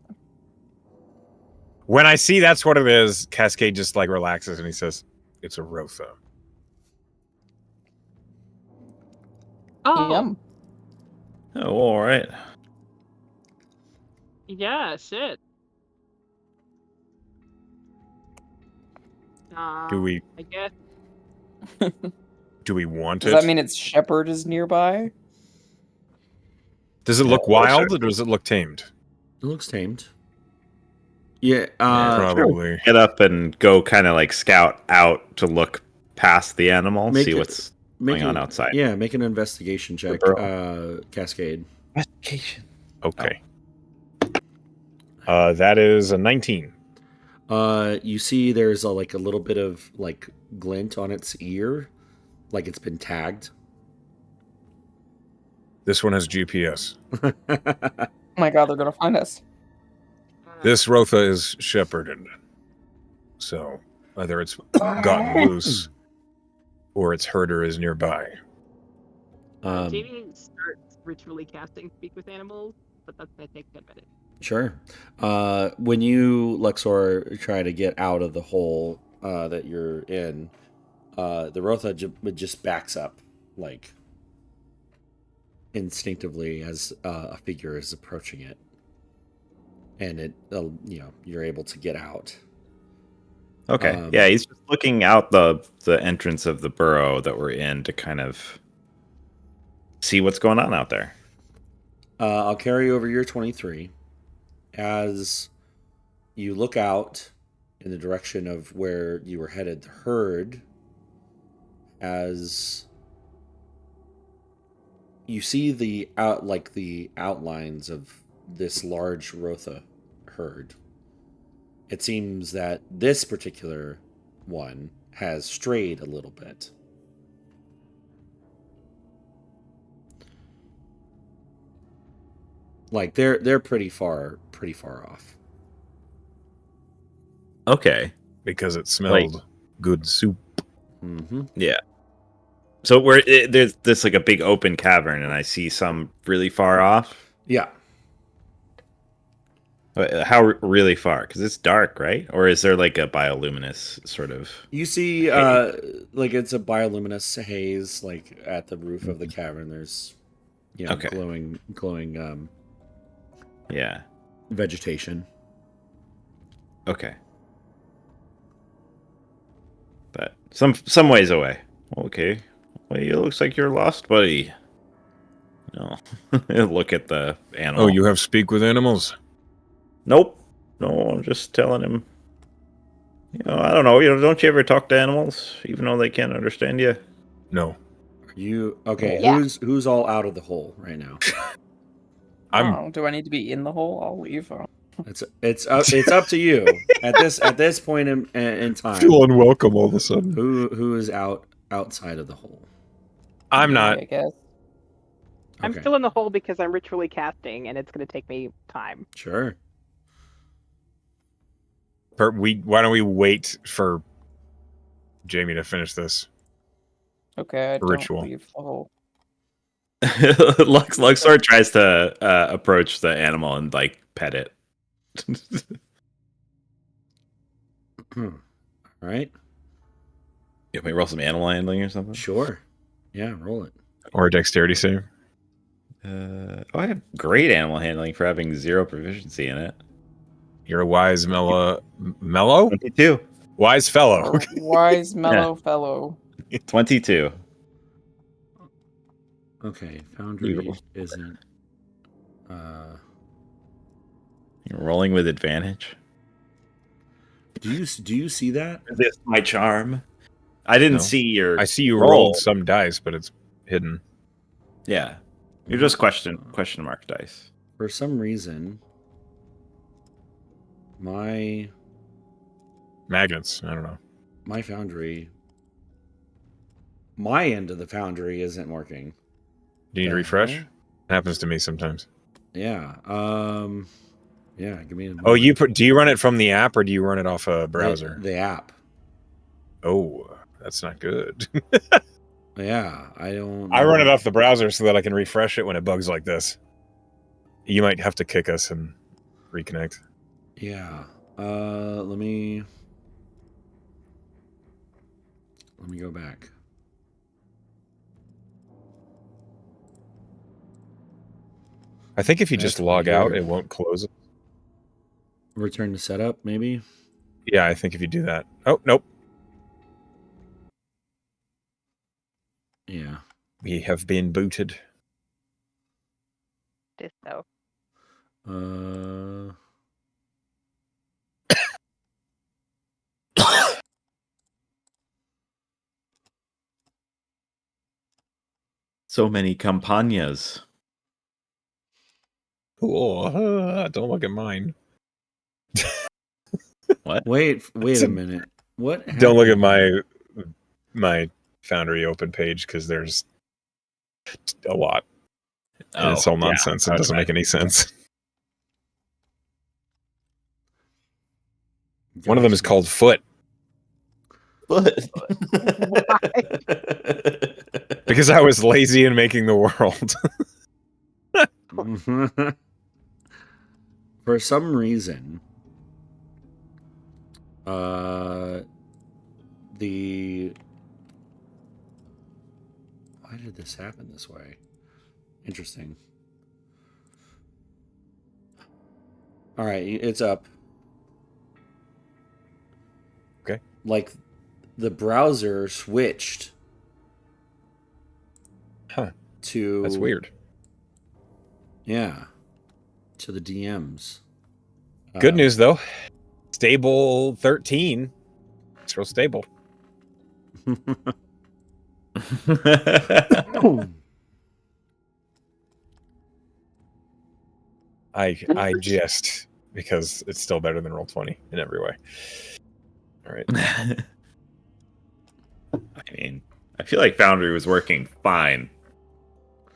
When I see that's what it is, Cascade just like relaxes and he says, "It's a Rotha." Oh, Yum. Oh, all right. yeah, shit. Do we I guess. do we want Does it? that mean its shepherd is nearby? Does it look Yeah, wild or does it look tamed? It looks tamed. Yeah, Probably. Get up and go kind of like scout out to look past the animal, Make see it- what's going on outside. Yeah, make an investigation check, Cascade. Investigation. Okay. That is a 19. You see there's a little bit of like glint on its ear, like it's been tagged. This one has GPS. Oh my god, they're gonna find us. This Rotha is shepherded. So either it's gotten loose or its herder is nearby. Jamie starts ritually casting Speak with Animals, but that's going to take a minute. Sure. When you, Luxor, try to get out of the hole that you're in, the Rotha just backs up, like instinctively as a figure is approaching it, and it, you're able to get out. Okay. Yeah, he's just looking out the entrance of the burrow that we're in to kind of see what's going on out there. I'll carry over your 23 as you look out in the direction of where you were headed. The herd, as you see the outlines of this large Rotha herd. It seems that this particular one has strayed a little bit. Like they're pretty far off. Okay. Because it smelled good soup. Mm-hmm. Yeah. So there's this like a big open cavern, and I see some really far off. Yeah. How really far? Because it's dark, right? Or is there like a bioluminescent sort of? You see, like it's a bioluminescent haze, like at the roof of the cavern. There's, Okay. glowing, Yeah. vegetation. Okay. But some ways away. Okay. Well, it looks like you're lost, buddy. No. Look at the animal. Oh, you have speak with animals? Nope. No, I'm just telling him. I don't know. Don't you ever talk to animals, even though they can't understand you? No. Are you okay? Yeah. Who's all out of the hole right now? Do I need to be in the hole? I'll leave. It's up to you at this point in time. Feel unwelcome all of a sudden. Who is outside of the hole? I'm not. I guess. I'm Okay. still in the hole because I'm ritually casting, and it's going to take me time. Sure. Why don't we wait for Jamie to finish this? Okay, I Ritual. don't leave the hole. Luxor tries to approach the animal and like pet it. All right. Can we roll some animal handling or something? Sure. Yeah, roll it. Or a dexterity save? I have great animal handling for having 0 proficiency in it. You're a wise mellow? 22. Wise fellow. Or wise, mellow fellow. 22. Okay, Foundry Evil. isn't. You're rolling with advantage. Do you see that? Is this my charm? I didn't No. see your. I see you roll. rolled some dice, but it's hidden. Yeah, you're just question mark dice. For some reason, my Magnets. I don't know. Foundry, my end of the Foundry isn't working. Do you need to The refresh? hell? It happens to me sometimes. Yeah. Yeah. Give me. Oh, do you run it from the app or do you run it off a browser? The app. Oh, that's not good. Yeah, I don't. I run it off the browser so that I can refresh it when it bugs like this. You might have to kick us and reconnect. Yeah. Let me go back. I think if you just log out, weird. it won't close it. Return to setup, maybe? Yeah, I think if you do that. Oh, nope. Yeah. We have been booted. Ditto. So many campañas. Oh, don't look at mine. What? Wait a minute. What happened? Don't look at my Foundry open page because there's a lot. And it's all nonsense. It doesn't make any sense. One of them is called Foot. Foot. Because I was lazy in making the world. For some reason, why did this happen this way? Interesting. All right, it's up. Okay. Like the browser switched. Huh. To That's weird. Yeah. To the DMs. Good news though. Stable 13. It's real stable. I jest because it's still better than Roll20 in every way. All right. I mean, I feel like Foundry was working fine.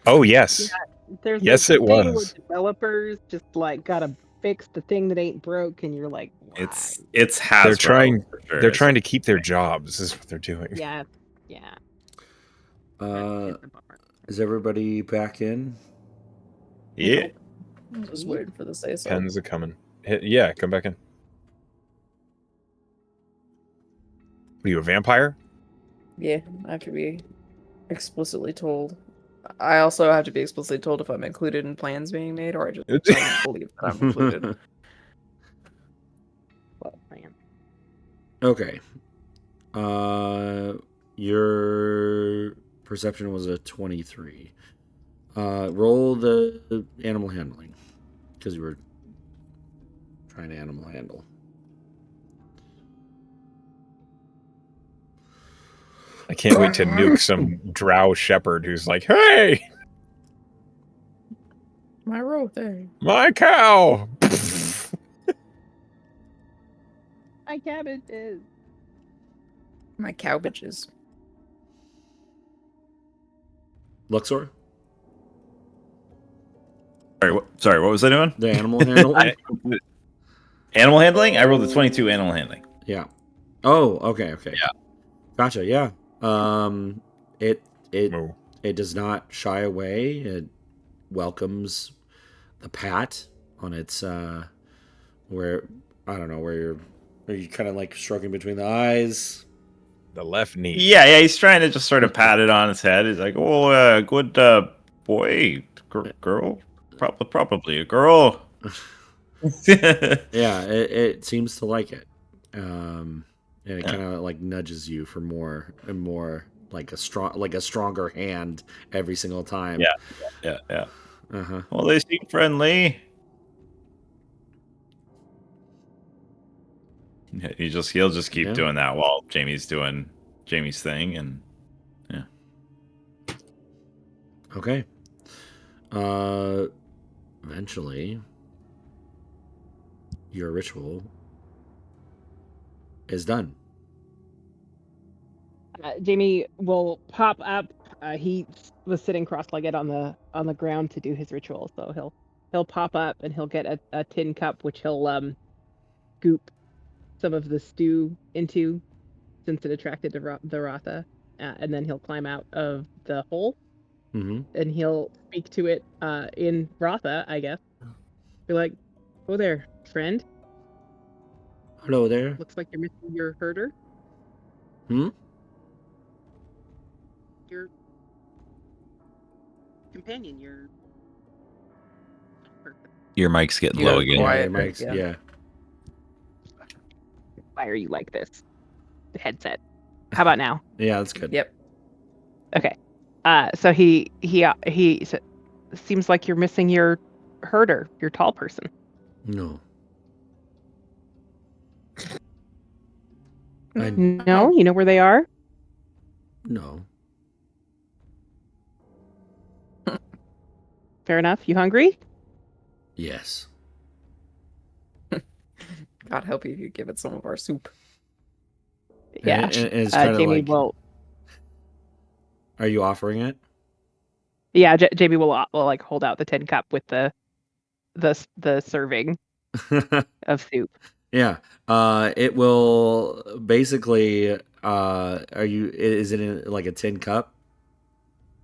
Oh yes. Yeah, there's yes, like it was. Developers just like gotta fix the thing that ain't broke, and you're like, why? It's Hasbro. They're trying to keep their jobs. Is what they're doing. Yeah. Is everybody back in? Yeah. I'm just waiting for the say so. Pens are coming. Yeah, come back in. Are you a vampire? Yeah, I have to be explicitly told. I also have to be explicitly told if I'm included in plans being made, or I just don't believe that I'm included. Well, plan. Okay. Your perception was a 23. Roll the animal handling because you were trying to animal handle. I can't wait to nuke some drow shepherd who's like, "Hey, My row thing. my cow." My cabbages. My cow bitches. Luxor? Sorry, what was I doing? The animal handling? Animal handling? I rolled a 22 animal handling. Yeah. Oh, okay. Yeah. Gotcha, yeah. It does not shy away. It welcomes the pat on its where I don't know where you're kind of like stroking between the eyes. The left knee. Yeah, he's trying to just sort of pat it on his head. He's like, "Oh, good boy, girl, probably a girl." Yeah, it seems to like it, and it kind of like nudges you for more and more, like a stronger hand every single time. Yeah. Uh-huh. Well, they seem friendly. He'll just keep doing that while Jamie's doing Jamie's thing, and yeah. Okay. Eventually, your ritual is done. Jamie will pop up. He was sitting cross-legged on the ground to do his ritual, so he'll pop up and he'll get a tin cup, which he'll goop some of the stew into, since it attracted the Ratha, and then he'll climb out of the hole, Mm-hmm. and he'll speak to it in Ratha, I guess. Be like, "Oh there, friend. Hello there. Looks like you're missing your herder. Hmm? Your companion, your person. Your mic's getting You low got again. quiet. Yeah, your mic's, Yeah. yeah. Why are you like this? The headset. How about now? Yeah, that's good. Yep. Okay. So he seems like you're missing your herder, your tall person. No. No, you know where they are? No. Fair enough. You hungry? Yes. God help you if you give it some of our soup. Yeah. And it's kind of Jamie like, will. are you offering it? Yeah, Jamie will like hold out the tin cup with the serving of soup. Yeah. It will basically. Are you? Is it in like a tin cup?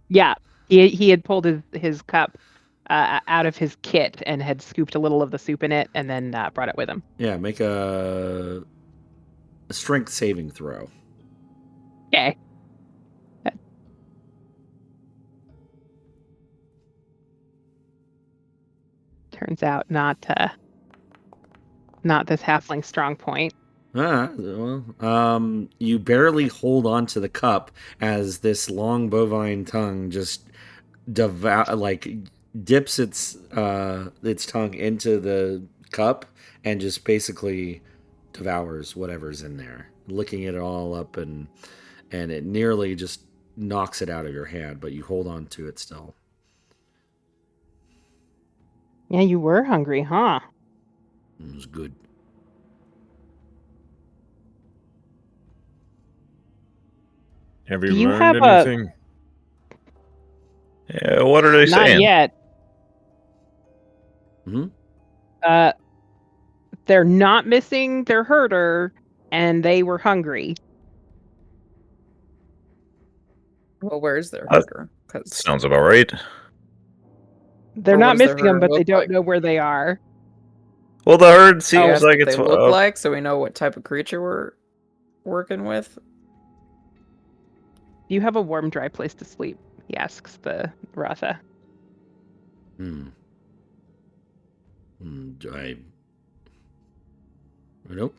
Yeah, he had pulled his cup out of his kit and had scooped a little of the soup in it, and then brought it with him. Yeah. Make a strength saving throw. Okay. Turns out not this halfling strong point. You barely hold on to the cup as this long bovine tongue just dips its tongue into the cup and just basically devours whatever's in there, licking it all up, and it nearly just knocks it out of your hand, but you hold on to it still. Yeah, you were hungry, huh? It was good. Have you Do you learned have anything? Yeah, what are they Not saying? yet. Hmm? They're not missing their herder, and they were hungry. Well, where's their Uh, herder? Because Sounds about right. They're Or what not does their missing them, herder but they look don't like? know where they are. Well, the herd you seems ask like what it's they look like, so we know what type of creature we're working with. Do you have a warm, dry place to sleep? He asks the Ratha. Hmm. I don't.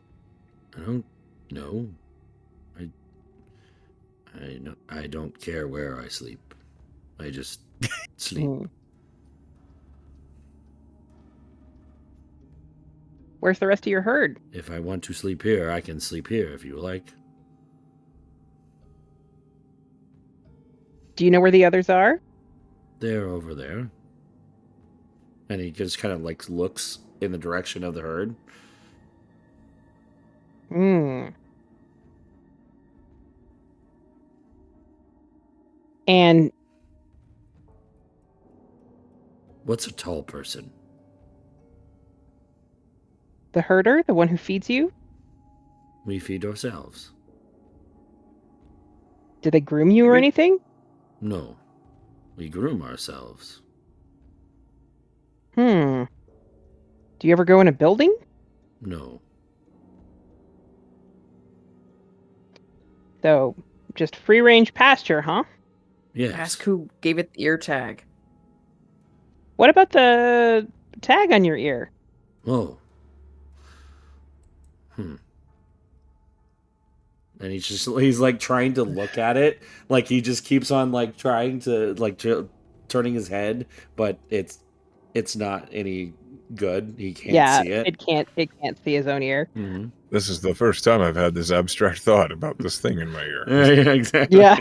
I don't know. I don't care where I sleep. I just sleep. Hmm. Where's the rest of your herd? If I want to sleep here, I can sleep here if you like. Do you know where the others are? They're over there. And he just kind of like looks in the direction of the herd. Hmm. And What's a tall person? the herder, the one who feeds you, We feed ourselves. do they groom you or anything? No. We groom ourselves. Hmm. Do you ever go in a building? No. So, just free range pasture, huh? Yes. Ask who gave it the ear tag. What about the tag on your ear? Oh. And he's like trying to look at it. Like he just keeps on like trying to turning his head, but it's not any good. He can't see it. It can't see his own ear. Mm-hmm. This is the first time I've had this abstract thought about this thing in my ear. Yeah, exactly. Yeah.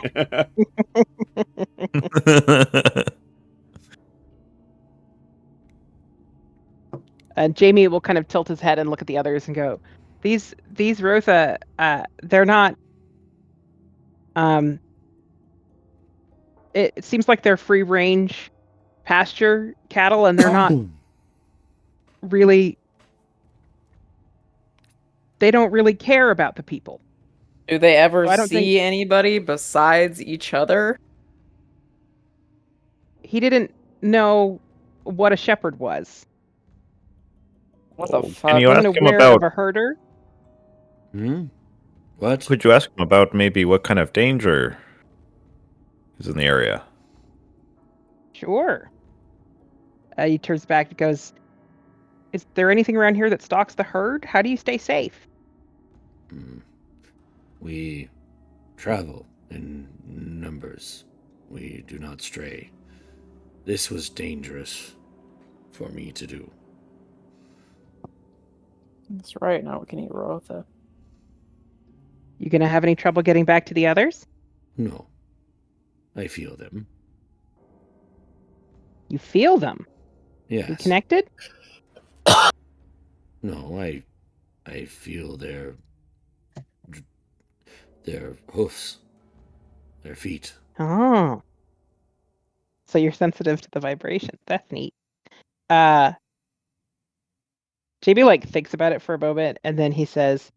And Jamie will kind of tilt his head and look at the others and go, "These Rotha, they're not. It seems like they're free range pasture cattle, and they're not really. They don't really care about the people. Do they ever I don't see anybody besides each other? He didn't know what a shepherd was. What the Can fuck? you Wasn't ask him aware about? of a herder. Hmm? What? Could you ask him about maybe what kind of danger is in the area? Sure. He turns back and goes, "Is there anything around here that stalks the herd? How do you stay safe?" We travel in numbers. We do not stray. This was dangerous for me to do. That's right. Now we can eat Rotha. You gonna have any trouble getting back to the others? No. I feel them. You feel them. You Yes. connected? No, I feel their hoofs, their feet. Oh. So you're sensitive to the vibration. That's neat. JB like thinks about it for a moment and then he says,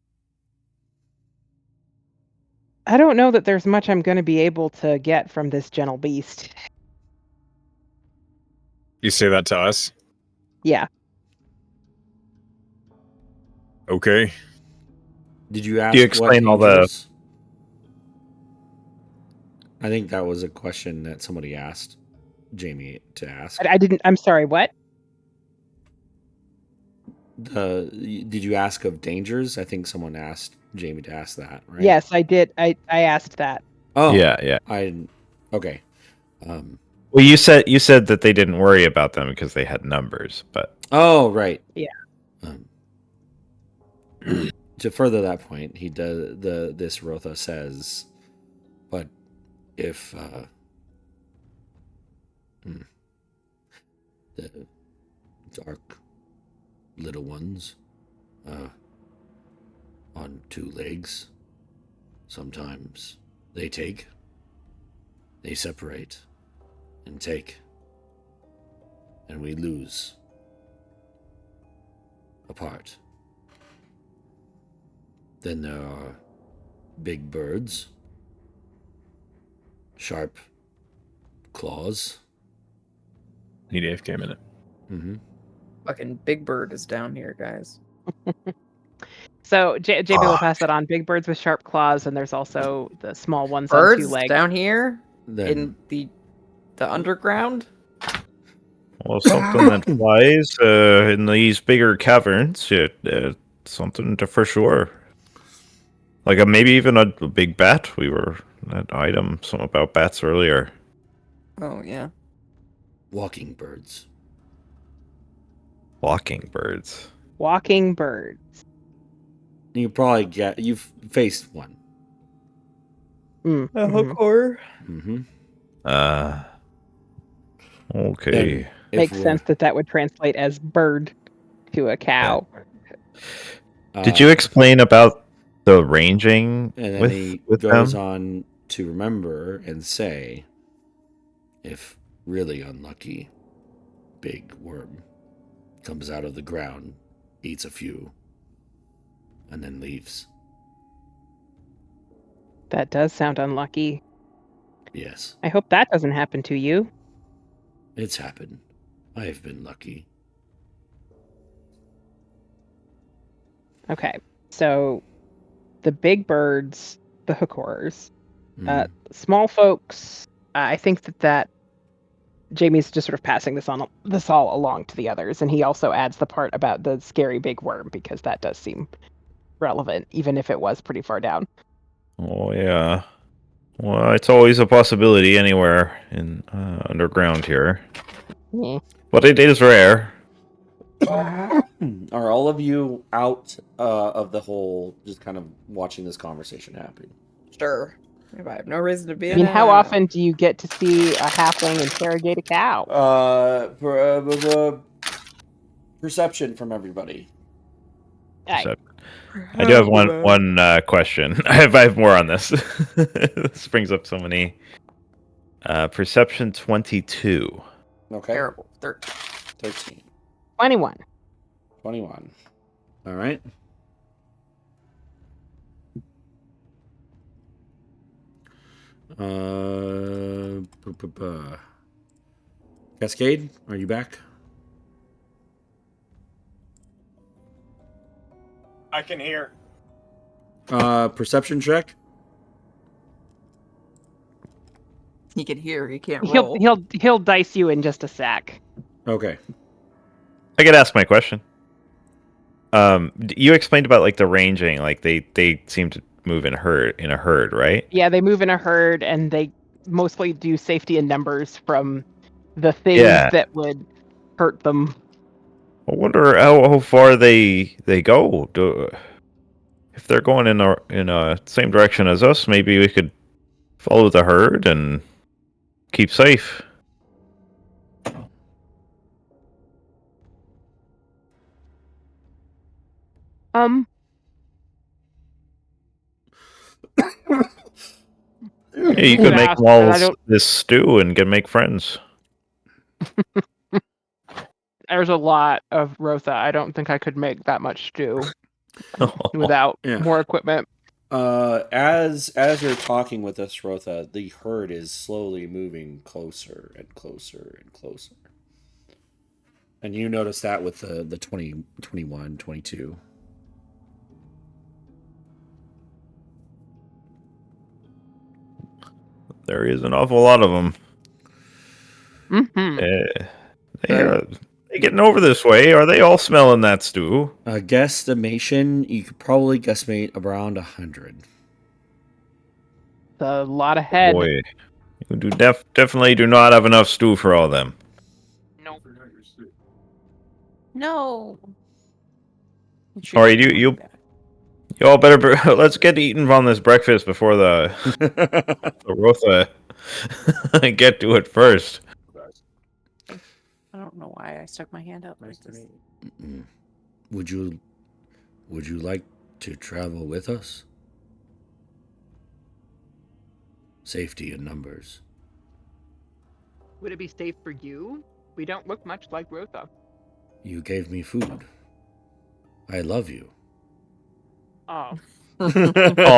"I don't know that there's much I'm going to be able to get from this gentle beast." You say that to us? Yeah. Okay. Did you ask Do you what explain all the? dangers? I think that was a question that somebody asked Jamie to ask. I didn't. I'm sorry. What? Did you ask of dangers? I think someone asked Jamie to ask that, right? Yes, I did. I asked that. Oh, Yeah. Okay. Well, you said that they didn't worry about them because they had numbers, but Oh, right. Yeah. To further that point, he does this Rotha says, but if the dark little ones on two legs, sometimes they separate and take, and we lose apart. Then there are big birds, sharp claws. Need AFK a minute. Mm-hmm. Fucking Big Bird is down here, guys. So JB will pass that on. Big birds with sharp claws, and there's also the small ones on two Birds legs. down here Then in the underground. well, something that flies in these bigger caverns, something to for sure. Like maybe even a big bat. We were that item some about bats earlier. Oh yeah. walking birds. Walking birds. Walking birds. You probably you've faced one. Horror. Mm-hmm. Okay. Makes sense that would translate as bird to a cow. Did you explain about the ranging And then with he with goes them? on to remember and say, if really unlucky, big worm comes out of the ground, eats a few, and then leaves. That does sound unlucky. Yes, I hope that doesn't happen to you. it's happened. I've been lucky. Okay. So the big birds, the hookers, small folks, I think that Jamie's just sort of passing this all along to the others, and he also adds the part about the scary big worm because that does seem relevant, even if it was pretty far down. Oh yeah. Well, it's always a possibility anywhere in underground here, Yeah. but it is rare. Are all of you out of the hole, just kind of watching this conversation happen? Sure. If I have no reason to be I in mean, it, how I'm often do you get to see a halfling interrogate a cow? Perception from everybody. Aye. I do have one question. I have more on this. This brings up so many. Perception 22. Okay. terrible. 13. 21. 21. All right. Cascade, are you back? I can hear. Perception check. He can hear. He can't He'll roll. he'll dice you in just a sec. Okay. I could ask my question. You explained about like the ranging, like they seem to move in a herd, right? Yeah, they move in a herd, and they mostly do safety in numbers from the things Yeah. that would hurt them. I wonder how far they go. If they're going in a same direction as us, maybe we could follow the herd and keep safe. Yeah, you could make Ask, them all but I don't. this stew and make friends. There's a lot of Rotha. I don't think I could make that much stew without Yeah. more equipment. As you're talking with us, Rotha, the herd is slowly moving closer and closer and closer. And you notice that with the 20, 21, 22. There is an awful lot of them. Mm-hmm. They getting over this way? Are they all smelling that stew? Guesstimation, you could probably guesstimate around 100. A lot of head. Boy, you definitely do not have enough stew for all of them. Nope. No. All right, you all better let's get eating on this breakfast before the Rotha get to it first. I don't know why I stuck my hand out like this. Would you like to travel with us? Safety in numbers. Would it be safe for you? We don't look much like Rotha. You gave me food. I love you. Oh. Aww.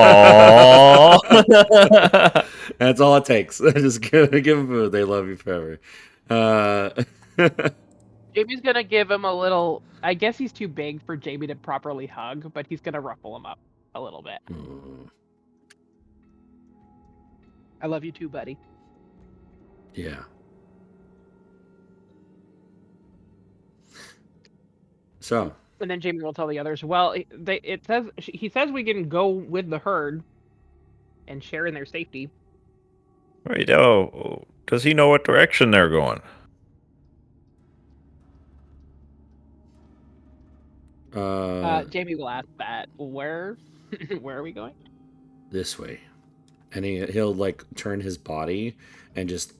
That's all it takes. Just give them food. They love you forever. Jamie's gonna give him a little. I guess he's too big for Jamie to properly hug, but he's gonna ruffle him up a little bit. I love you too, buddy. Yeah. So. And then Jamie will tell the others. Well, he says we can go with the herd and share in their safety. Right. Oh, does he know what direction they're going? Jamie will ask that. Where are we going? This way. And he'll like turn his body and just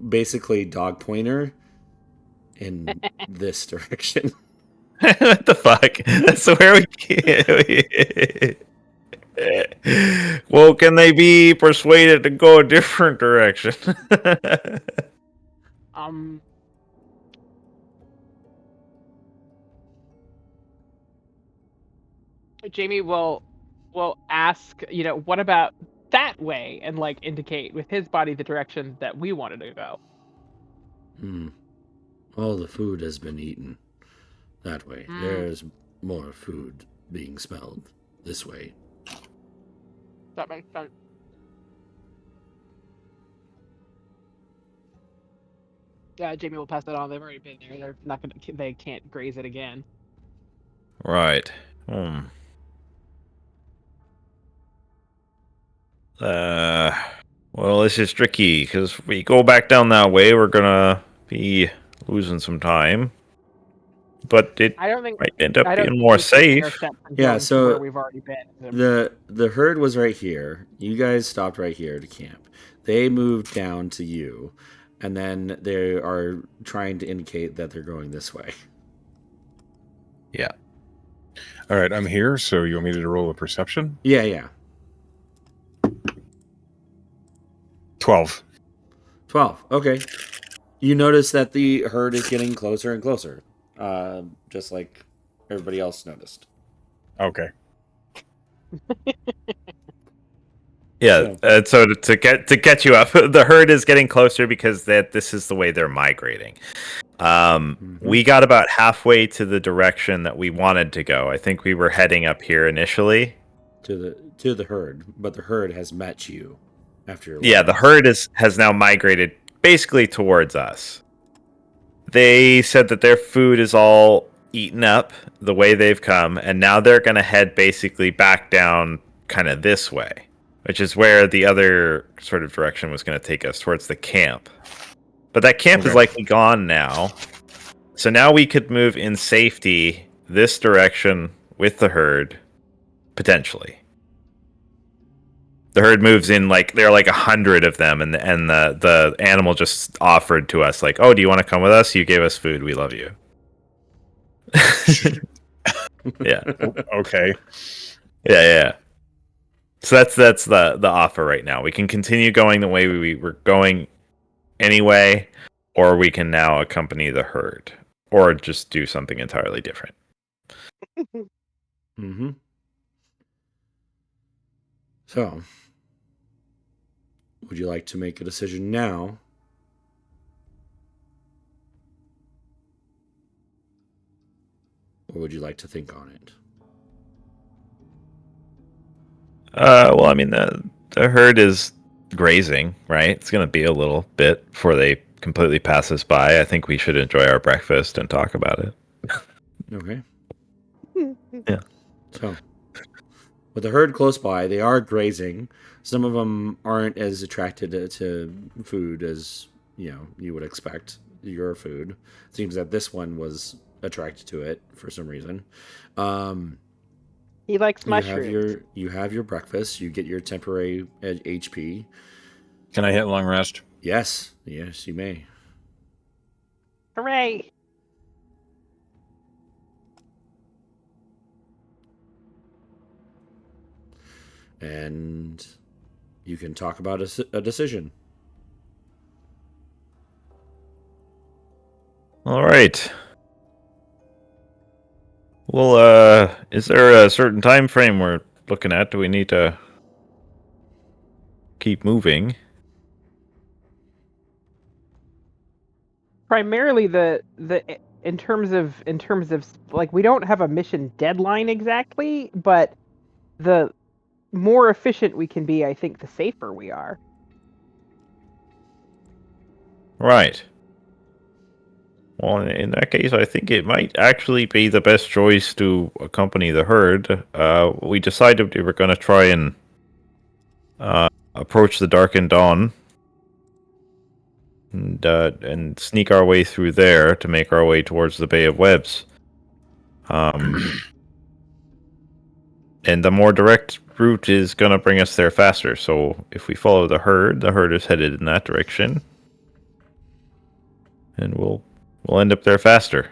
basically dog pointer in this direction. What the fuck? That's where we. Well, can they be persuaded to go a different direction? Jamie will ask, what about that way, and like indicate with his body the direction that we wanted to go. All the food has been eaten. That way. There's more food being smelled this way. That makes sense. Yeah, Jamie will pass that on. They've already been there. They're not gonna. They can't graze it again. Right. Well, this is tricky because if we go back down that way, we're gonna be losing some time. But I don't think might end up being more safe. Yeah, so where we've already been. The herd was right here. You guys stopped right here to camp. They moved down to you, and then they are trying to indicate that they're going this way. Yeah. All right, I'm here. So you want me to roll a perception? Yeah. 12. 12. Okay. You notice that the herd is getting closer and closer, just like everybody else noticed. Okay. Yeah, so to get you up, the herd is getting closer because this is the way they're migrating. We got about halfway to the direction that we wanted to go. I think we were heading up here initially to the herd, but the herd has met you after your the herd has now migrated basically towards us. They said that their food is all eaten up the way they've come, and now they're going to head basically back down kind of this way, which is where the other sort of direction was going to take us towards the camp. But that camp is likely gone now. So now we could move in safety this direction with the herd, potentially. The herd moves in there are 100 of them, and the animal just offered to us like, "Oh, do you want to come with us? You gave us food. We love you." Yeah. Okay. Yeah. So that's the offer right now. We can continue going the way we were going anyway, or we can now accompany the herd, or just do something entirely different. So, would you like to make a decision now? Or would you like to think on it? Well, I mean, the herd is grazing, right? It's going to be a little bit before they completely pass us by. I think we should enjoy our breakfast and talk about it. Okay. Yeah. So, with the herd close by, they are grazing. Some of them aren't as attracted to food as you would expect. Your food. It seems that this one was attracted to it for some reason. He likes mushrooms. You have your breakfast. You get your temporary HP. Can I hit long rest? Yes, you may. Hooray! And you can talk about a decision. All right. Well, is there a certain time frame we're looking at? Do we need to keep moving? Primarily the in terms of like, we don't have a mission deadline exactly, but the more efficient we can be, I think the safer we are. Right. Well, in that case, I think it might actually be the best choice to accompany the herd. We decided we were going to try and approach the darkened dawn and sneak our way through there to make our way towards the Bay of Webs. And the more direct route is going to bring us there faster. So if we follow the herd is headed in that direction, and we'll end up there faster.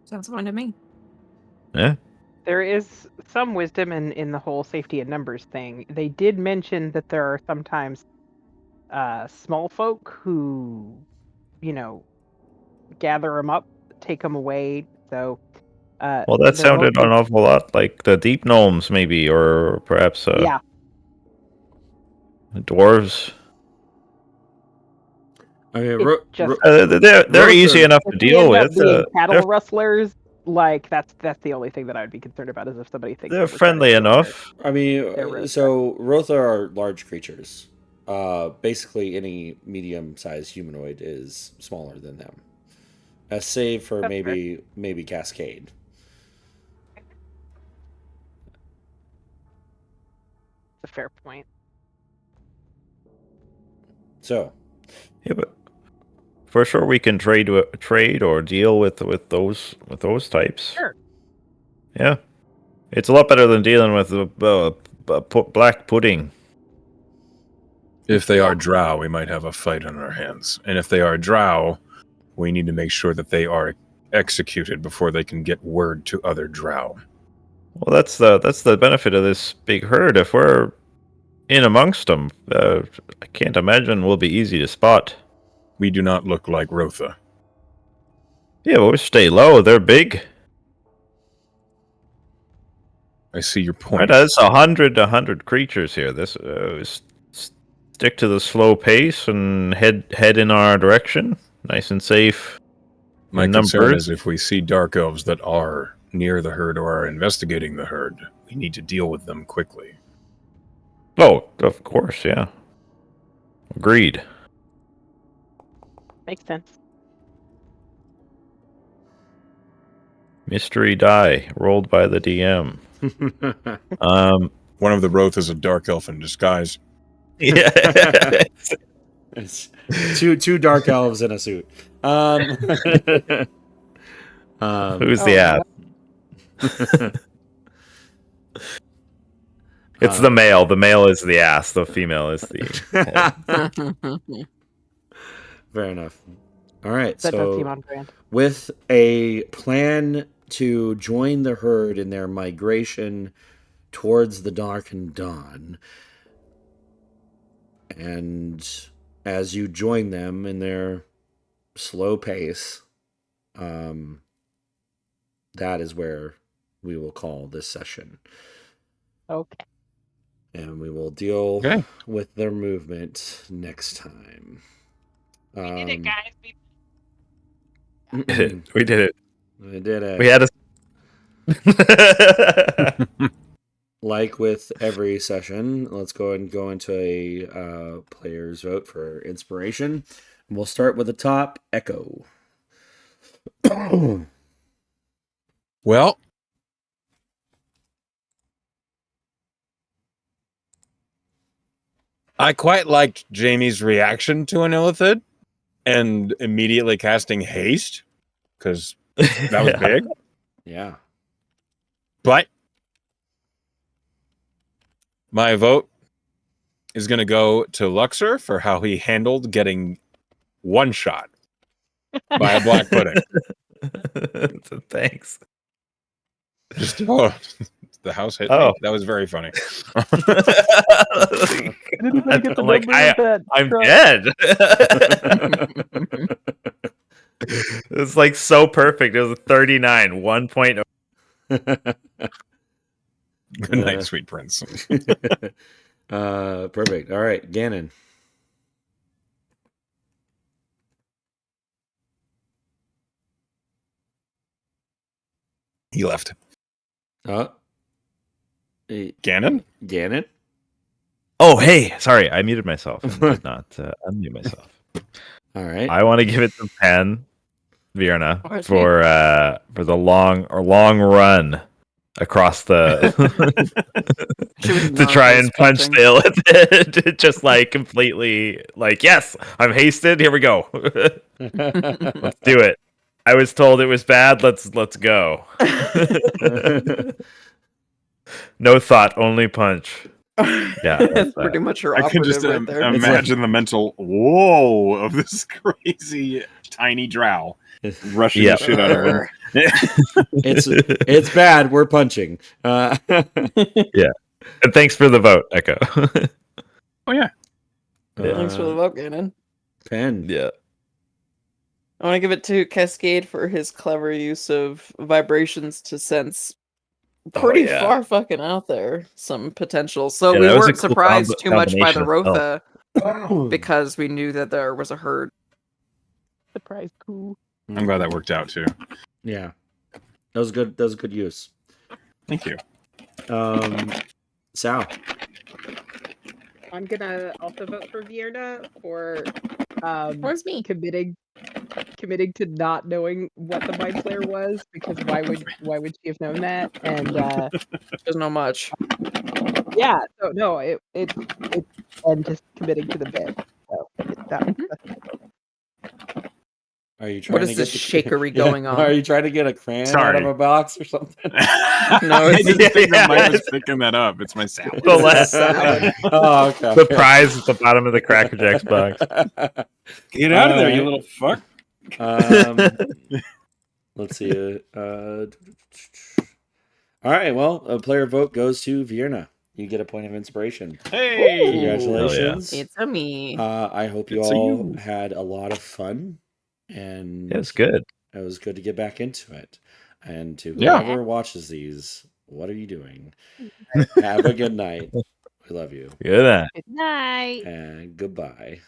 Sounds fine to me. Yeah. There is some wisdom in the whole safety in numbers thing. They did mention that there are sometimes small folk who, gather them up, take them away. So, well, that sounded an awful lot like the deep gnomes, maybe, or perhaps dwarves. I mean, they're easy enough to deal with. Cattle rustlers, like that's the only thing that I would be concerned about, is if somebody thinks they're friendly enough. I mean, so Rotha are large creatures. Basically, any medium-sized humanoid is smaller than them, save for maybe Cascade. That's a fair point. So, yeah, but for sure we can trade or deal with those types. Sure. Yeah, it's a lot better than dealing with black pudding. If they are drow, we might have a fight on our hands. And if they are drow, we need to make sure that they are executed before they can get word to other drow. Well, that's the benefit of this big herd. If we're in amongst them, I can't imagine we'll be easy to spot. We do not look like Rotha. Yeah, but we stay low. They're big. I see your Right, point. that's 100 creatures here. This stick to the slow pace and head in our direction, nice and safe. My in concern numbers. is if we see dark elves that are near the herd or are investigating the herd, we need to deal with them quickly. Oh, of course, yeah. Agreed. Makes sense. Mystery die rolled by the DM. One of the Roth is a dark elf in disguise. Yeah. It's two dark elves in a suit. Who's the ass? It's the male. The male is the ass. The female is the. Fair enough. All right. That does seem So, on brand. with a plan to join the herd in their migration towards the darkened dawn, and as you join them in their slow pace, that is where we will call this session. Okay. And we will deal Okay. with their movement next time. We did it, guys. We did it. We did it. We had a. Like with every session, let's go ahead and go into a player's vote for inspiration. And we'll start with the top, Echo. Well, I quite liked Jamie's reaction to an illithid and immediately casting haste because that was big. Yeah. But my vote is going to go to Luxor for how he handled getting one shot by a black pudding. So thanks. Just the house hit Oh. me. That was very funny. I'm like, I'm dead. It's like so perfect. It was a 39, 1.0. Good night, sweet prince. Perfect. All right, Gannon. He left. Gannon? Oh, hey, sorry, I muted myself and did not unmute myself. All right. I want to give it to Penn, Vierna, for the long run across the to try and punch the illithid. Just like completely like, yes, I'm hasted. Here we go. Let's do it. I was told it was bad. Let's go. No thought, only punch. Yeah, that's pretty much her I can operative just right there. imagine the mental whoa of this crazy tiny drow rushing the shit out of him. It's bad. We're punching. Yeah, and thanks for the vote, Echo. Oh yeah. Thanks for the vote, Gannon. Penn. Yeah. I want to give it to Cascade for his clever use of vibrations to sense pretty far fucking out there some potential. So we weren't surprised too much by the Rotha because we knew that there was a herd. Surprise, cool. I'm glad that worked out too. Yeah, that was good. That was good use. Thank you. Sal. I'm gonna also vote for Vierna for Where's me? committing to not knowing what the Mind Flayer was, because why would she have known that? And there's not much. Yeah, so no, it and just committing to the bit. So that's Are you trying what to is get this shakery going on? Are you trying to get a crayon out of a box or something? No, I didn't think that Mike was picking that up. It's my salad. The last salad. Oh, okay. The prize at the bottom of the Cracker Jacks box. Get out of there, you little fuck. Let's see. All right. Well, a player vote goes to Vierna. You get a point of inspiration. Hey! Congratulations. It's a me. I hope you all had a lot of fun, and it was good. It was good to get back into it. And to whoever watches these, What are you doing? Have a good night. We love you. Good night. Good night. And goodbye.